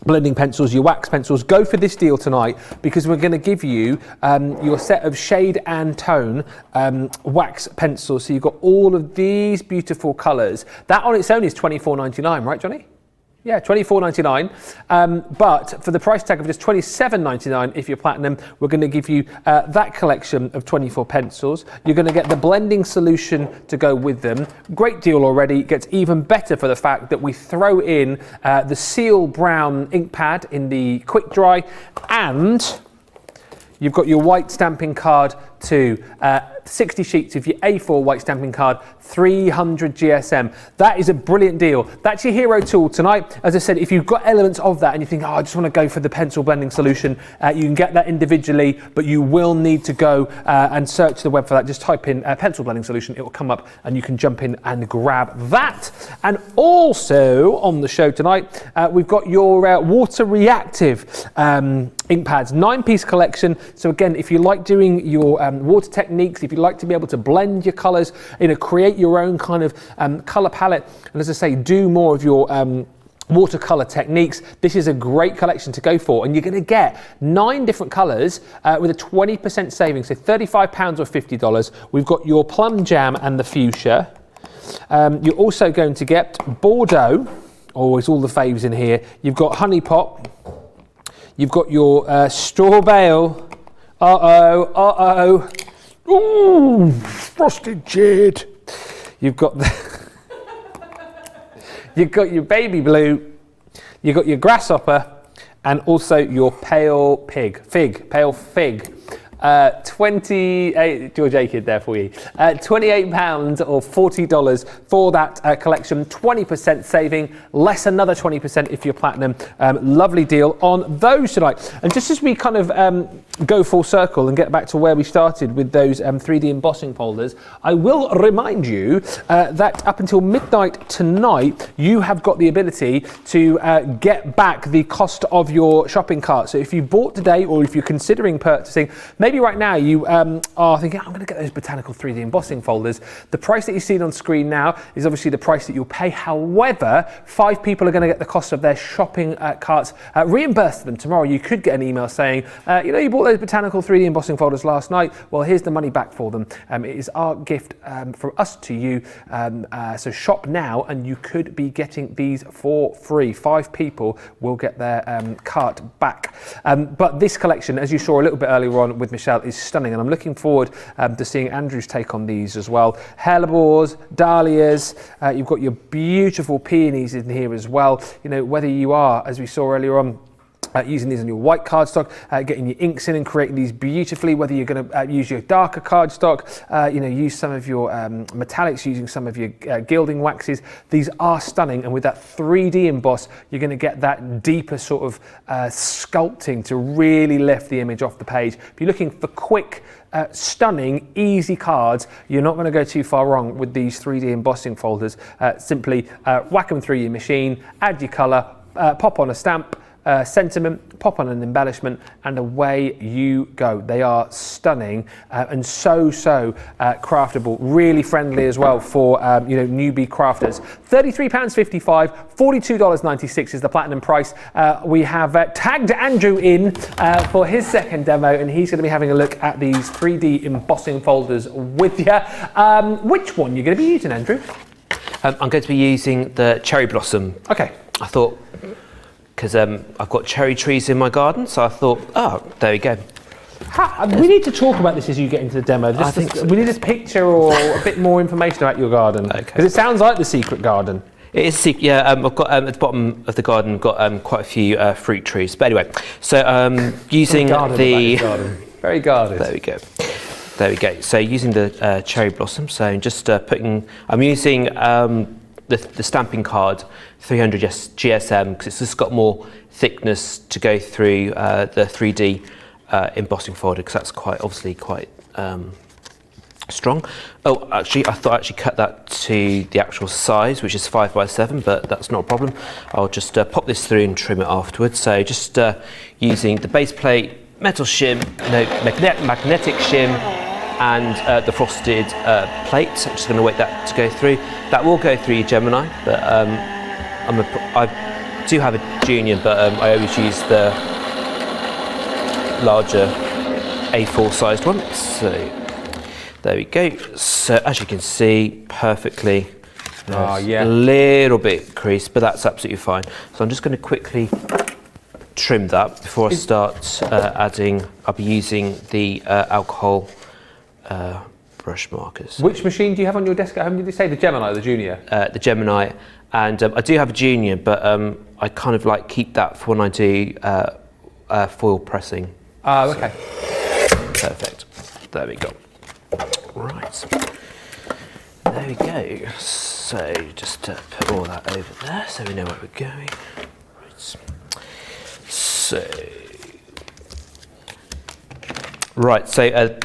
Speaker 1: blending pencils, your wax pencils, go for this deal tonight, because we're going to give you your set of shade and tone wax pencils. So you've got all of these beautiful colours. That on its own is $24.99, right, Johnny? Yeah, $24.99, but for the price tag of just $27.99 if you're platinum, we're going to give you that collection of 24 pencils. You're going to get the blending solution to go with them. Great deal already. It gets even better for the fact that we throw in the Seal Brown ink pad in the quick dry, and you've got your white stamping card too. 60 sheets of your A4 white stamping card, 300 GSM. That is a brilliant deal. That's your Hero tool tonight. As I said, if you've got elements of that and you think, oh, I just want to go for the pencil blending solution, you can get that individually, but you will need to go and search the web for that. Just type in pencil blending solution, it will come up and you can jump in and grab that. And also on the show tonight, we've got your water reactive ink pads, 9-piece collection. So again, if you like doing your water techniques, if you like to be able to blend your colours, create your own kind of colour palette, and as I say, do more of your watercolour techniques, this is a great collection to go for, and you're going to get 9 different colours with a 20% saving, so £35 or $50. We've got your plum jam and the fuchsia. You're also going to get Bordeaux, always all the faves in here. You've got honey pop. You've got your straw bale. Ooh, frosted jade. You've got you've got your baby blue. You've got your grasshopper, and also your pale fig. 28, George Akid there for you. £28 or $40 for that collection. 20% saving, less another 20% if you're platinum. Lovely deal on those tonight. And just as we kind of go full circle and get back to where we started with those 3D embossing folders, I will remind you that up until midnight tonight, you have got the ability to get back the cost of your shopping cart. So if you bought today, or if you're considering purchasing, maybe right now you are thinking, I'm going to get those Botanical 3D embossing folders. The price that you've seen on screen now is obviously the price that you'll pay. However, 5 people are going to get the cost of their shopping carts reimbursed to them tomorrow. You could get an email saying, you bought those Botanical 3D embossing folders last night. Well, here's the money back for them. It is our gift from us to you. So shop now and you could be getting these for free. 5 people will get their cart back. But this collection, as you saw a little bit earlier on with Michelle, is stunning, and I'm looking forward to seeing Andrew's take on these as well. Hellebores, Dahlias, you've got your beautiful peonies in here as well. Whether you are, as we saw earlier on, using these on your white cardstock, getting your inks in and creating these beautifully, whether you're going to use your darker cardstock, use some of your metallics, using some of your gilding waxes. These are stunning, and with that 3D emboss, you're going to get that deeper sort of sculpting to really lift the image off the page. If you're looking for quick, stunning, easy cards, you're not going to go too far wrong with these 3D embossing folders. Simply whack them through your machine, add your colour, pop on a stamp, sentiment, pop on an embellishment, and away you go. They are stunning and so craftable, really friendly as well for newbie crafters. £33.55, $42.96 is the platinum price. We have tagged Andrew in for his second demo, and he's going to be having a look at these 3D embossing folders with you. Which one are you going to be using, Andrew?
Speaker 3: I'm going to be using the cherry blossom.
Speaker 1: Okay.
Speaker 3: I thought, because I've got cherry trees in my garden, so I thought, there we go.
Speaker 1: We need to talk about this as you get into the demo. We need a picture or a bit more information about your garden.
Speaker 3: Okay.
Speaker 1: Because it sounds like the secret garden.
Speaker 3: It is, yeah. I've got at the bottom of the garden, I've got quite a few fruit trees. But anyway, so using the
Speaker 1: very guarded.
Speaker 3: There we go. There we go. So using the cherry blossom. So just I'm using the stamping card 300 GSM because it's just got more thickness to go through the 3D embossing folder because that's obviously quite strong. Oh, actually, I thought I actually cut that to the actual size, which is 5x7, but that's not a problem. I'll just pop this through and trim it afterwards. So just using the base plate, metal shim, magnetic shim, and the frosted plate. I'm just going to wait that to go through. That will go through your Gemini, but I do have a junior, but I always use the larger A4 sized one. So there we go. So as you can see, perfectly. A little bit creased, but that's absolutely fine. So I'm just going to quickly trim that before I start adding. I'll be using the alcohol brush markers.
Speaker 1: Which machine do you have on your desk at home? Did you say the Gemini or the Junior?
Speaker 3: The Gemini, and I do have a Junior, but I kind of like keep that for when I do foil pressing.
Speaker 1: Oh, okay.
Speaker 3: Perfect. There we go. Right. There we go. So just put all that over there so we know where we're going. Right. So. Right. So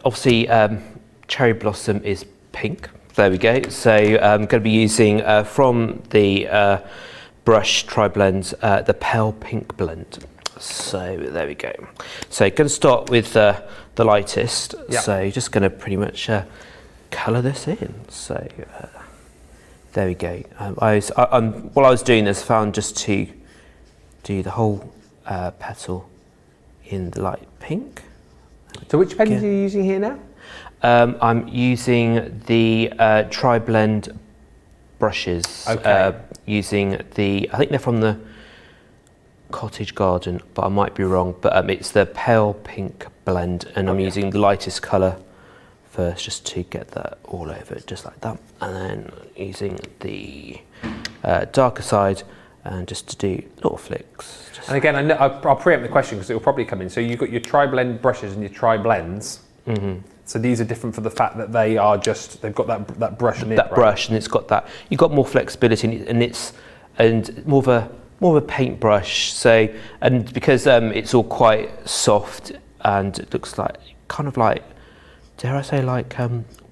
Speaker 3: obviously cherry blossom is pink. There we go. So I'm going to be using from the brush Tri-Blend the pale pink blend. So there we go. So going to start with the lightest.
Speaker 1: Yep.
Speaker 3: So you're just going to pretty much colour this in. So there we go. While I was doing this, I found just to do the whole petal in the light pink.
Speaker 1: So which pens are you using here now?
Speaker 3: I'm using the Tri-Blend brushes.
Speaker 1: Okay.
Speaker 3: Using I think they're from the Cottage Garden, but I might be wrong. But it's the pale pink blend, and I'm using the lightest colour first, just to get that all over, just like that. And then using the darker side, and just to do little flicks.
Speaker 1: And again, I'll preempt the question because it will probably come in. So you've got your Tri-Blend brushes and your Tri-Blends. Mm-hmm. So these are different for the fact that they've got that brush nib,
Speaker 3: that brush, and it's got that. You've got more flexibility, and more of a paintbrush. So, and because it's all quite soft, and it looks like kind of like, dare I say, like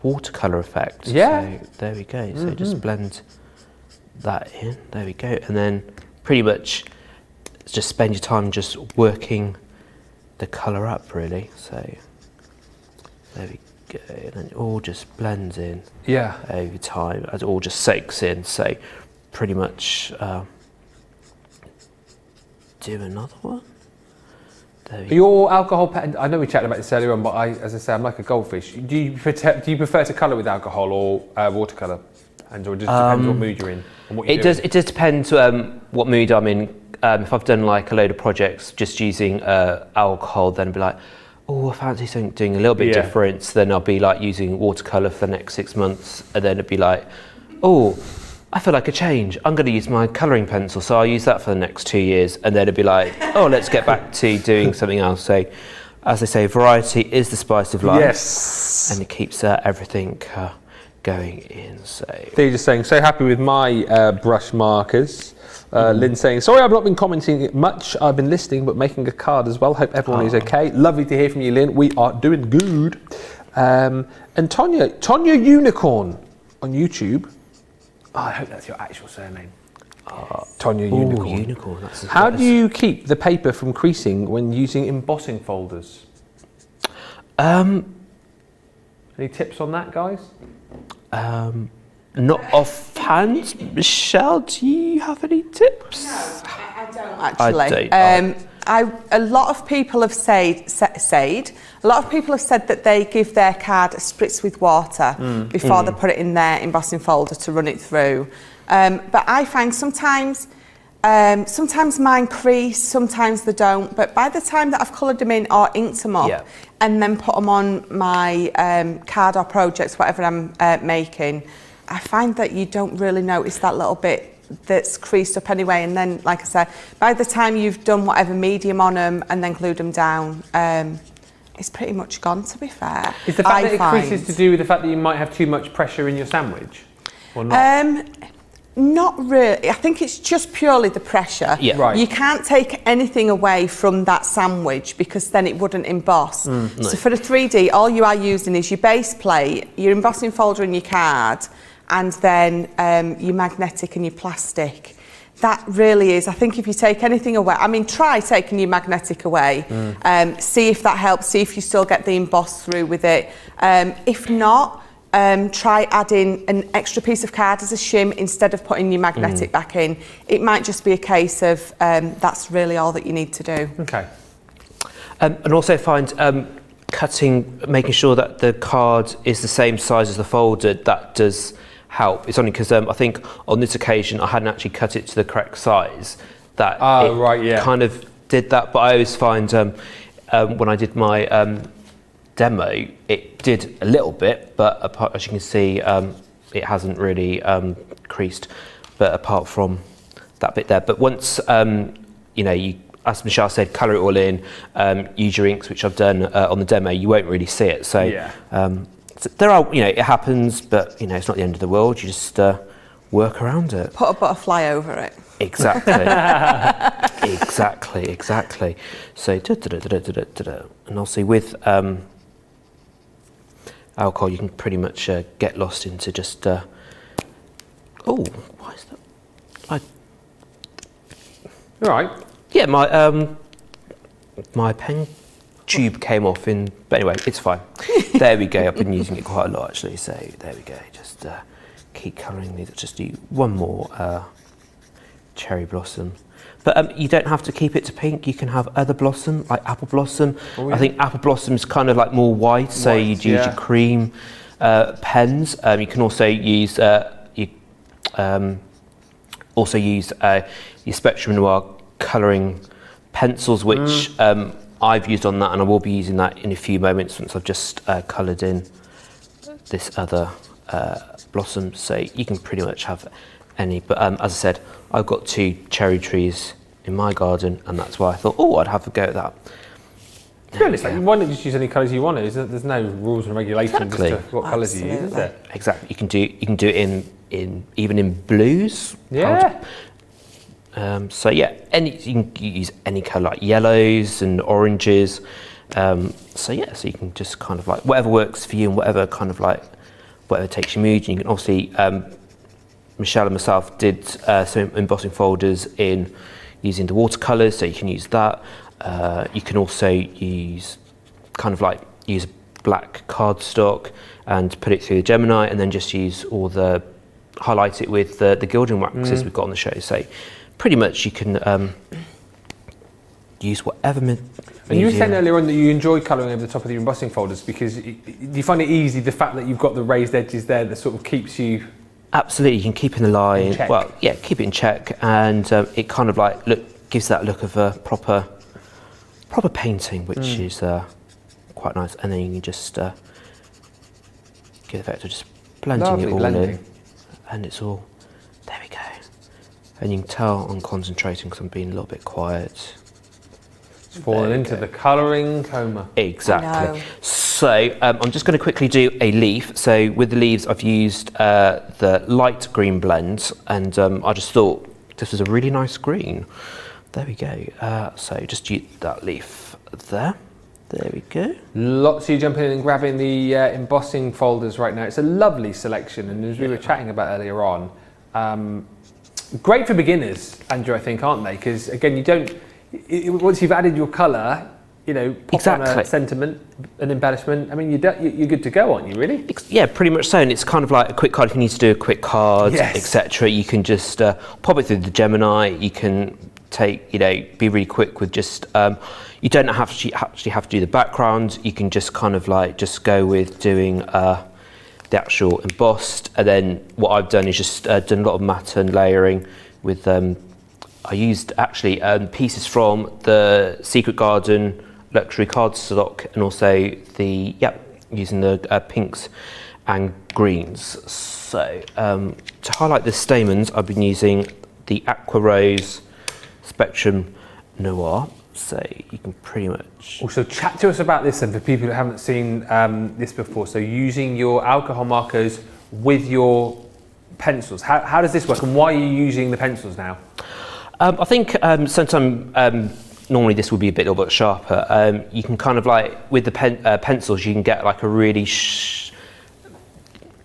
Speaker 3: watercolor effect.
Speaker 1: Yeah.
Speaker 3: So there we go. So just blend that in. There we go, and then pretty much just spend your time just working the color up, really. So there we go, and then it all just blends in.
Speaker 1: Yeah.
Speaker 3: Over time, as it all just soaks in. So pretty much do another one.
Speaker 1: Your alcohol pen, I know we chatted about this earlier on, but as I say, I'm like a goldfish. Do you prefer to colour with alcohol or watercolour? And or just depends what mood you're in and what you're doing?
Speaker 3: It does depend what mood I'm in. If I've done like a load of projects just using alcohol, then I'd be like, oh, I fancy something doing a little bit different. So then I'll be like using watercolour for the next 6 months, and then it'd be like, oh, I feel like a change. I'm going to use my colouring pencil, so I'll use that for the next 2 years, and then it'd be like, oh, let's get back to doing something else. So, as they say, variety is the spice of life.
Speaker 1: Yes.
Speaker 3: And it keeps everything going in. So
Speaker 1: They're just saying, so happy with my brush markers. Lynn saying, sorry I've not been commenting much. I've been listening but making a card as well. Hope everyone is okay. Lovely to hear from you, Lynn. We are doing good. And Tonya Unicorn on YouTube. Oh, I hope that's your actual surname. Tonya Unicorn.
Speaker 3: Unicorn.
Speaker 1: How do you keep the paper from creasing when using embossing folders? Any tips on that, guys?
Speaker 3: Not offhand. Michelle, do you have any tips?
Speaker 2: No, I don't actually.
Speaker 3: I don't.
Speaker 2: A lot of people have said that they give their card a spritz with water before they put it in their embossing folder to run it through. But I find sometimes mine crease, sometimes they don't. But by the time that I've coloured them in or inked them up and then put them on my card or projects, whatever I'm making, I find that you don't really notice that little bit that's creased up anyway, and then, like I said, by the time you've done whatever medium on them and then glued them down, it's pretty much gone, to be fair.
Speaker 1: Is the fact that it creases to do with the fact that you might have too much pressure in your sandwich, or not?
Speaker 2: Not really. I think it's just purely the pressure.
Speaker 3: Yeah.
Speaker 1: Right.
Speaker 2: You can't take anything away from that sandwich because then it wouldn't emboss.
Speaker 3: No.
Speaker 2: So for the 3D, all you are using is your base plate, your embossing folder and your card, and then your magnetic and your plastic. That really is, I think if you take anything away, I mean, try taking your magnetic away, see if that helps, see if you still get the emboss through with it. If not, try adding an extra piece of card as a shim instead of putting your magnetic back in. It might just be a case of that's really all that you need to do.
Speaker 1: Okay.
Speaker 3: And also find cutting, making sure that the card is the same size as the folder, that does help. It's only because I think on this occasion I hadn't actually cut it to the correct size that kind of did that, but I always find when I did my demo, it did a little bit, but apart, as you can see, it hasn't really creased, but apart from that bit there. But once you, as Michelle said, colour it all in, use your inks, which I've done on the demo, you won't really see it. So, so there are, it happens, but it's not the end of the world. You just work around it.
Speaker 2: Put a butterfly over it.
Speaker 3: Exactly. exactly. So, and obviously with alcohol, you can pretty much get lost into just. Why is that?
Speaker 1: Right.
Speaker 3: Yeah, my pen tube came off but anyway, it's fine. There we go. I've been using it quite a lot actually. So there we go. Just keep colouring these. Just do one more cherry blossom. But you don't have to keep it to pink. You can have other blossom, like apple blossom. Oh, yeah. I think apple blossom is kind of like more white, so you'd use your cream pens. You can also use your Spectrum Noir colouring pencils, which I've used on that, and I will be using that in a few moments once I've just coloured in this other blossom. So you can pretty much have any, but as I said, I've got 2 cherry trees in my garden, and that's why I thought, I'd have a go at that.
Speaker 1: To be honest, why not just use any colours you want? There's no rules and regulations as to what colours you use, is there?
Speaker 3: Exactly. You can do it even in blues.
Speaker 1: Yeah.
Speaker 3: So yeah, you can use any colour, like yellows and oranges. So you can just kind of like whatever works for you and whatever takes your mood. You can obviously. Michelle and myself did some embossing folders in using the watercolours, so you can use that. You can also use black cardstock and put it through the Gemini, and then just highlight it with the gilding waxes we've got on the show. So pretty much you can use whatever medium.
Speaker 1: And you were saying earlier on that you enjoy colouring over the top of the embossing folders because you find it easy, the fact that you've got the raised edges there that sort of keeps you...
Speaker 3: Absolutely, you can keep in the line. Keep it in check, and it kind of gives that look of a proper painting, which is quite nice. And then you can just give the effect of just blending it all in, and it's all there. We go, and you can tell I'm concentrating because I'm being a little bit quiet.
Speaker 1: It's fallen into the colouring coma.
Speaker 3: Exactly. So I'm just going to quickly do a leaf. So with the leaves, I've used the light green blend, and I just thought this was a really nice green. There we go. So just use that leaf there. There we go.
Speaker 1: Lots of you jumping in and grabbing the embossing folders right now. It's a lovely selection, and as we were chatting about earlier on, great for beginners, Andrew, I think, aren't they? Because again, you don't. Once you've added your colour, pop on a sentiment, an embellishment. I mean, you're good to go, aren't you? Really?
Speaker 3: Yeah, pretty much so. And it's kind of like a quick card. If you need to do a quick card, etc., you can just pop it through the Gemini. You can be really quick with just. You don't actually have to do the background. You can just kind of just go with doing the actual embossed. And then what I've done is just done a lot of matte and layering with. I used actually pieces from the Secret Garden luxury cardstock, and also using the pinks and greens. So to highlight the stamens, I've been using the Aqua Rose Spectrum Noir. So you can pretty much...
Speaker 1: Also, chat to us about this then for people who haven't seen this before. So using your alcohol markers with your pencils. How does this work, and why are you using the pencils now?
Speaker 3: I think sometimes normally this would be a little bit sharper. You can kind of like, with the pencils, you can get like a really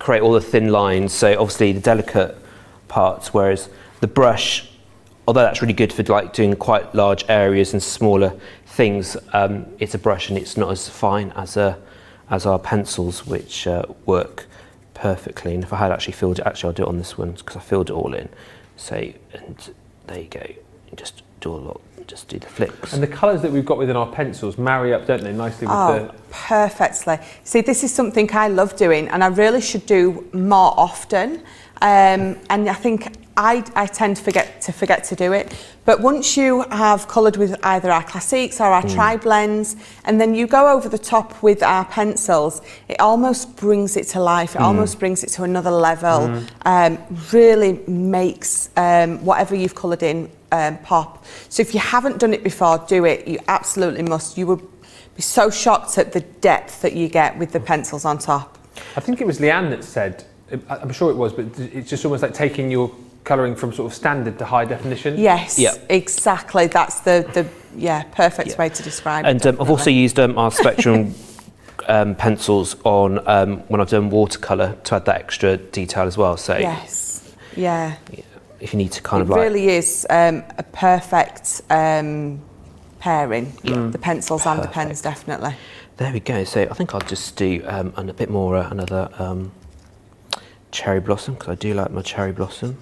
Speaker 3: create all the thin lines. So obviously the delicate parts, whereas the brush, although that's really good for like doing quite large areas and smaller things, it's a brush and it's not as fine as our pencils, which work perfectly. And if I had actually filled it, I'll do it on this one because I filled it all in. So, and there you go. You just do a lot. Just do the flicks.
Speaker 1: And the colours that we've got within our pencils marry up, don't they, nicely with the...
Speaker 2: Perfectly. See, this is something I love doing, and I really should do more often. And I think I tend to forget to do it. But once you have coloured with either our classiques or our tri-blends, and then you go over the top with our pencils, it almost brings it to life. It almost brings it to another level. Really makes whatever you've coloured in pop. So if you haven't done it before, do it. You absolutely must. You would be so shocked at the depth that you get with the pencils on top.
Speaker 1: I think it was Leanne that said, I'm sure it was, but it's just almost like taking your colouring from sort of standard to high definition.
Speaker 2: Yes, exactly. That's the perfect way to describe it.
Speaker 3: And I've also used our Spectrum pencils on when I've done watercolour to add that extra detail as well. So
Speaker 2: yes, yeah.
Speaker 3: If you need to kind of
Speaker 2: it
Speaker 3: like...
Speaker 2: really is a perfect pairing, the pencils and the pens, definitely.
Speaker 3: There we go. So I think I'll just do a bit more another cherry blossom, because I do like my cherry blossom.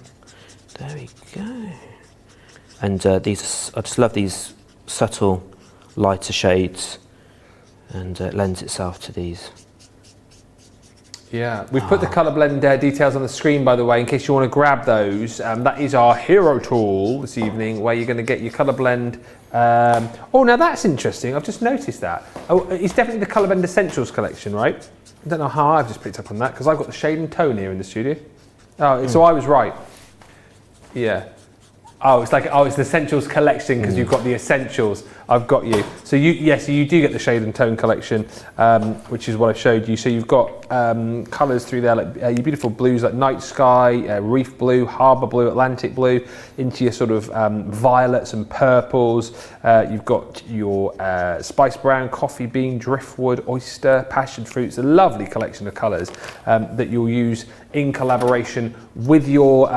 Speaker 3: There we go. And these, I just love these subtle lighter shades, and it lends itself to these.
Speaker 1: Yeah, we've put the colour blend details on the screen, by the way, in case you want to grab those. That is our hero tool this evening, where you're going to get your colour blend. Oh, now that's interesting. I've just noticed that. Oh, it's definitely the Colour Blend Essentials collection, right? I don't know how I've just picked up on that, because I've got the shade and tone here in the studio. Oh, so I was right. Yeah. Oh, it's the Essentials collection, because you've got the Essentials. I've got you. So you do get the shade and tone collection, which is what I showed you. So you've got colours through there, like your beautiful blues like Night Sky, Reef Blue, Harbour Blue, Atlantic Blue, into your sort of violets and purples. You've got your Spice Brown, Coffee Bean, Driftwood, Oyster, Passion Fruits, a lovely collection of colours that you'll use in collaboration with your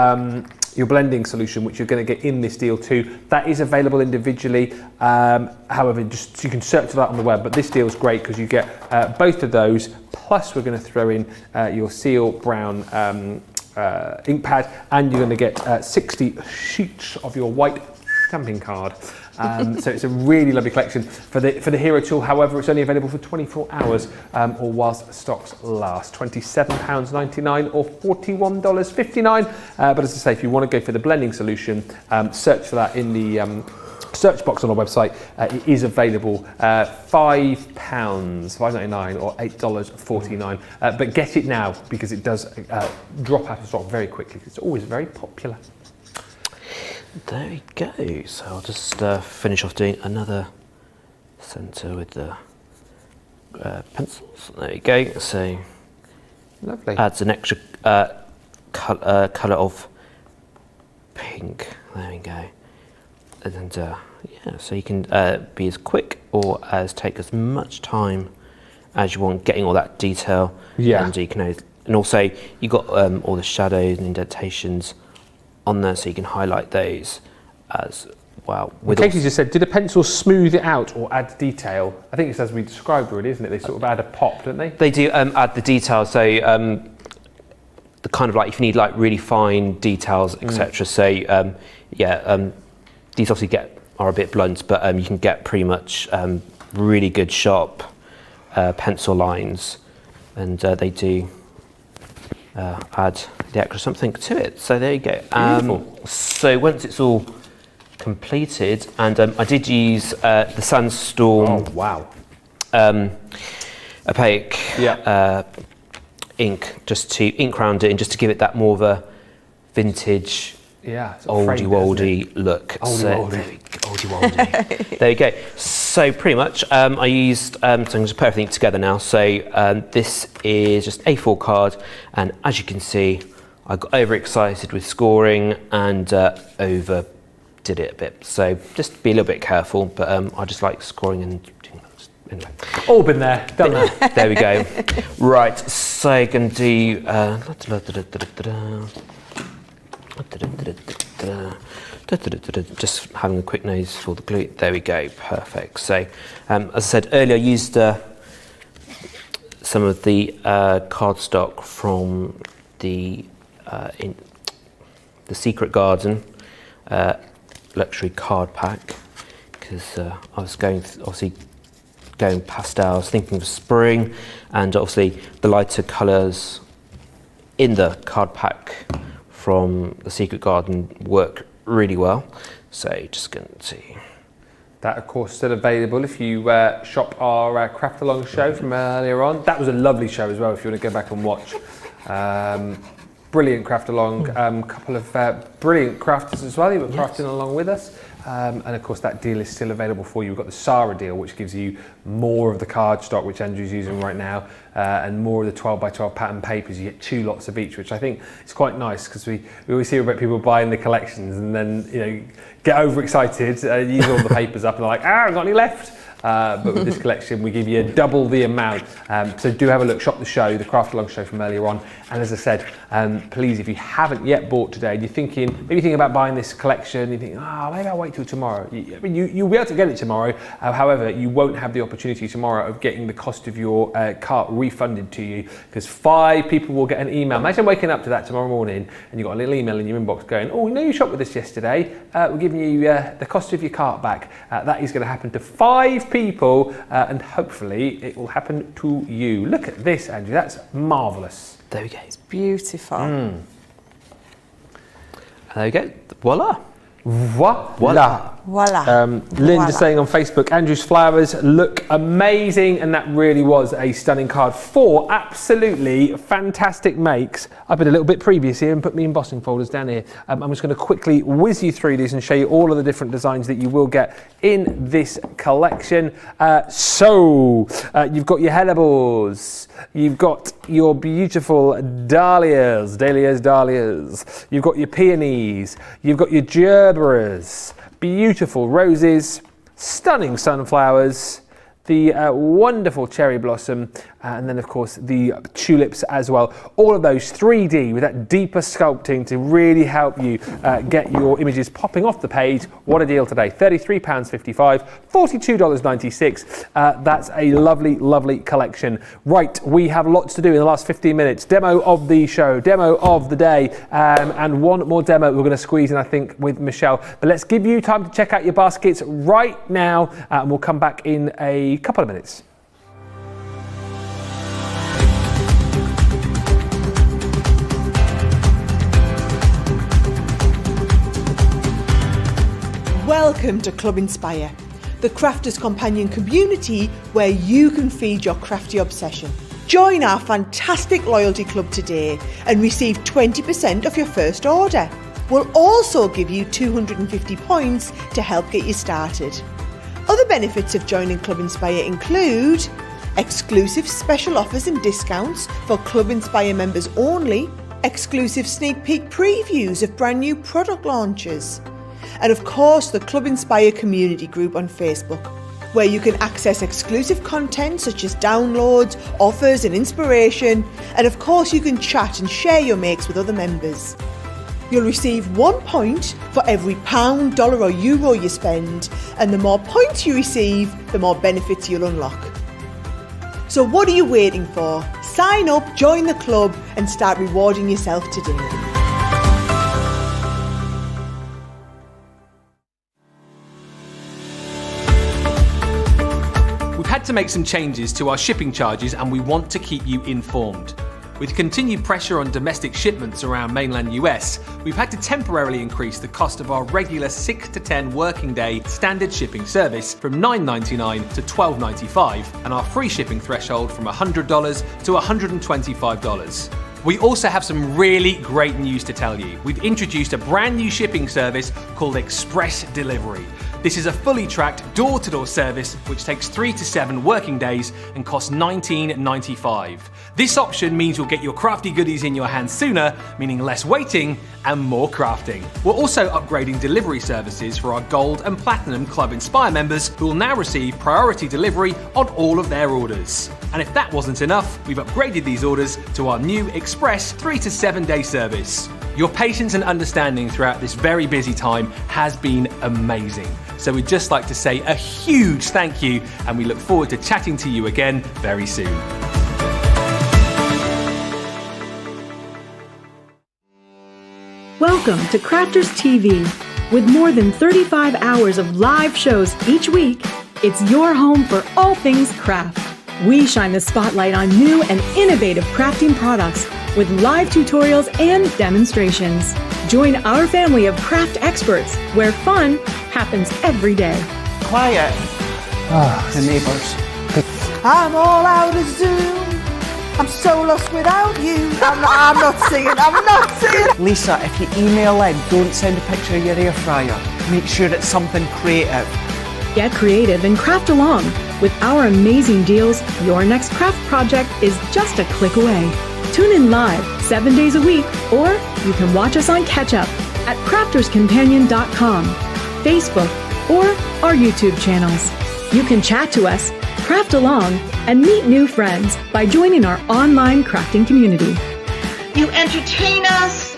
Speaker 1: blending solution, which you're going to get in this deal too. That is available individually. However, just you can search for that on the web, but this deal is great because you get both of those, plus we're going to throw in your Seal Brown ink pad, and you're going to get 60 sheets of your white stamping card. So it's a really lovely collection for the Hero tool. However, it's only available for 24 hours or whilst stocks last. £27.99 or $41.59. But as I say, if you want to go for the blending solution, search for that in the search box on our website. It is available £5.99 or $8.49. But get it now, because it does drop out of stock very quickly. It's always very popular.
Speaker 3: There we go. So I'll just finish off doing another centre with the pencils. There you go. So
Speaker 1: Lovely.
Speaker 3: Adds an extra colour of pink. There we go. And yeah, so you can be as quick or as take as much time as you want getting all that detail.
Speaker 1: Yeah.
Speaker 3: And you can, and also you got all the shadows and indentations on there, so you can highlight those as well.
Speaker 1: Katie just said, did the pencils smooth it out or add detail? I think it's as we described really, isn't it? They sort of add a pop, don't they?
Speaker 3: They do add the detail, so the kind of like, if you need like really fine details, etc. So these obviously are a bit blunt, but you can get pretty much really good sharp pencil lines, and they do add the extra something to it. So there you go. So once it's all completed, and I did use the Sandstorm
Speaker 1: wow.
Speaker 3: opaque ink just to ink round it and just to give it that more of a vintage, oldie woldy look. Oldie woldy. There you go. So pretty much, I used. So I'm going to put everything together now. So this is just A4 card, and as you can see, I got overexcited with scoring and overdid it a bit. So just be a little bit careful. But I just like scoring and doing that. Anyway.
Speaker 1: All been there, done that.
Speaker 3: There we go. Right. So I'm going to do. Just having a quick nose for the glue. There we go, perfect. So, as I said earlier, I used some of the cardstock from the Secret Garden luxury card pack, because I was obviously going pastels, thinking of spring, and obviously the lighter colours in the card pack from the Secret Garden work really well. So just going to see.
Speaker 1: That, of course, still available if you shop our Craft Along show from earlier on. That was a lovely show as well if you want to go back and watch. Brilliant Craft Along, couple of brilliant crafters as well. You were crafting along with us. And of course that deal is still available for you. We've got the Sarah deal, which gives you more of the cardstock, which Andrew's using right now, and more of the 12x12 pattern papers. You get 2 lots of each, which I think is quite nice, because we always hear about people buying the collections and then get overexcited, use all the papers up and they're like, I've got any left. But with this collection, we give you double the amount. So do have a look, shop the show, the Craft Along show from earlier on. And as I said, please, if you haven't yet bought today, and you're thinking about buying this collection, you think, maybe I'll wait till tomorrow. You'll be able to get it tomorrow. However, you won't have the opportunity tomorrow of getting the cost of your cart refunded to you, because 5 people will get an email. Imagine waking up to that tomorrow morning and you've got a little email in your inbox going, you shopped with us yesterday. We're giving you the cost of your cart back. That is going to happen to 5 people, and hopefully it will happen to you. Look at this, Andrew, that's marvellous.
Speaker 3: There we go.
Speaker 2: It's beautiful.
Speaker 3: There we go. Voila.
Speaker 1: Voila.
Speaker 2: Voila.
Speaker 1: Lynn just saying on Facebook, Andrew's flowers look amazing, and that really was a stunning card. 4 absolutely fantastic makes. I've been a little bit previous here and put me embossing folders down here. I'm just going to quickly whiz you through these and show you all of the different designs that you will get in this collection. You've got your Hellebores, you've got your beautiful Dahlias, you've got your peonies, you've got your gerberas, beautiful roses, stunning sunflowers, the wonderful cherry blossom, and then of course the tulips as well. All of those 3D with that deeper sculpting to really help you get your images popping off the page. What a deal today. £33.55, $42.96. That's a lovely, lovely collection. Right, we have lots to do in the last 15 minutes. Demo of the show, demo of the day, and one more demo we're going to squeeze in, I think, with Michelle. But let's give you time to check out your baskets right now, and we'll come back in a couple of minutes.
Speaker 4: Welcome to Club Inspire, the crafters' companion community where you can feed your crafty obsession. Join our fantastic loyalty club today and receive 20% off your first order. We'll also give you 250 points to help get you started. Other benefits of joining Club Inspire include exclusive special offers and discounts for Club Inspire members only, exclusive sneak peek previews of brand new product launches, and of course the Club Inspire community group on Facebook, where you can access exclusive content such as downloads, offers and inspiration, and of course you can chat and share your makes with other members. You'll receive 1 point for every £1, dollar or euro you spend, and the more points you receive, the more benefits you'll unlock. So what are you waiting for? Sign up, join the club and start rewarding yourself today.
Speaker 1: We've had to make some changes to our shipping charges and we want to keep you informed. With continued pressure on domestic shipments around mainland US, we've had to temporarily increase the cost of our regular 6 to 10 working day standard shipping service from $9.99 to $12.95 and our free shipping threshold from $100 to $125. We also have some really great news to tell you. We've introduced a brand new shipping service called Express Delivery. This is a fully tracked door-to-door service which takes 3 to 7 working days and costs $19.95. This option means you'll get your crafty goodies in your hands sooner, meaning less waiting and more crafting. We're also upgrading delivery services for our Gold and Platinum Club Inspire members who will now receive priority delivery on all of their orders. And if that wasn't enough, we've upgraded these orders to our new Express 3 to 7 day service. Your patience and understanding throughout this very busy time has been amazing. So we'd just like to say a huge thank you, and we look forward to chatting to you again very soon.
Speaker 5: Welcome to Crafters TV. With more than 35 hours of live shows each week, it's your home for all things craft. We shine the spotlight on new and innovative crafting products with live tutorials and demonstrations. Join our family of craft experts where fun happens every day.
Speaker 6: Quiet. The neighbours.
Speaker 4: I'm all out of Zoom. I'm so lost without you. I'm not singing.
Speaker 6: Lisa, if you email in, don't send a picture of your air fryer. Make sure it's something creative.
Speaker 5: Get creative and craft along. With our amazing deals, your next craft project is just a click away. Tune in live 7 days a week, or you can watch us on Catch Up at crafterscompanion.com, Facebook, or our YouTube channels. You can chat to us, craft along, and meet new friends by joining our online crafting community.
Speaker 7: You entertain us.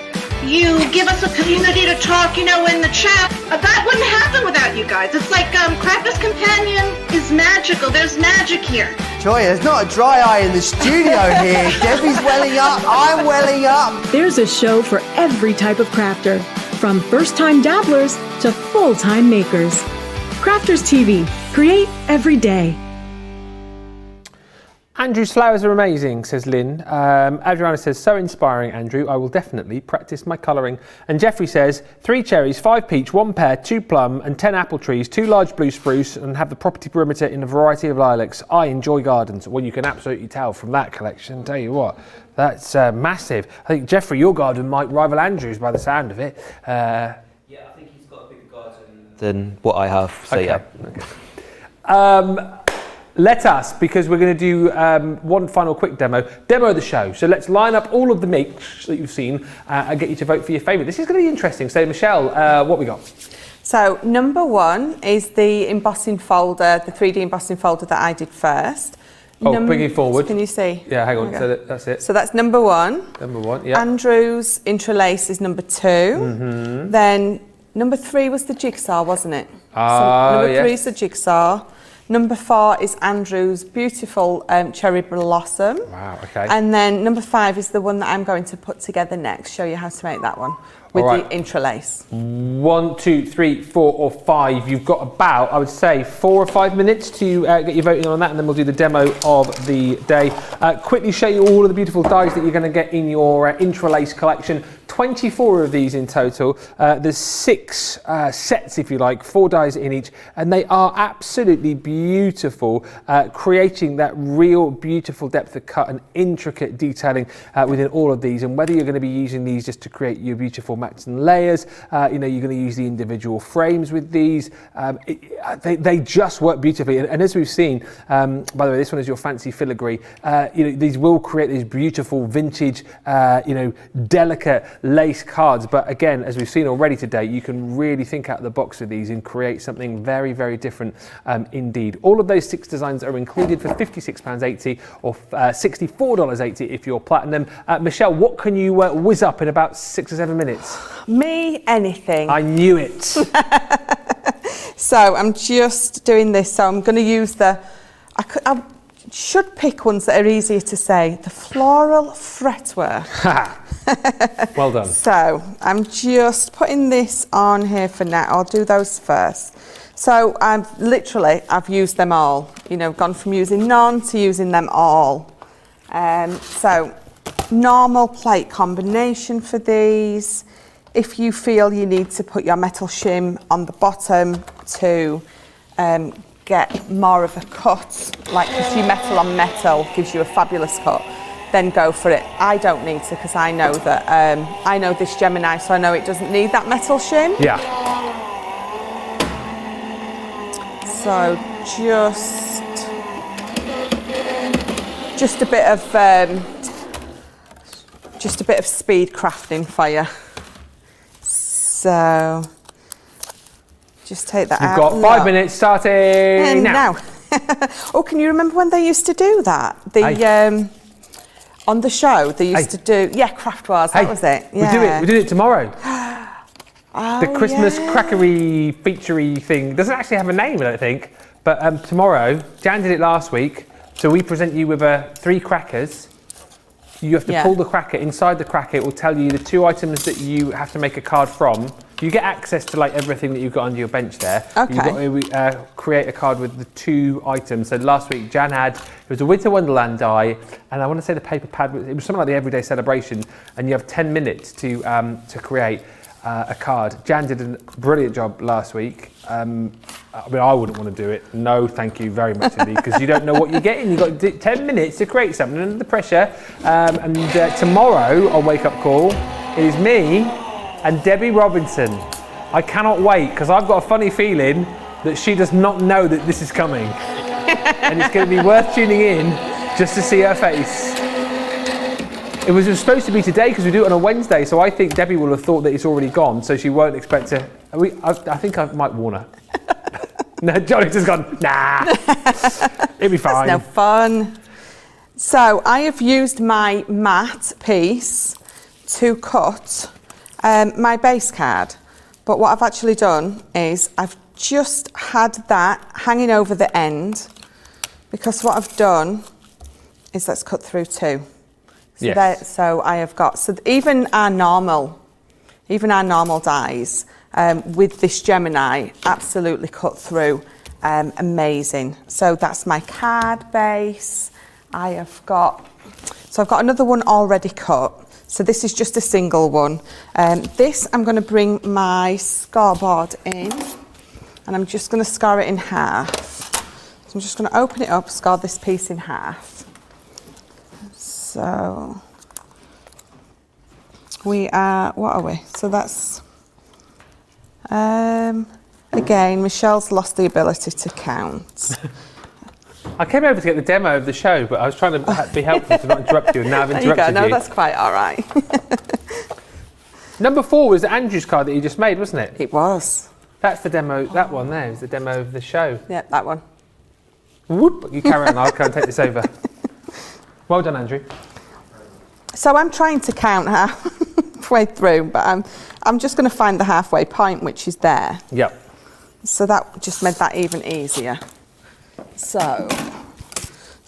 Speaker 7: You give us a community to talk, in the chat. That wouldn't happen without you guys. It's like Crafters Companion is magical. There's magic here.
Speaker 8: Joy, there's not a dry eye in the studio here. Debbie's welling up, I'm welling up.
Speaker 5: There's a show for every type of crafter, from first-time dabblers to full-time makers. Crafters TV. Create every day.
Speaker 1: Andrew's flowers are amazing, says Lynn. Adriana says, so inspiring, Andrew. I will definitely practice my colouring. And Jeffrey says, 3 cherries, 5 peach, 1 pear, 2 plum and 10 apple trees, 2 large blue spruce, and have the property perimeter in a variety of lilacs. I enjoy gardens. Well, you can absolutely tell from that collection. Tell you what, that's massive. I think, Jeffrey, your garden might rival Andrew's by the sound of it.
Speaker 3: Yeah, I think he's got a bigger garden than what I have. So
Speaker 1: okay.
Speaker 3: Yeah.
Speaker 1: Okay. Let us, because we're going to do one final quick demo of the show. So let's line up all of the makes that you've seen and get you to vote for your favourite. This is going to be interesting. So Michelle, what we got?
Speaker 2: So number 1 is the embossing folder, the 3D embossing folder that I did first.
Speaker 1: Bring it forward.
Speaker 2: Can you see?
Speaker 1: Yeah, hang on.
Speaker 2: Okay.
Speaker 1: So that's it.
Speaker 2: So that's number 1.
Speaker 1: Number 1, yeah.
Speaker 2: Andrew's interlace is number 2.
Speaker 1: Mm-hmm.
Speaker 2: Then number 3 was the jigsaw, wasn't it? Number 3 is the jigsaw. Number 4 is Andrew's beautiful cherry blossom.
Speaker 1: Wow, okay.
Speaker 2: And then number 5 is the one that I'm going to put together next, show you how to make that one with the interlace.
Speaker 1: 1, 2, 3, 4 or 5. You've got about, I would say, 4 or 5 minutes to get your voting on that, and then we'll do the demo of the day. Quickly show you all of the beautiful dies that you're going to get in your interlace collection. 24 of these in total. There's 6 sets, if you like, 4 dies in each, and they are absolutely beautiful, creating that real beautiful depth of cut and intricate detailing within all of these. And whether you're going to be using these just to create your beautiful mats and layers, you're going to use the individual frames with these. They just work beautifully. And as we've seen, by the way, this one is your fancy filigree. These will create these beautiful vintage, delicate lace cards, but again, as we've seen already today, you can really think out of the box with these and create something very, very different indeed. All of those 6 designs are included for £56.80 or $64.80 if you're platinum. Michelle, what can you whiz up in about 6 or 7 minutes?
Speaker 2: Me, anything.
Speaker 1: I knew it.
Speaker 2: So I'm just doing this, so I'm going to use I should pick ones that are easier to say. The floral fretwork.
Speaker 1: Well done.
Speaker 2: So I'm just putting this on here for now. I'll do those first. So I've used them all. Gone from using none to using them all. So normal plate combination for these. If you feel you need to put your metal shim on the bottom to get more of a cut, like if you metal on metal gives you a fabulous cut, then go for it. I don't need to, because I know that I know this Gemini, so I know it doesn't need that metal shim.
Speaker 1: Yeah.
Speaker 2: So just a bit of speed crafting for you. So just take that out.
Speaker 1: You've got 5 minutes starting now.
Speaker 2: Oh, can you remember when they used to do that? On the show, they used to do, Craft Wars, that was it. Yeah.
Speaker 1: We do it tomorrow.
Speaker 2: Oh,
Speaker 1: the Christmas crackery, featurey thing doesn't actually have a name, I don't think. But tomorrow, Jan did it last week. So we present you with 3 crackers. You have to pull the cracker. Inside the cracker, it will tell you the 2 items that you have to make a card from. You get access to like everything that you've got under your bench there.
Speaker 2: Okay.
Speaker 1: You've got to create a card with the 2 items. So last week, Jan it was a Winter Wonderland die, and I want to say the paper pad, it was something like the Everyday Celebration, and you have 10 minutes to create a card. Jan did a brilliant job last week. I mean, I wouldn't want to do it. No, thank you very much indeed, because you don't know what you're getting. You've got 10 minutes to create something under the pressure. And tomorrow on Wake Up Call, it is me and Debbie Robinson. I cannot wait, because I've got a funny feeling that she does not know that this is coming. And it's going to be worth tuning in just to see her face. It was supposed to be today because we do it on a Wednesday, so I think Debbie will have thought that it's already gone, so she won't expect to. I think I might warn her. No, Johnny's just gone, nah. It'll be fine.
Speaker 2: That's no fun. So I have used my matte piece to cut my base card, but what I've actually done is I've just had that hanging over the end, because what I've done is let's cut through 2. So,
Speaker 1: yes.
Speaker 2: So I have got, so even our normal dies with this Gemini absolutely cut through, amazing. So that's my card base. I've got another one already cut. So this is just a single one. This I'm going to bring my scoreboard in, and I'm just going to score it in half. So I'm just going to open it up, score this piece in half. So we are, what are we? So that's, again, Michelle's lost the ability to count.
Speaker 1: I came over to get the demo of the show, but I was trying to be helpful to not interrupt you, and now I've interrupted you.
Speaker 2: There you go, no, that's quite all right.
Speaker 1: Number 4 was Andrew's card that you just made, wasn't it?
Speaker 2: It was.
Speaker 1: That's the demo, that one there is the demo of the show.
Speaker 2: Yep, that one.
Speaker 1: Whoop, you carry on, I'll go and take this over. Well done, Andrew.
Speaker 2: So I'm trying to count halfway through, but I'm just going to find the halfway point, which is there.
Speaker 1: Yep.
Speaker 2: So that just made that even easier. So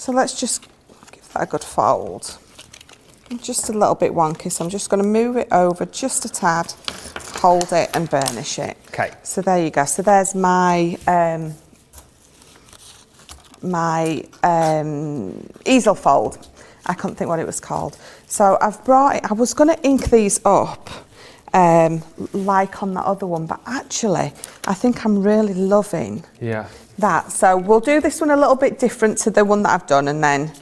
Speaker 2: let's just give that a good fold. I'm just a little bit wonky, so I'm just going to move it over just a tad, hold it and burnish it.
Speaker 1: Okay.
Speaker 2: So there you go. So there's my easel fold. I couldn't think what it was called. So I've brought it, I was going to ink these up like on the other one, but actually I think I'm really loving that. So we'll do this one a little bit different to the one that I've done, and then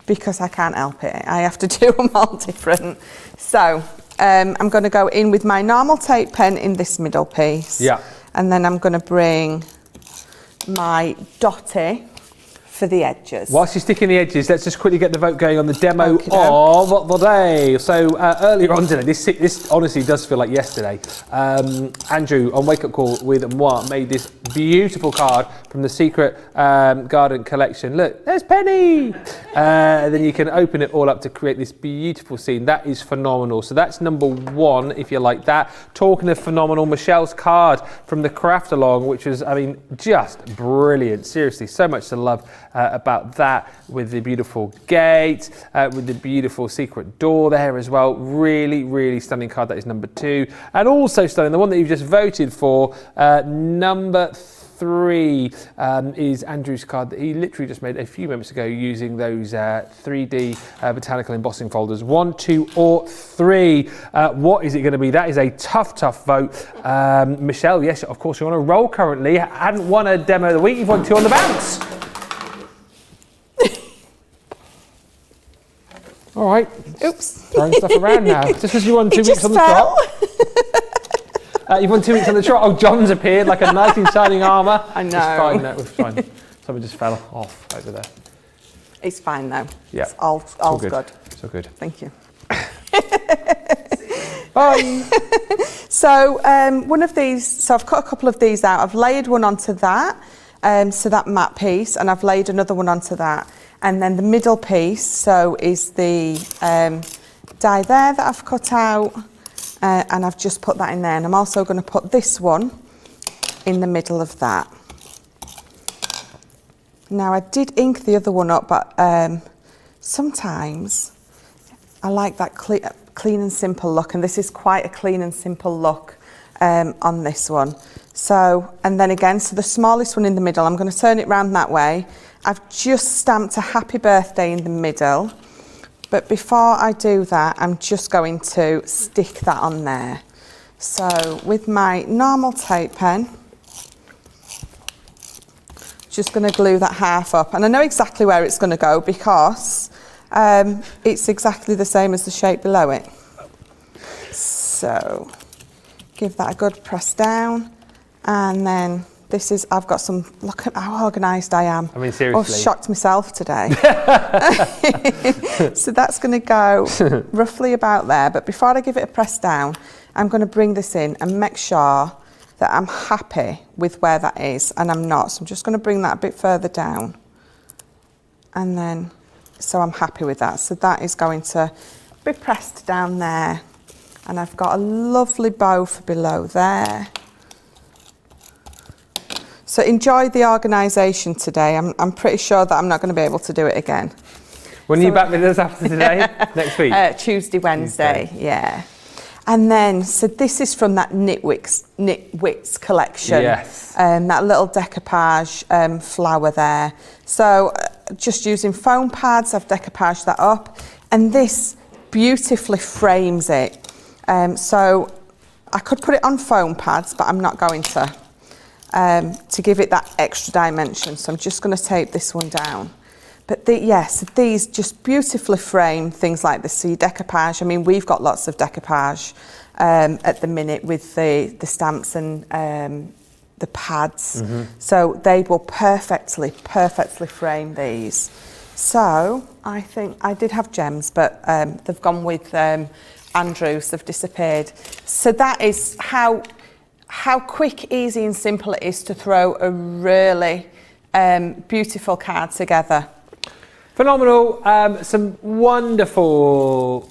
Speaker 2: because I can't help it, I have to do them all different. So I'm going to go in with my normal tape pen in this middle piece.
Speaker 1: Yeah.
Speaker 2: And then I'm going to bring my dotty for the edges.
Speaker 1: Whilst you're sticking the edges, let's just quickly get the vote going on the demo of the day. So earlier on today, this honestly does feel like yesterday. Andrew on Wake Up Call with Moi made this beautiful card from the Secret Garden collection. Look, there's Penny! Then you can open it all up to create this beautiful scene. That is phenomenal. So that's number 1, if you like that. Talking of phenomenal, Michelle's card from the Craft Along, which was, I mean, just brilliant. Seriously, so much to love about that, with the beautiful gate, with the beautiful secret door there as well. Really, really stunning card. That is number 2. And also stunning, the one that you've just voted for, number 3 is Andrew's card that he literally just made a few moments ago using those 3D Botanical embossing folders. 1, 2 or 3. What is it going to be? That is a tough vote. Michelle, yes, of course, you're on a roll currently. Hadn't won a demo of the week. You've won 2 on the bounce. All right.
Speaker 2: Oops.
Speaker 1: Throwing stuff around now. Just because you won 2 weeks on the
Speaker 2: fell.
Speaker 1: trot. You've won 2 weeks on the trot. Oh, John's appeared like a knight in shining armour.
Speaker 2: I know.
Speaker 1: It's fine, no, it's fine. Someone just fell off over there.
Speaker 2: It's fine now.
Speaker 1: Yeah.
Speaker 2: It's all good.
Speaker 1: It's all good.
Speaker 2: Thank you.
Speaker 1: Bye.
Speaker 2: So one of these, so I've cut a couple of these out. I've layered one onto that, so that matte piece, and I've layered another one onto that. And then the middle piece, so is the die there that I've cut out, and I've just put that in there. And I'm also going to put this one in the middle of that. Now I did ink the other one up, but sometimes I like that clean and simple look, and this is quite a clean and simple look on this one. So, and then again, so the smallest one in the middle, I'm going to turn it round that way. I've just stamped a happy birthday in the middle, but before I do that, I'm just going to stick that on there. So with my normal tape pen, just going to glue that half up, and I know exactly where it's going to go because it's exactly the same as the shape below it. So give that a good press down, and then this is, I've got some, look at how organised I am.
Speaker 1: I mean, seriously.
Speaker 2: I've shocked myself today. So that's going to go roughly about there, but before I give it a press down, I'm going to bring this in and make sure that I'm happy with where that is, and I'm not. So I'm just going to bring that a bit further down, and then, so I'm happy with that. So that is going to be pressed down there, and I've got a lovely bow for below there. So enjoy the organisation today. I'm pretty sure that I'm not going to be able to do it again.
Speaker 1: When are you back with us after today? Next week?
Speaker 2: Tuesday, Wednesday, yeah. And then, so this is from that Knitwits collection.
Speaker 1: Yes.
Speaker 2: That little decoupage flower there. So just using foam pads, I've decoupaged that up. And this beautifully frames it. So I could put it on foam pads, but I'm not going to give it that extra dimension. So I'm just going to tape this one down. But yes, these just beautifully frame things like this. So your decoupage, I mean, we've got lots of decoupage at the minute with the stamps and the pads. Mm-hmm. So they will perfectly frame these. So I think I did have gems, but they've gone with Andrews, they've disappeared. So that is how quick, easy and simple it is to throw a really beautiful card together.
Speaker 1: Phenomenal. Some wonderful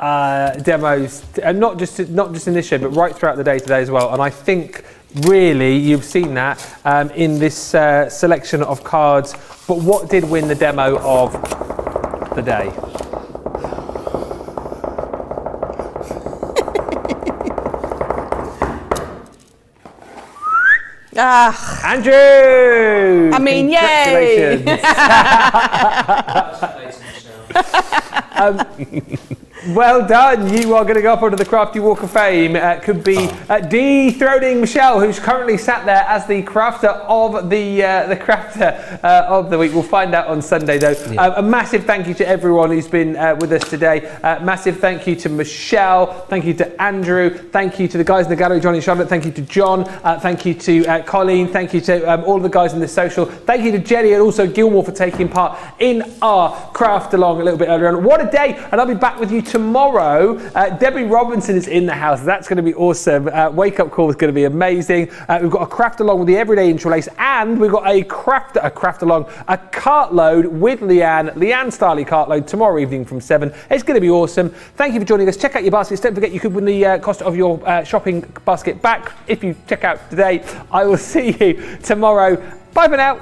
Speaker 1: demos, and not just in this show, but right throughout the day today as well. And I think really you've seen that in this selection of cards. But what did win the demo of the day? Andrew!
Speaker 2: I mean, yay! Well done. You are going to go up onto the Crafty Walk of Fame. Could be dethroning Michelle, who's currently sat there as the crafter of the crafter of the week. We'll find out on Sunday, though. Yeah. A massive thank you to everyone who's been with us today. Massive thank you to Michelle. Thank you to Andrew. Thank you to the guys in the gallery, John and Charlotte. Thank you to John. Thank you to Colleen. Thank you to all of the guys in the social. Thank you to Jenny and also Gilmore for taking part in our craft along a little bit earlier on. What a day! And I'll be back with you tomorrow. Debbie Robinson is in the house. That's going to be awesome. Wake up call is going to be amazing. We've got a craft along with the everyday interlace, and we've got a craft along, a cartload with Leanne Starley cartload tomorrow evening from 7. It's going to be awesome. Thank you for joining us. Check out your baskets. Don't forget you could win the cost of your shopping basket back if you check out today. I will see you tomorrow. Bye for now.